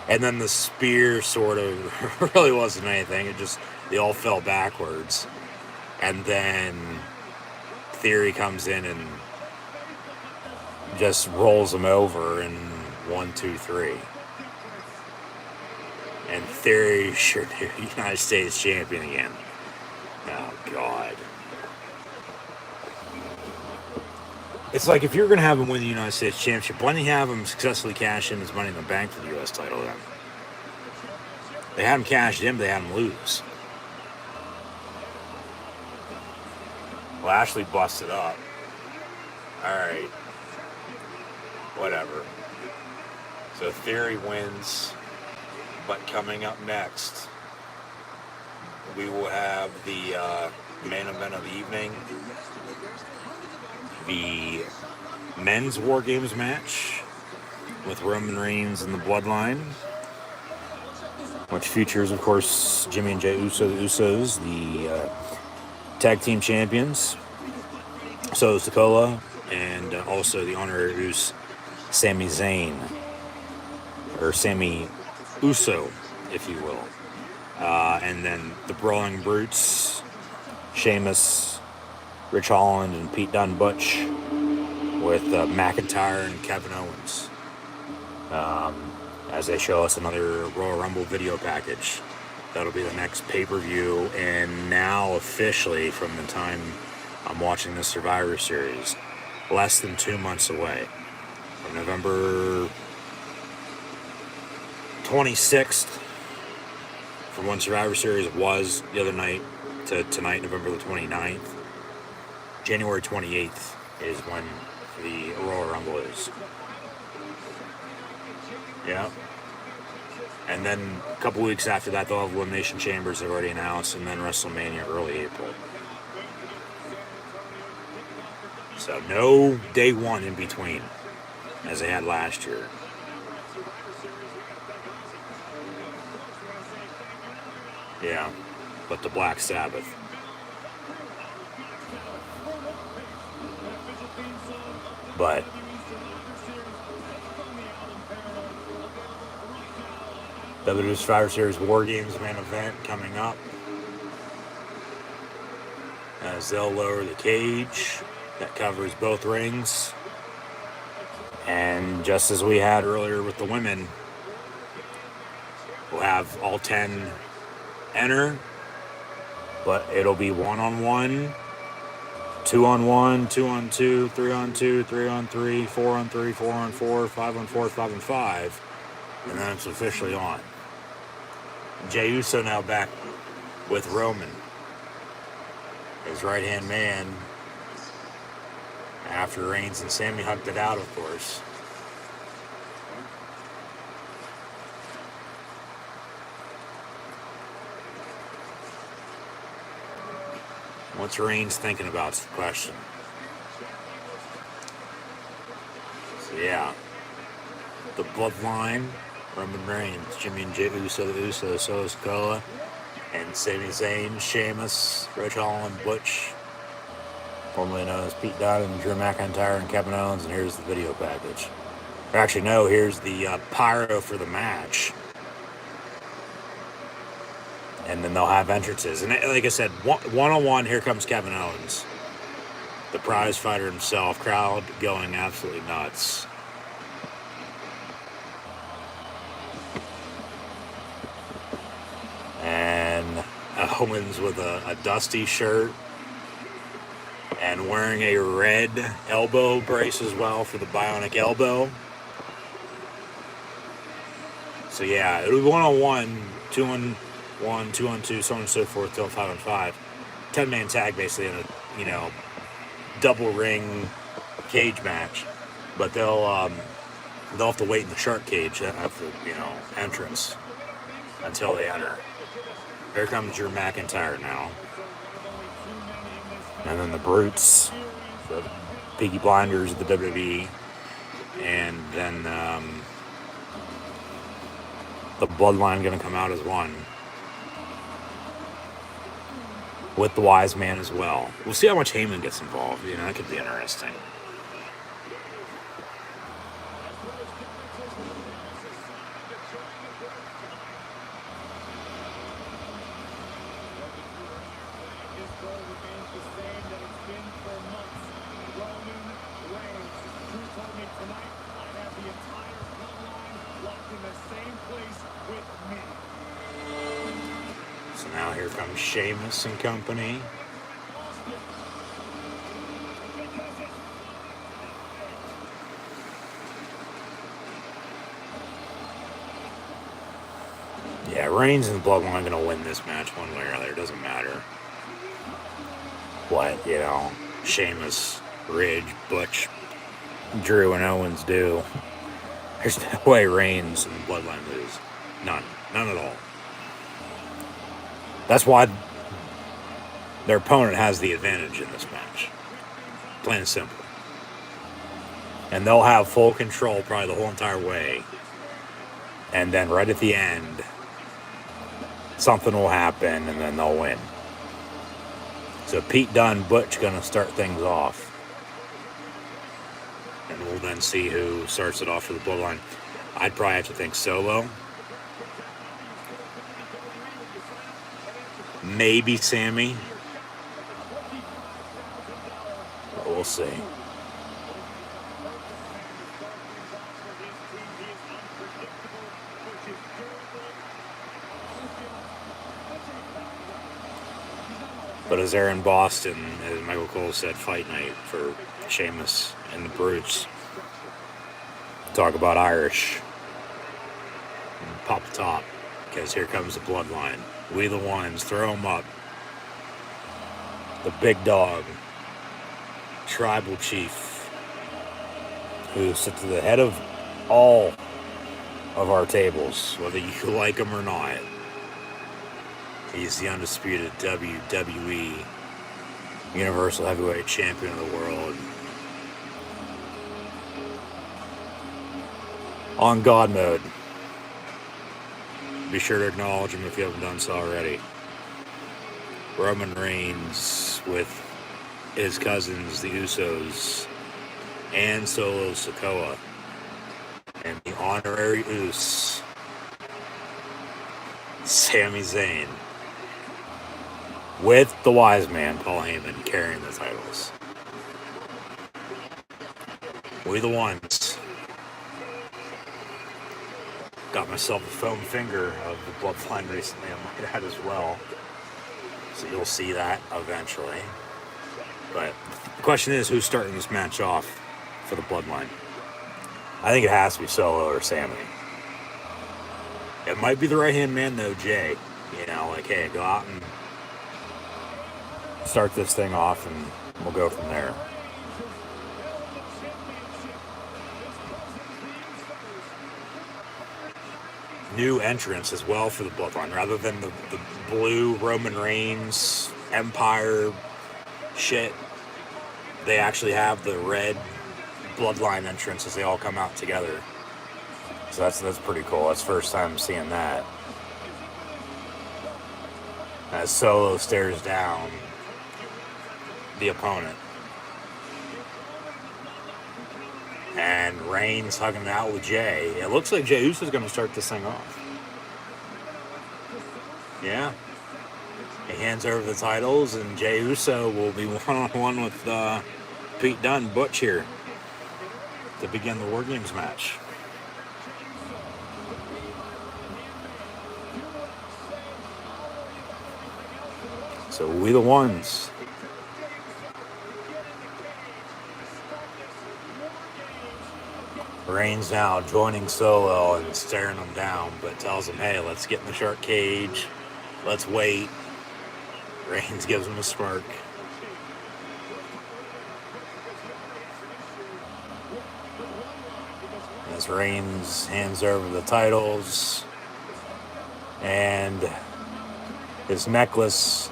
and then the spear sort of really wasn't anything. They all fell backwards. And then Theory comes in and just rolls him over in 1, 2, 3. And Theory sure do United States champion again. Oh, God. It's like if you're going to have him win the United States Championship, why didn't you have him successfully cash in his Money in the Bank for the U.S. title then? They had him cashed in, but they had him lose. Lashley busted up. Alright. Whatever. So Theory wins. But coming up next, we will have the main event of the evening. The men's WarGames match with Roman Reigns and the Bloodline, which features, of course, Jimmy and Jey Uso, the Usos, the tag team champions. So is Sikoa, and also the honorary Uso, Sami Zayn, or Sami Uso, if you will. And then the Brawling Brutes, Sheamus, Rich Holland, and Pete Dunne Butch, with McIntyre and Kevin Owens. As they show us another Royal Rumble video package. That'll be the next pay-per-view, and now officially from the time I'm watching this Survivor Series, less than 2 months away. From November 26th, from when Survivor Series was the other night, to tonight, November the 29th. January 28th is when the Royal Rumble is. Yeah. And then a couple weeks after that, they'll have Elimination Chambers, they've already announced, and then WrestleMania early April. So no day one in between, as they had last year. Yeah, but the Black Sabbath. But WWE Survivor Series WarGames main event coming up, as they'll lower the cage that covers both rings. And just as we had earlier with the women, we'll have all 10 enter, but it'll be 1-on-1, 2-on-1, 2-on-2, 3-on-2, 3-on-3, 4-on-3, 4-on-4, 5-on-4, 5-on-5, and then it's officially on. Jey Uso now back with Roman, his right-hand man, after Reigns and Sami hugged it out, of course. What's Reigns thinking about is the question. So yeah, the Bloodline, Roman Reigns, Jimmy and Jey Uso, the Usos, so is Sikoa, and Sami Zayn, Sheamus, Rich Holland, Butch, formerly known as Pete Dunne, and Drew McIntyre and Kevin Owens, and here's the video package. Or actually, no, here's the pyro for the match. And then they'll have entrances. And like I said, one-on-one, here comes Kevin Owens, the prize fighter himself. Crowd going absolutely nuts. Owens with a dusty shirt and wearing a red elbow brace as well for the bionic elbow. So yeah, it'll be 1-on-1, 2-on-1, 2-on-2, so on and so forth till 5-on-5. 10-man tag basically in a, double ring cage match. But they'll have to wait in the shark cage at the, entrance until they enter. Here comes Drew McIntyre now. And then the Brutes, the Peaky Blinders of the WWE. And then the Bloodline going to come out as one. With the Wise Man as well. We'll see how much Heyman gets involved. That could be interesting. So now here comes Sheamus and company. Yeah, Reigns and the Bloodline are going to win this match one way or another. It doesn't matter what, Sheamus, Ridge, Butch, Drew, and Owens do. There's no way Reigns and the Bloodline lose. None. None at all. That's why their opponent has the advantage in this match. Plain and simple. And they'll have full control probably the whole entire way. And then right at the end, something will happen and then they'll win. So Pete Dunne, Butch going to start things off. And we'll then see who starts it off for the Bloodline. I'd probably have to think Solo. Maybe Sammy. But we'll see. But as they're in Boston, as Michael Cole said, fight night for Sheamus and the Brutes. Talk about Irish. And pop the top. Because here comes the Bloodline. We the ones. Throw them up. The big dog. Tribal chief. Who sits at the head of all of our tables. Whether you like him or not. He's the undisputed WWE Universal Heavyweight Champion of the world. On God mode. Be sure to acknowledge him if you haven't done so already. Roman Reigns with his cousins, the Usos, and Solo Sikoa. And the honorary Us, Sami Zayn. With the Wise Man, Paul Heyman, carrying the titles. We the ones. Got myself a foam finger of the Bloodline recently on my head as well. So you'll see that eventually. But the question is, who's starting this match off for the Bloodline? I think it has to be Solo or Sammy. It might be the right-hand man, though, Jay. Hey, go out and start this thing off, and we'll go from there. New entrance as well for the Bloodline, rather than the blue Roman Reigns Empire shit. They actually have the red Bloodline entrance as they all come out together. So that's pretty cool. That's the first time seeing that. As Solo stares down the opponent. And Reigns hugging it out with Jay. It looks like Jey Uso is going to start this thing off. Yeah. He hands over the titles, and Jey Uso will be one-on-one with Pete Dunne, Butch here, to begin the WarGames match. So we the ones. Reigns now joining Solo and staring him down, but tells him, hey, let's get in the shark cage. Let's wait. Reigns gives him a smirk. As Reigns hands over the titles and his necklace.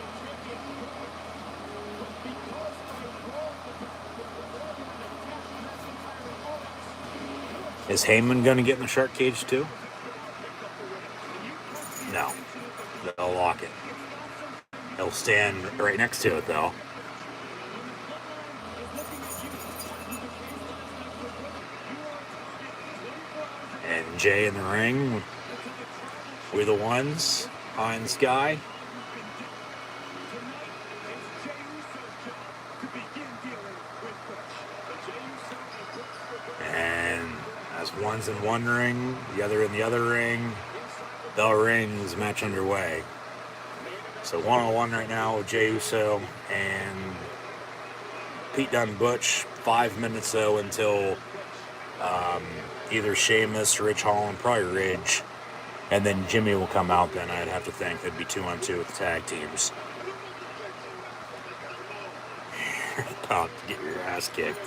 Is Heyman going to get in the shark cage too? No. They'll lock it. He'll stand right next to it though. And Jay in the ring. We're the ones. High in the sky. And as one's in one ring, the other in the other ring, bell rings, match underway. So 1-on-1 right now with Jey Uso and Pete Dunne Butch. 5 minutes though until either Sheamus, Rich Holland, probably Ridge, and then Jimmy will come out. Then I'd have to think it'd be 2-on-2 with the tag teams. About to get your ass kicked.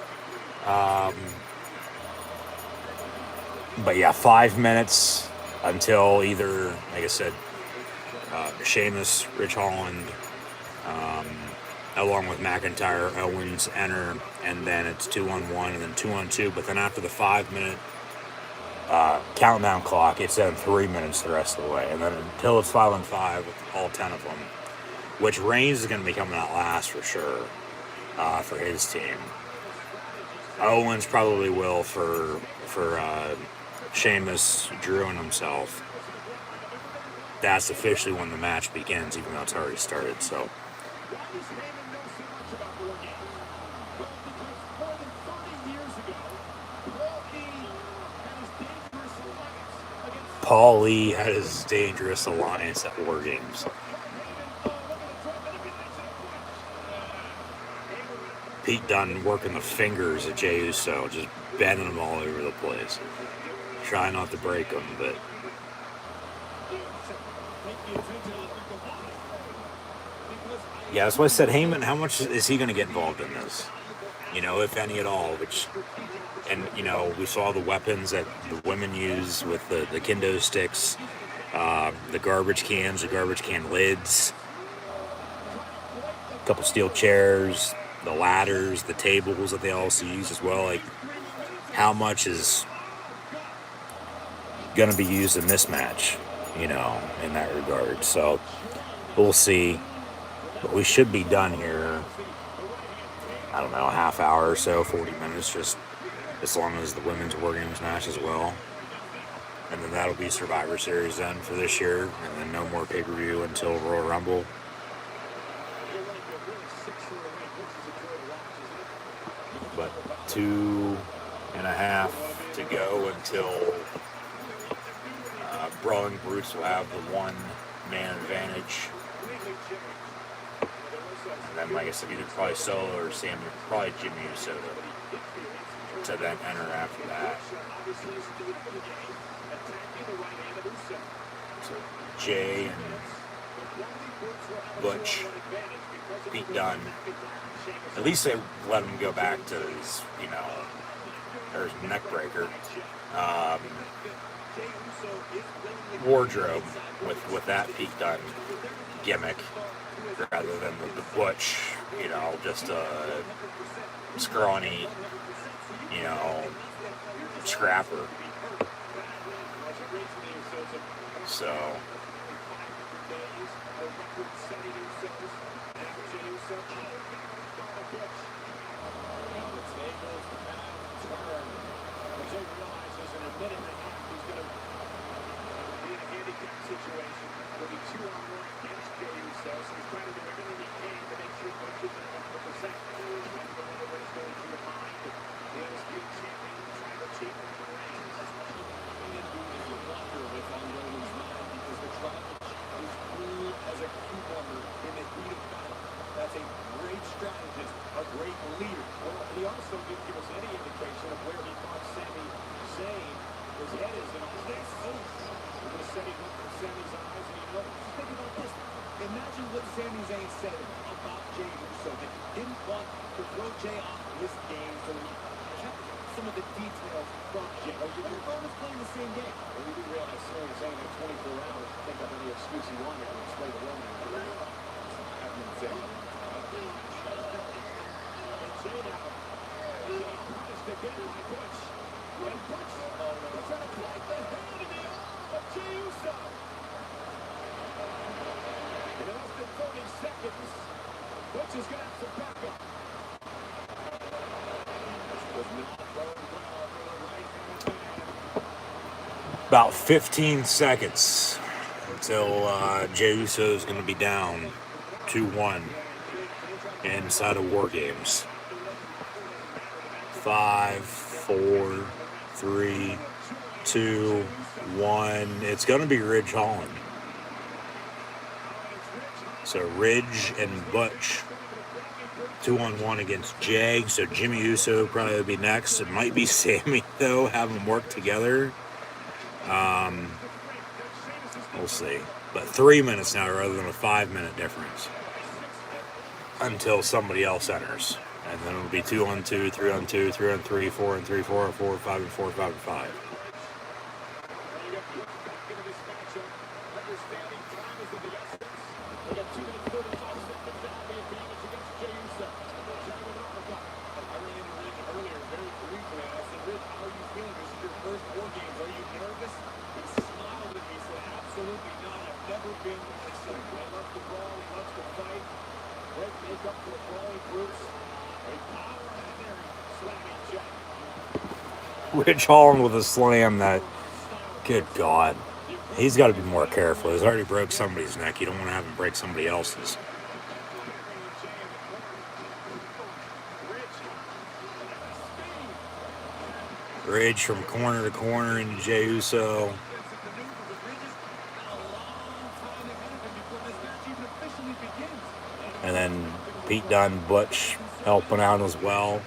But yeah, 5 minutes until either, like I said, Sheamus, Rich Holland, along with McIntyre, Owens enter, and then it's 2-on-1 and then 2-on-2. But then after the 5-minute countdown clock, it's then 3 minutes the rest of the way, and then until it's 5-on-5 with all 10 of them, which Reigns is going to be coming out last for sure for his team. Owens probably will for Sheamus, Drew, and himself. That's officially when the match begins, even though it's already started. So. Paul Lee had his dangerous alliance at WarGames. Pete Dunne working the fingers at Jey Uso, just bending them all over the place. Try not to break them, but... Yeah, that's why I said, Heyman, how much is he going to get involved in this? You know, if any at all, which... And, you know, we saw the weapons that the women use with the kendo sticks, the garbage cans, the garbage can lids, a couple steel chairs, the ladders, the tables that they also use as well. Like, how much is going to be used in this match, you know, in that regard. So, we'll see. But we should be done here, I don't know, a half hour or so, 40 minutes, just as long as the women's WarGames match as well. And then that'll be Survivor Series then for this year. And then no more pay-per-view until Royal Rumble. But 2.5 to go until Brawling Brutes will have the one-man advantage. And then, like I said, either probably Solo or Sammy, probably Jimmy Uso to then enter after that. So Jay and Butch, Pete Dunne, at least they let him go back to his, you know, or his neck breaker wardrobe with that Pete Dunne gimmick, rather than the Butch, you know, just a scrawny, you know, scrapper. So didn't give us any indication of where he thought Sami Zayn, his head is in all this. We're going to say he looked at Sami's eyes and he knows. Think about this. Imagine what Sami Zayn said about Jey Uso, that he didn't want to throw Jey off his game, so he kept some of the details from Jey. Oh, you're both playing the same game. Well, you do realize Sami Zayn had 24 hours to think of any excuse he wanted to explain to Roman. Having Zayn. Jey now. Punished again by Butch. And Butch was going to play the hand in the arm of Jey Uso. In less than 30 seconds, Butch is going to have some backup. About 15 seconds until Jey Uso is going to be down 2-1 inside of WarGames. 5, 4, 3, 2, 1. It's going to be Ridge Holland. So Ridge and Butch 2-on-1 against Jey. So Jimmy Uso probably will be next. It might be Sami though. Have them work together. We'll see. But 3 minutes now rather than a 5-minute difference until somebody else enters. And then it'll be 2-on-2, 3-on-2, 3-on-3, 4-on-3, 4-on-4, 5-on-4, 5-on-5. Ridge Holland with a slam that, good God, he's got to be more careful. He's already broke somebody's neck. You don't want to have him break somebody else's. Ridge from corner to corner into Jey Uso. And then Pete Dunne, Butch helping out as well.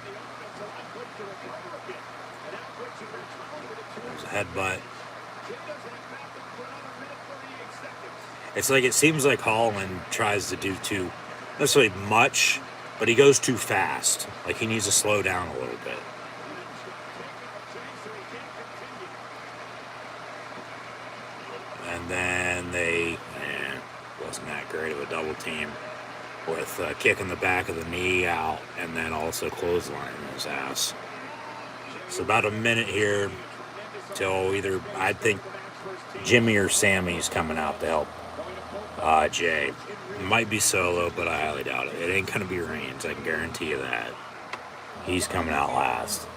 There's a headbutt. It's like, it seems like Holland tries to do too necessarily much, but he goes too fast. Like he needs to slow down a little bit. And then they, wasn't that great of a double team with kicking the back of the knee out and then also clotheslining his ass. So about a minute here till either, I think Jimmy or Sammy's coming out to help Jey. Might be Solo, but I highly doubt it. It ain't going to be Reigns, I can guarantee you that. He's coming out last.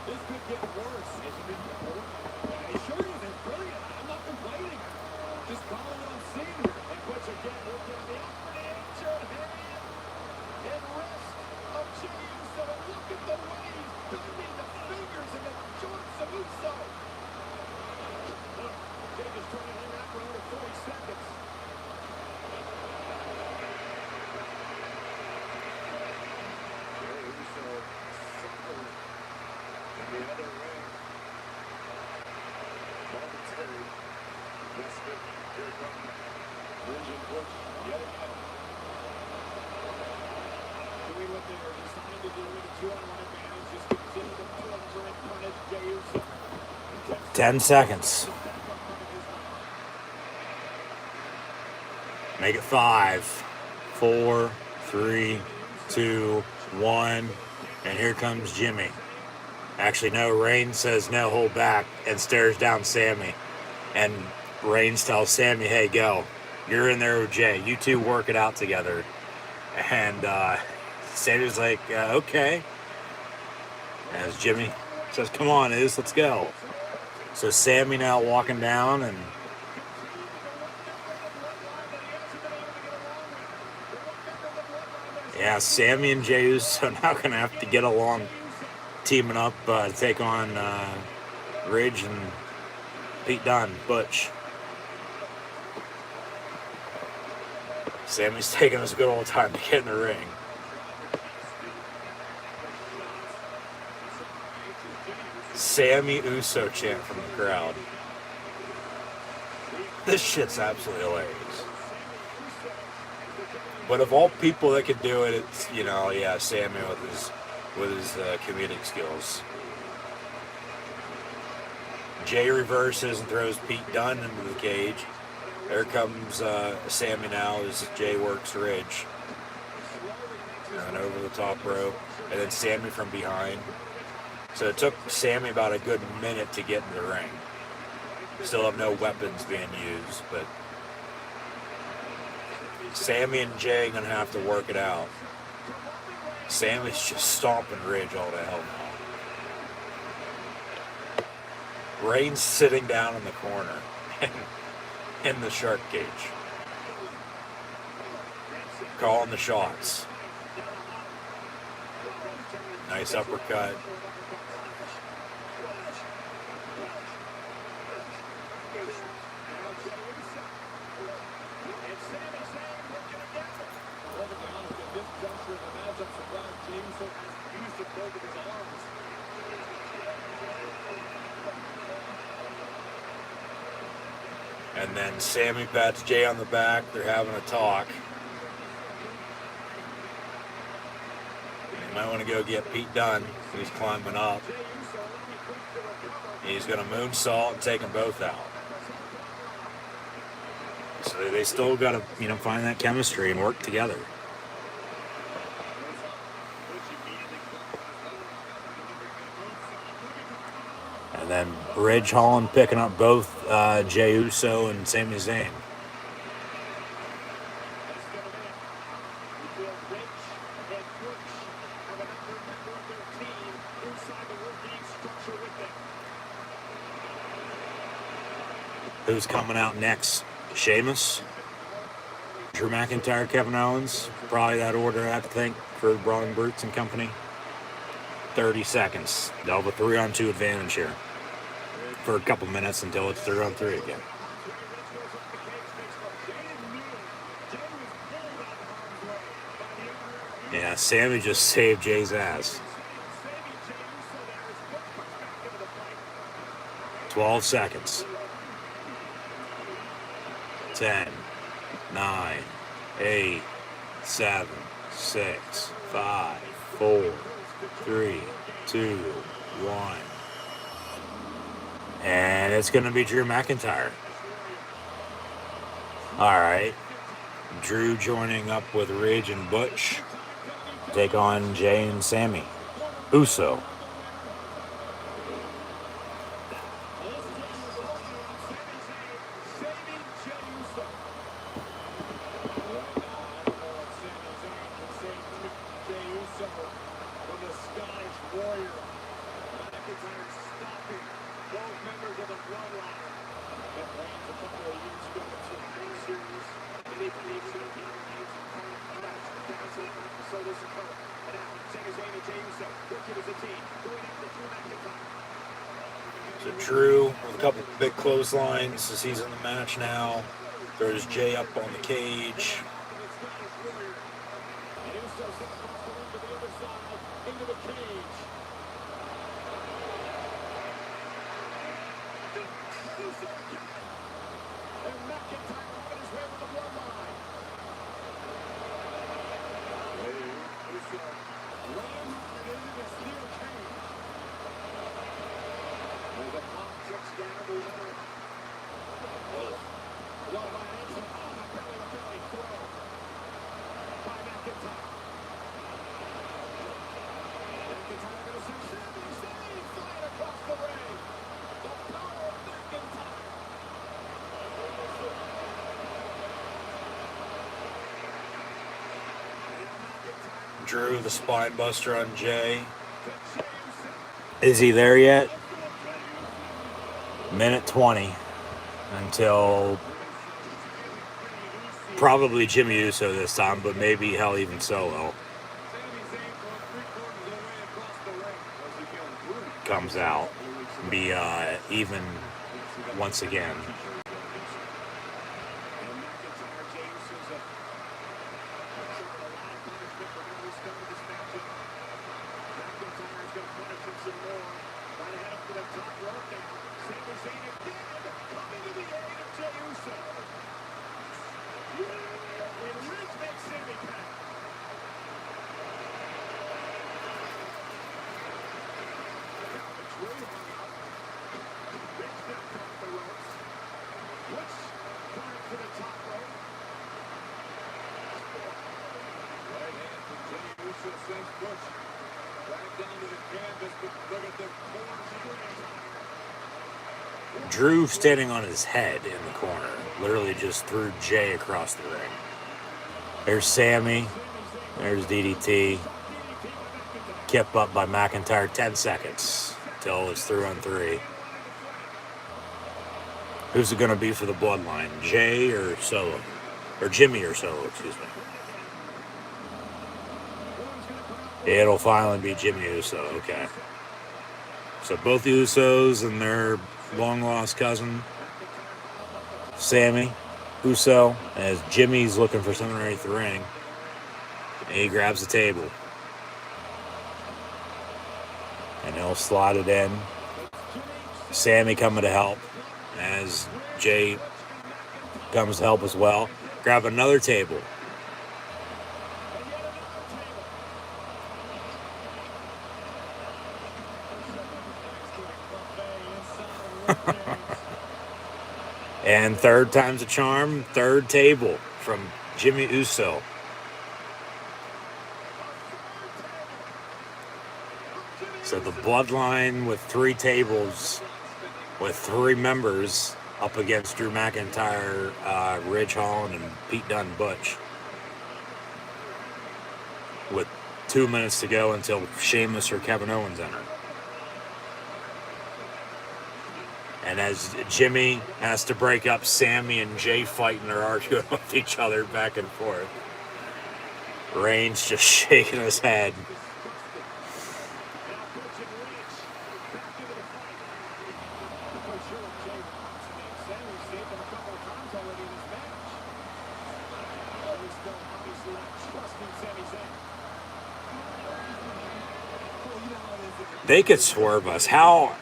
Ten seconds. Make it 5, 4, 3, 2, 1. And here comes Jimmy. Actually, no, Reigns says no, hold back, and stares down Sami. And Reigns tells Sami, hey, go. You're in there with Jey. You two work it out together. And Sami's like, okay. As Jimmy says, come on, let's go. So Sami now walking down, and yeah, Sami and Jey Uso now going to have to get along, teaming up to take on Ridge and Pete Dunne, Butch. Sami's taking his good old time to get in the ring. Sammy Uso chant from the crowd. This shit's absolutely hilarious. But of all people that could do it, it's, yeah, Sammy with his comedic skills. Jay reverses and throws Pete Dunne into the cage. There comes Sammy now as Jay works Ridge. And over the top rope. And then Sammy from behind. So it took Sammy about a good minute to get in the ring. Still have no weapons being used, but Sammy and Jay are going to have to work it out. Sammy's just stomping Ridge all to hell now. Reigns sitting down in the corner in the shark cage. Calling the shots. Nice uppercut. And then Sammy pats Jay on the back. They're having a talk. You might want to go get Pete Dunne. He's climbing up. He's going to moonsault and take them both out. So they still got to, find that chemistry and work together. And then Ridge Holland picking up both Jey Uso and Sami Zayn. Who's coming out next? Sheamus, Drew McIntyre, Kevin Owens. Probably that order, I have to think, for Brawling Brutes and company. 30 seconds. They'll have a 3-on-2 advantage here for a couple minutes until it's 3-on-3 again. Yeah, Sammy just saved Jay's ass. 12 seconds. 10, 9, 8, 7, 6, 5, 4, 3, 2, 1. And it's going to be Drew McIntyre. All right. Drew joining up with Ridge and Butch. Take on Jay and Sammy Uso. So Drew with a couple big clotheslines as he's in the match now. Throws Jay up on the cage. Drew the spine buster on Jay. Is he there yet? Minute 20 until probably Jimmy Uso this time, but maybe hell even Solo comes out. Be even once again. the top rope now. Sami Zayn again, coming to the aid of Jey Uso. And Ridge makes Sami pay. Drew hung up. Big step off the ropes. Woods climbs to the top rope. Right hand from Jey Uso sends Bush back down to the canvas, but look at the corner string. Drew standing on his head in the corner, literally just threw Jay across the ring. There's Sammy. There's DDT. Kept up by McIntyre 10 seconds till it's 3-on-3. Who's it going to be for the bloodline? Jay or Solo? Or Jimmy or Solo, excuse me. It'll finally be Jimmy Uso, okay. So both the Usos and their long-lost cousin, Sammy Uso, as Jimmy's looking for someone underneath the ring. And he grabs the table. And he'll slide it in. Sammy coming to help as Jay comes to help as well. Grab another table. And third time's a charm, third table from Jimmy Uso. So the bloodline with 3 tables, with 3 members up against Drew McIntyre, Ridge Holland, and Pete Dunne Butch. With 2 minutes to go until Sheamus or Kevin Owens enter. And as Jimmy has to break up Sammy and Jay fighting or arguing with each other back and forth. Reigns just shaking his head. They could swerve us. How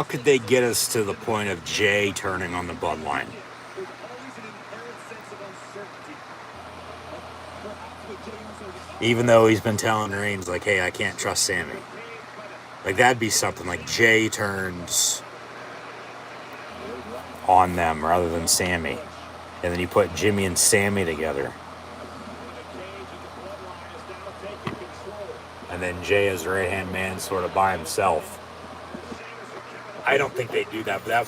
could they get us to the point of Jay turning on the bloodline? Even though he's been telling Reigns, like, hey, I can't trust Sammy. Like, that'd be something like Jay turns on them rather than Sammy. And then you put Jimmy and Sammy together. And then Jay as right-hand man sort of by himself. I don't think they'd do that, but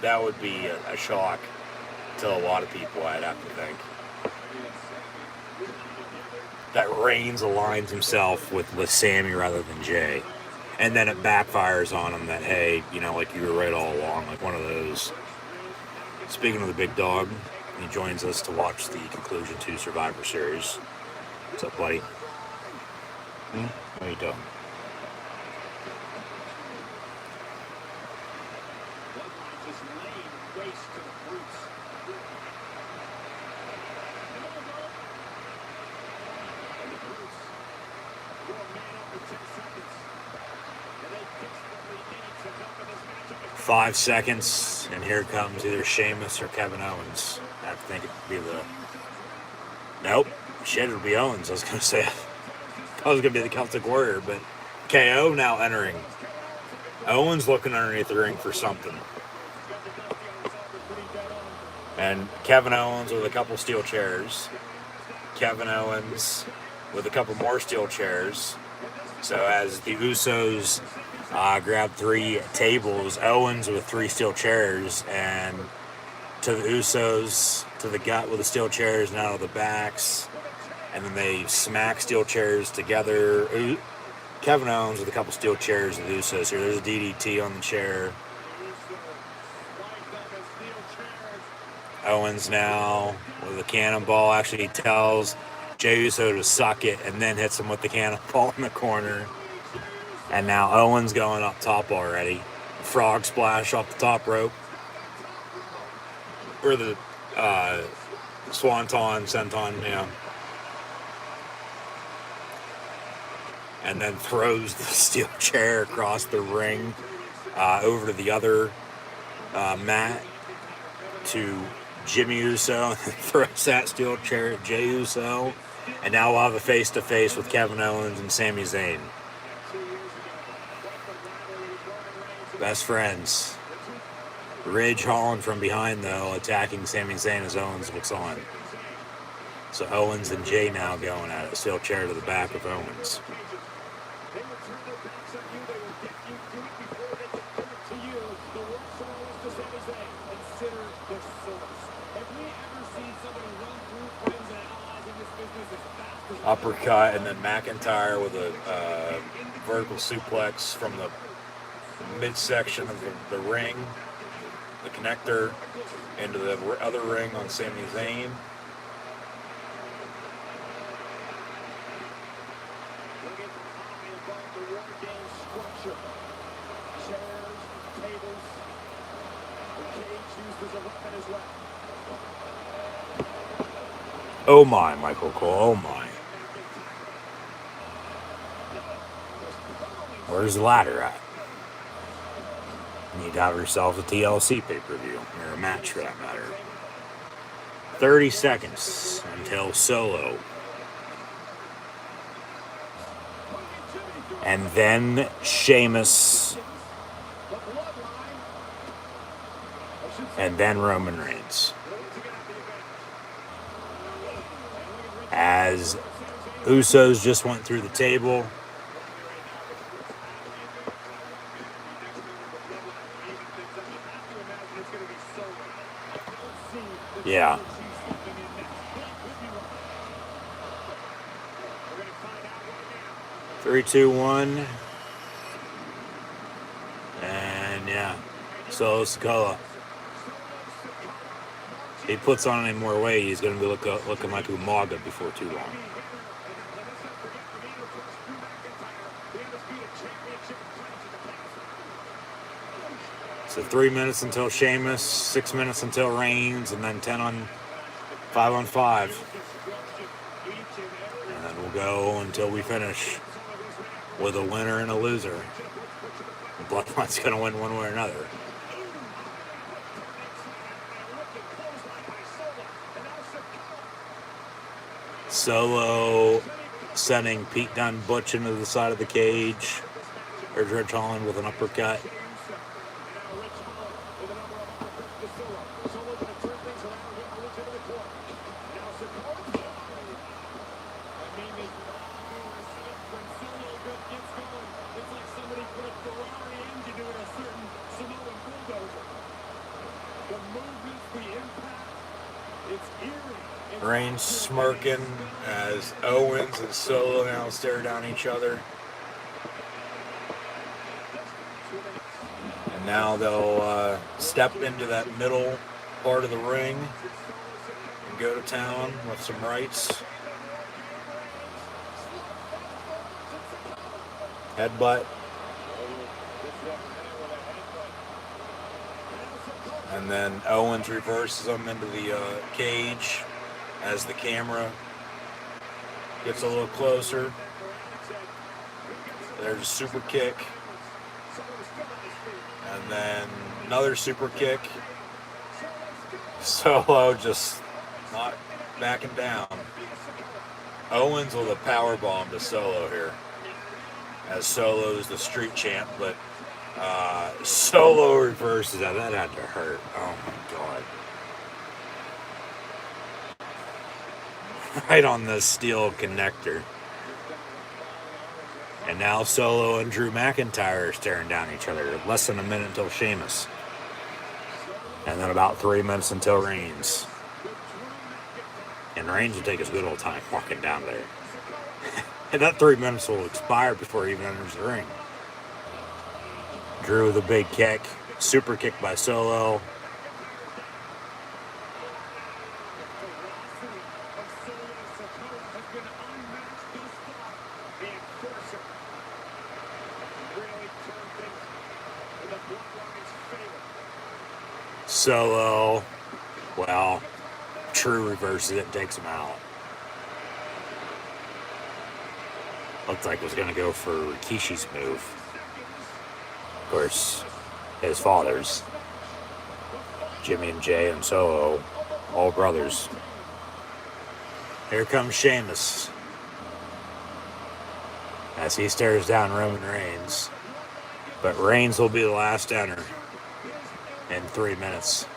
that would be a shock to a lot of people, I'd have to think. That Reigns aligns himself with Sammy rather than Jay. And then it backfires on him that, hey, you know, like you were right all along, like one of those. Speaking of the big dog, he joins us to watch the conclusion to Survivor Series. What's up, buddy? How you doing? Five seconds, and here comes either Sheamus or Kevin Owens. I think it'd be the... Nope. Shit, it'll be Owens. I was going to say... I was going to be the Celtic Warrior, but KO now entering. Owens looking underneath the ring for something. And Kevin Owens with a couple steel chairs. Kevin Owens with a couple more steel chairs. So as the Usos grab 3 tables, Owens with 3 steel chairs, and to the Usos, to the gut with the steel chairs, and out of the backs. And then they smack steel chairs together. Kevin Owens with a couple steel chairs and the Usos here. There's a DDT on the chair. Owens now with a cannonball. Actually, he tells Jey Uso to suck it and then hits him with the cannonball in the corner. And now Owens going up top already. Frog splash off the top rope. Or the swanton, senton, yeah. and then throws the steel chair across the ring over to the other mat to Jimmy Uso, and throws that steel chair at Jey Uso, and now we'll have a face-to-face with Kevin Owens and Sami Zayn. Best friends. Ridge Holland from behind, though, attacking Sami Zayn as Owens looks on. So Owens and Jey now going at it. Steel chair to the back of Owens. Uppercut, and then McIntyre with a vertical suplex from the midsection of the ring, the connector, into the other ring on Sami Zayn. Oh my, Michael Cole, oh my. Where's the ladder at? You need to have yourself a TLC pay-per-view, or a match for that matter. 30 seconds until Solo. And then Sheamus. And then Roman Reigns. As Usos just went through the table. Yeah. Three, two, one. And yeah. So Sikoa. He puts on any more weight, he's going to be looking like Umaga before too long. So 3 minutes until Sheamus, 6 minutes until Reigns, and then 5 on 5. And then we'll go until we finish with a winner and a loser. The Bloodline's going to win one way or another. Solo sending Pete Dunne Butch into the side of the cage. There's Ridge Holland with an uppercut. Reigns smirking as Owens and Solo now stare down each other. And now they'll step into that middle part of the ring and go to town with some rights. Headbutt. And then Owens reverses them into the cage as the camera gets a little closer. There's a super kick. And then another super kick. Solo just not backing down. Owens with a power bomb to Solo here. As Solo's the street champ, but Solo reverses that. That had to hurt. Oh my god. Right on the steel connector. And now Solo and Drew McIntyre are staring down each other. Less than a minute until Sheamus. And then about 3 minutes until Reigns. And Reigns will take his good old time walking down there. And that 3 minutes will expire before he even enters the ring. Drew with a big kick. Super kick by Solo. Solo, well, True reverses it, takes him out. Looked like was going to go for Rikishi's move. Of course, his fathers, Jimmy and Jay and Solo, all brothers. Here comes Sheamus as he stares down Roman Reigns. But Reigns will be the last to enter in 3 minutes.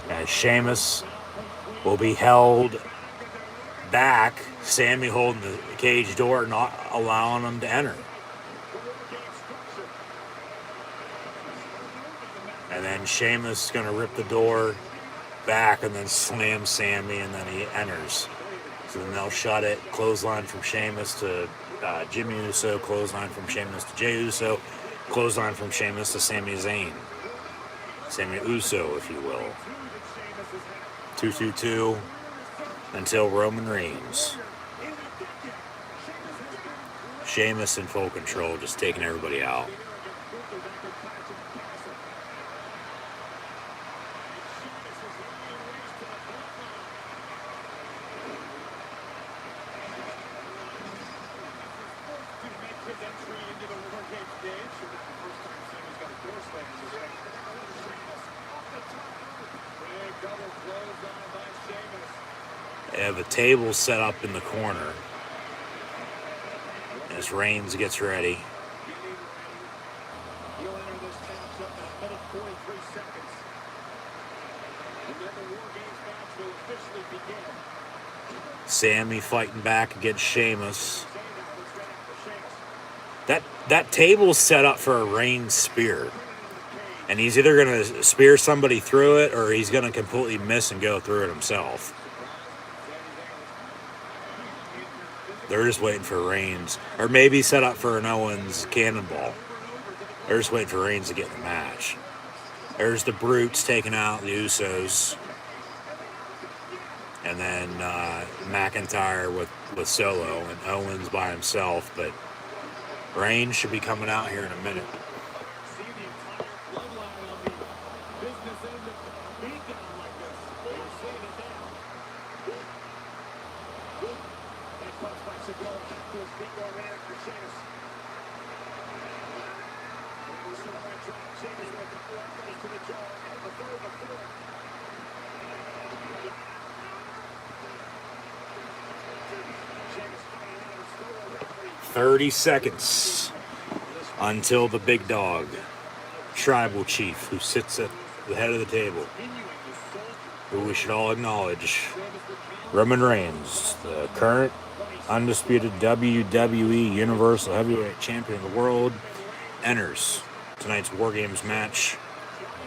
As Sheamus will be held back, Sammy holding the cage door, not allowing him to enter. And then Sheamus is going to rip the door back and then slam Sammy, and then he enters. So then they'll shut it. Clothesline from Sheamus to Jimmy Uso. Clothesline from Sheamus to Jey Uso. Clothesline from Sheamus to Sami Zayn. Sami Uso, if you will. 2-2-2 until Roman Reigns. Sheamus in full control, just taking everybody out. They have a table set up in the corner as Reigns gets ready. Sammy fighting back against Sheamus. That table's set up for a Reigns spear. And he's either going to spear somebody through it or he's going to completely miss and go through it himself. They're just waiting for Reigns. Or maybe set up for an Owens cannonball. They're just waiting for Reigns to get in the match. There's the Brutes taking out the Usos. And then McIntyre with Solo and Owens by himself. But Reigns should be coming out here in a minute. "30 seconds until the big dog, tribal chief who sits at the head of the table, who we should all acknowledge, Roman Reigns, the current undisputed WWE Universal Heavyweight Champion of the world, enters tonight's WarGames match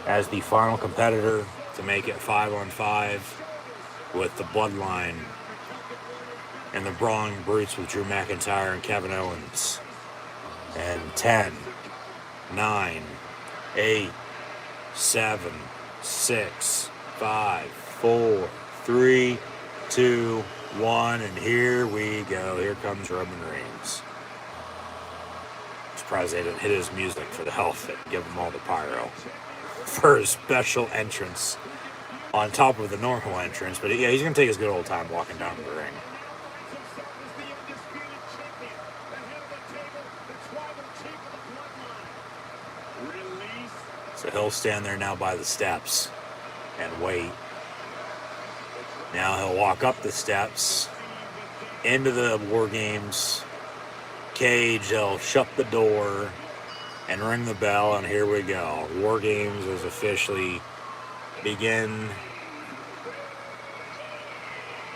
as the final competitor to make it 5-on-5 with the Bloodline and the Brawling Brutes with Drew McIntyre and Kevin Owens. And 10, 9, 8, 7, 6, 5, 4, 3, 2, 1, and here we go. Here comes Roman Reigns. Surprised they didn't hit his music for the outfit, give him all the pyro for his special entrance on top of the normal entrance. But yeah, he's going to take his good old time walking down the ring. So he'll stand there now by the steps and wait. Now he'll walk up the steps into the WarGames cage. They'll shut the door and ring the bell, and here we go. WarGames is officially begin,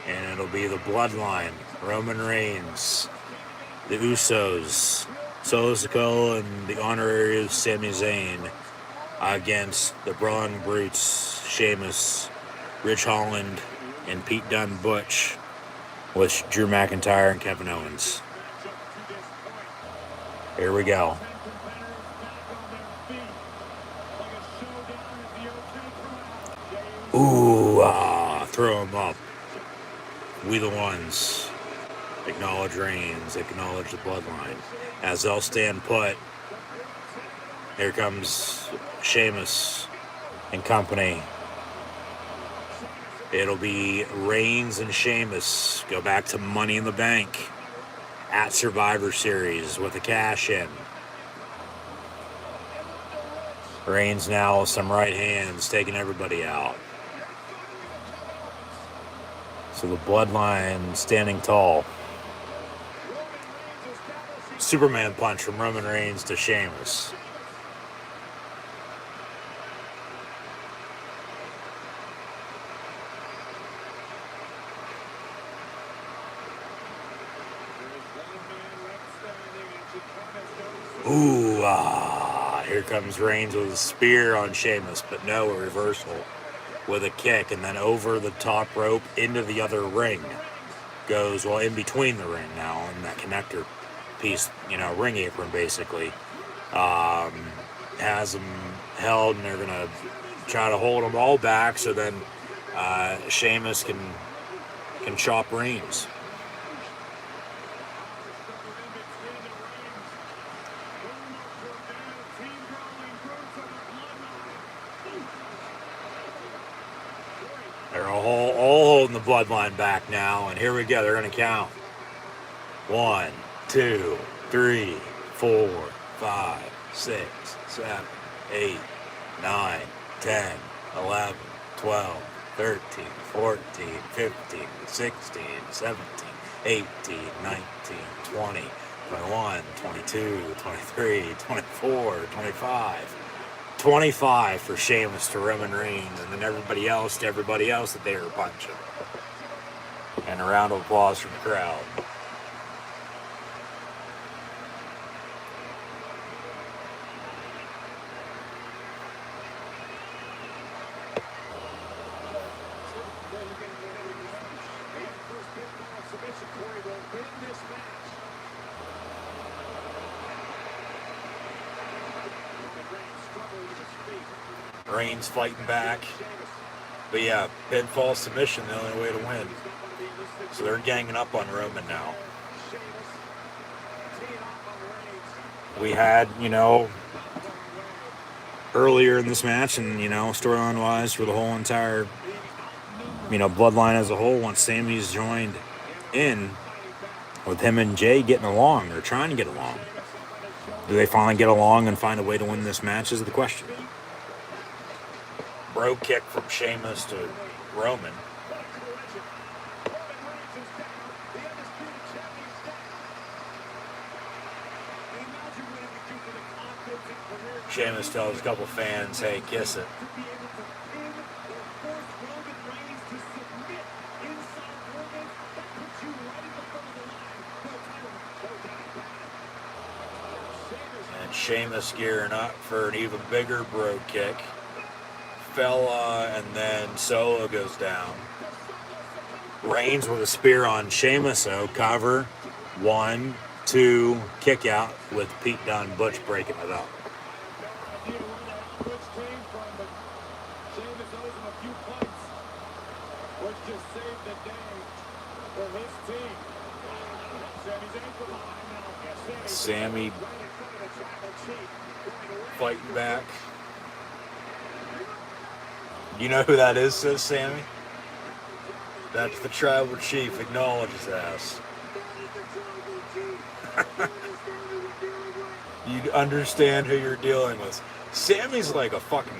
and it'll be the Bloodline, Roman Reigns, the Usos, Solo Sikoa, and the honorary Sami Zayn against the Brawling Brutes, Sheamus, Rich Holland, and Pete Dunne Butch with Drew McIntyre and Kevin Owens. Here we go. Ooh, throw him up. We the ones. Acknowledge Reigns, acknowledge the Bloodline. As they'll stand put, here comes Sheamus and company. It'll be Reigns and Sheamus go back to Money in the Bank at Survivor Series with a cash in. Reigns now with some right hands taking everybody out. So the bloodline standing tall. Superman punch from Roman Reigns to Sheamus. Ooh, here comes Reigns with a spear on Sheamus, but no, a reversal with a kick, and then over the top rope into the other ring goes, well, in between the ring now, and that connector piece, ring apron basically, has them held, and they're going to try to hold them all back so then Sheamus can chop Reigns. They're all holding the bloodline back now, and here we go. They're going to count. 1, 2, 3, 4, 5, 6, 7, 8, 9, 10, 11, 12, 13, 14, 15, 16, 17, 18, 19, 20, 21, 22, 23, 24, 25. 25 for Sheamus to Roman Reigns, and then everybody else to everybody else that they were punching. And a round of applause from the crowd. Reigns fighting back. But yeah, pinfall submission, the only way to win. So they're ganging up on Roman now. We had, earlier in this match, and, storyline-wise for the whole entire, bloodline as a whole, once Sammy's joined in with him and Jay getting along, or trying to get along. Do they finally get along and find a way to win this match is the question. Bro kick from Sheamus to Roman. Sheamus tells a couple fans, hey, kiss it. And Sheamus gearing up for an even bigger bro kick. Fella, and then Solo goes down. Reigns with a spear on Sheamus, cover. 1, 2, kick out with Pete Dunne, Butch breaking it up. Sammy fighting back. You know who that is, says Sammy? That's the tribal chief. Acknowledge his ass. You understand who you're dealing with. Sammy's like a fucking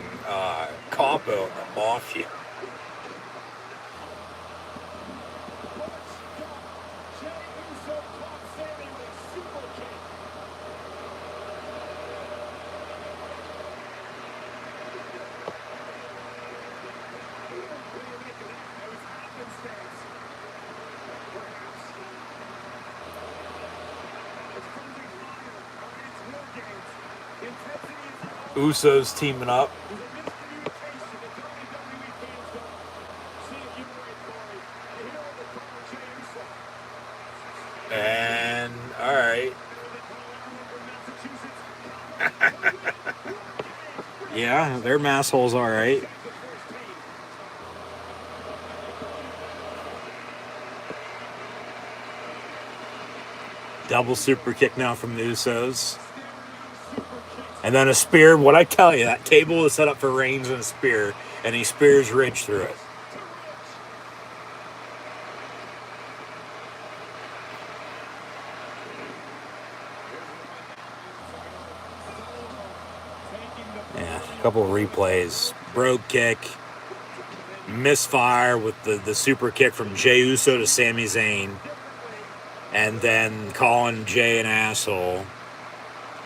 capo in the mafia. Usos teaming up. And, alright. Yeah, their masshole's alright. Double super kick now from the Usos. And then a spear. What I tell you, that table is set up for Reigns and a spear, and he spears Ridge through it. couple of replays. Brogue kick, misfire with the super kick from Jey Uso to Sami Zayn, and then calling Jey an asshole.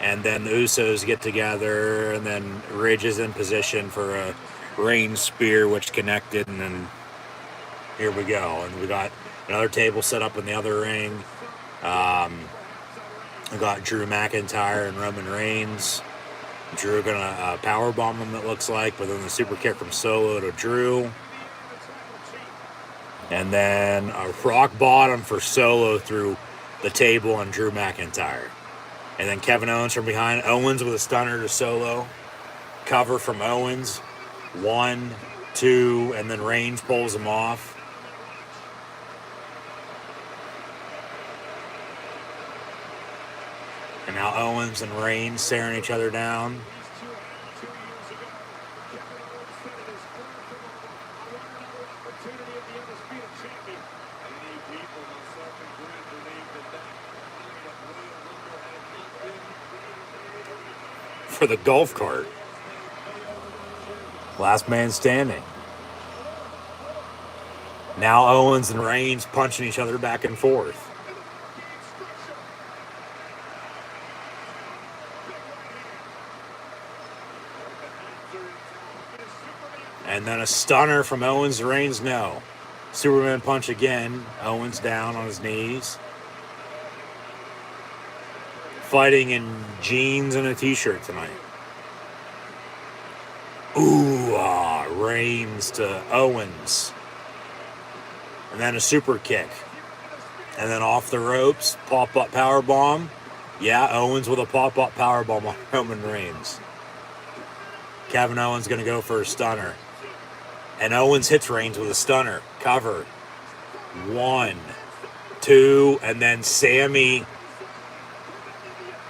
And then the Usos get together, and then Ridge is in position for a Reigns spear, which connected, and then here we go. And we got another table set up in the other ring. We got Drew McIntyre and Roman Reigns. Drew gonna powerbomb him, it looks like, but then the super kick from Solo to Drew. And then a rock bottom for Solo through the table on Drew McIntyre. And then Kevin Owens from behind. Owens with a stunner to Solo. Cover from Owens. 1, 2, and then Reigns pulls him off. And now Owens and Reigns staring each other down. For the golf cart. Last man standing. Now Owens and Reigns punching each other back and forth. And then a stunner from Owens to Reigns. No. Superman punch again. Owens down on his knees. Fighting in jeans and a t-shirt tonight. Ooh, Reigns to Owens. And then a super kick. And then off the ropes, pop-up powerbomb. Yeah, Owens with a pop-up powerbomb on Roman Reigns. Kevin Owens going to go for a stunner. And Owens hits Reigns with a stunner. Cover. 1, 2, and then Sami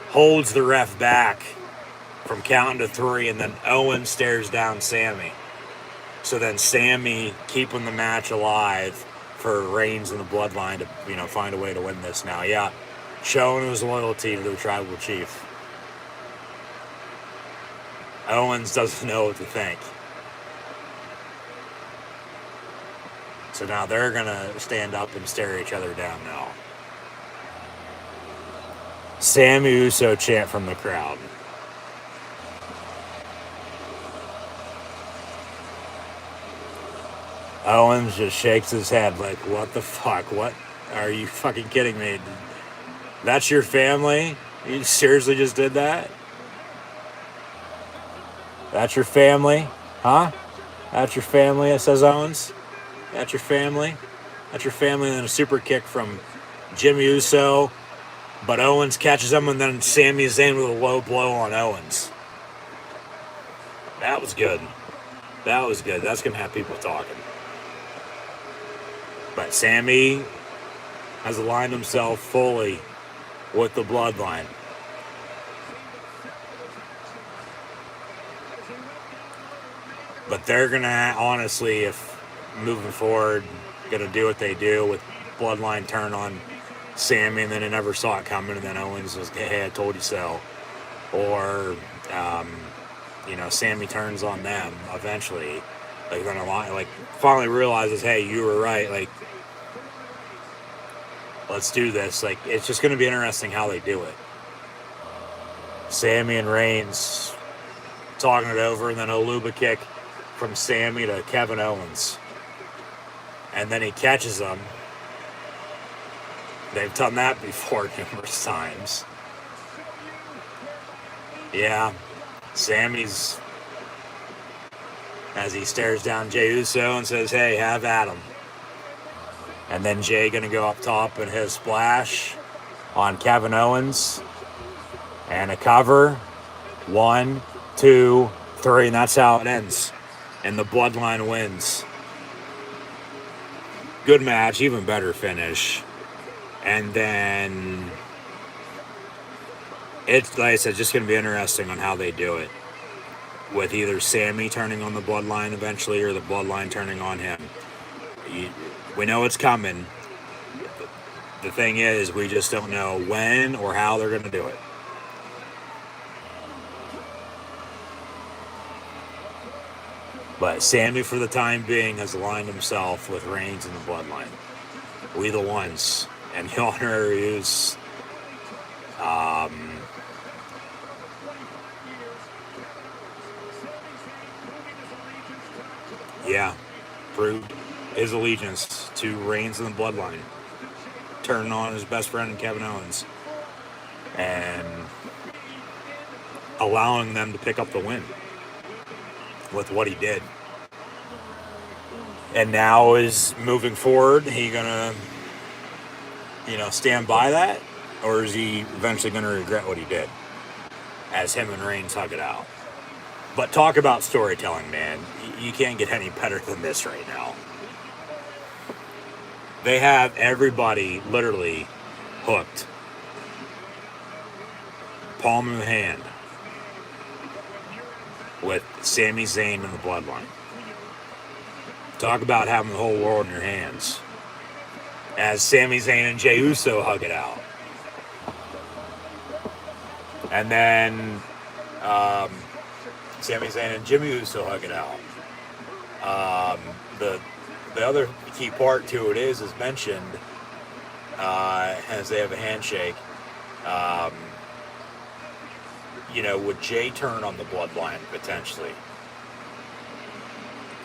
holds the ref back from counting to 3, and then Owens stares down Sami. So then Sami keeping the match alive for Reigns and the Bloodline to, find a way to win this now. Yeah, showing his loyalty to the Tribal Chief. Owens doesn't know what to think. So now they're going to stand up and stare each other down now. Sami Uso chant from the crowd. Owens just shakes his head like, what the fuck? What? Are you fucking kidding me? That's your family? You seriously just did that? That's your family? Huh? That's your family, says Owens. That's your family? That's your family. And then a super kick from Jimmy Uso. But Owens catches him, and then Sami Zayn with a low blow on Owens. That was good. That was good. That's going to have people talking. But Sami has aligned himself fully with the Bloodline. But they're going to, honestly, if moving forward, going to do what they do with Bloodline turn on Sami, and then they never saw it coming, and then Owens was, hey, I told you so. Or, Sami turns on them eventually. Finally realizes, hey, you were right. Let's do this. It's just going to be interesting how they do it. Sami and Reigns talking it over, and then a Luba kick from Sami to Kevin Owens. And then he catches him. They've done that before numerous times. Yeah, Sami's, as he stares down Jey Uso and says, hey, have at him. And then Jey going to go up top and hit a splash on Kevin Owens. And a cover. 1, 2, 3, and that's how it ends. And the Bloodline wins. Good match, even better finish. And then it's, like I said, just going to be interesting on how they do it. With either Sami turning on the Bloodline eventually or the Bloodline turning on him. We know it's coming. The thing is, we just don't know when or how they're going to do it. But Sammy, for the time being, has aligned himself with Reigns and the Bloodline. We the ones. And the honorary use. Yeah, proved his allegiance to Reigns and the Bloodline, turning on his best friend Kevin Owens, and allowing them to pick up the win with what he did. And now is moving forward. He gonna, stand by that, or is he eventually gonna regret what he did? As him and Reigns hug it out. But talk about storytelling, man. You can't get any better than this right now. They have everybody literally hooked. Palm in the hand. With Sami Zayn and the Bloodline. Talk about having the whole world in your hands. As Sami Zayn and Jey Uso hug it out. And then Sami Zayn and Jimmy Uso hug it out. The other key part to it is mentioned as they have a handshake. Would Jay turn on the Bloodline potentially?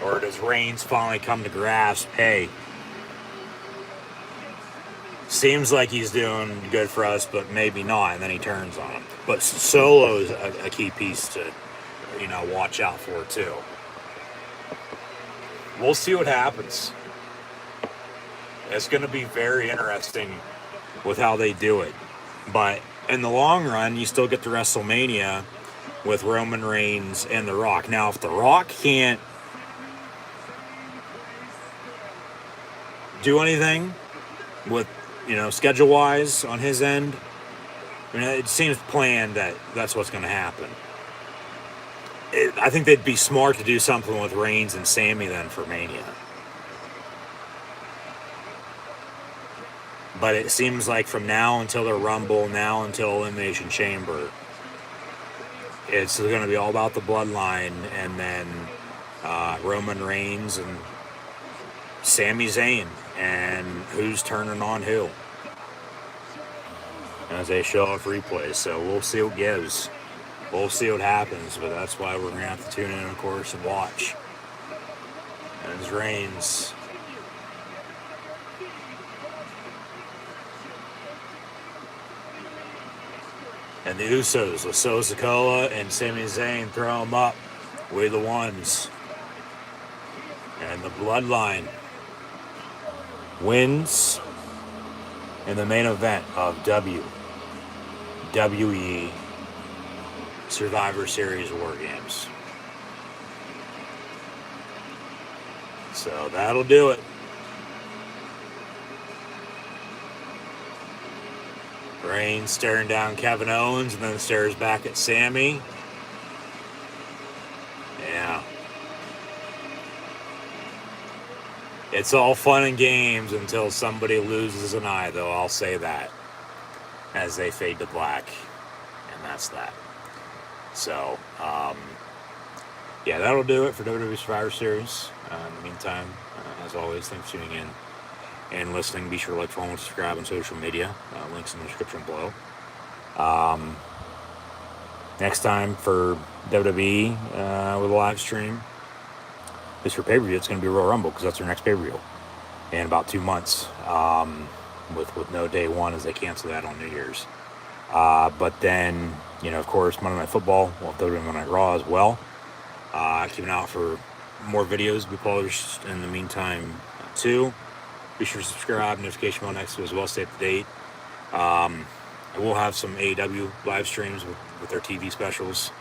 Or does Reigns finally come to grasp, hey, seems like he's doing good for us, but maybe not, and then he turns on him. But Solo's a key piece to, watch out for too. We'll see what happens. It's going to be very interesting with how they do it. But in the long run, you still get to WrestleMania with Roman Reigns and The Rock. Now, if The Rock can't do anything with, schedule-wise on his end, it seems planned that that's what's going to happen. I think they'd be smart to do something with Reigns and Sammy then for Mania. But it seems like from now until the Rumble, now until Elimination Chamber, it's going to be all about the Bloodline, and then Roman Reigns and Sami Zayn, and who's turning on who as they show off replays. So we'll see what gives. We'll see what happens, but that's why we're going to have to tune in, of course, and watch. As Reigns and the Usos with Sikoa and Sami Zayn throw them up. We're the ones. And the Bloodline wins in the main event of WWE Survivor Series WarGames. So that'll do it. Reigns staring down Kevin Owens and then stares back at Sammy. Yeah. It's all fun and games until somebody loses an eye, though, I'll say that. As they fade to black. And that's that. So, that'll do it for WWE Survivor Series. In the meantime, as always, thanks for tuning in and listening. Be sure to like, follow, and subscribe on social media. Links in the description below. Next time for WWE with a live stream is for pay-per-view. It's going to be Royal Rumble because that's their next pay-per-view in about 2 months. With no day one as they cancel that on New Year's. But then, of course, Monday Night Football. We'll have WWE Monday Night Raw as well. Keeping out for more videos to be published in the meantime, too. Be sure to subscribe, notification bell next to it as well, stay up to date. I will have some AEW live streams with their TV specials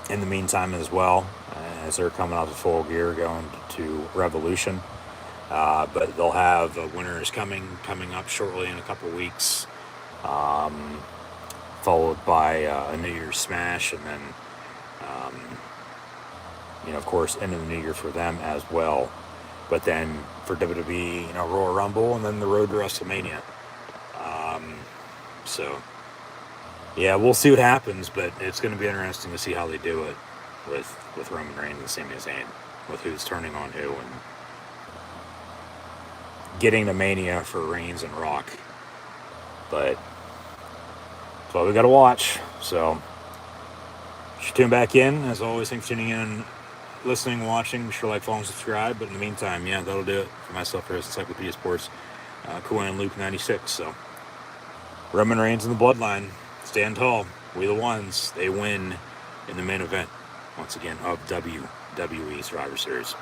in the meantime as well, as they're coming out of full gear going to Revolution. But they'll have winners coming up shortly in a couple weeks, followed by a New Year's Smash, and then, of course, end of the New Year for them as well. But then for WWE, Royal Rumble, and then the road to WrestleMania. We'll see what happens, but it's going to be interesting to see how they do it. with Roman Reigns and Sami Zayn, with who's turning on who, and getting the Mania for Reigns and Rock. But that's what we got to watch. So you should tune back in. As always, thanks for tuning in, listening, watching. Be sure to like, follow, and subscribe. But in the meantime, yeah, that'll do it for myself, for Encyclopedia Sports, Kawhi and Luke 96. So Roman Reigns and the Bloodline stand tall. We the ones. They win in the main event, once again, of WWE Survivor Series.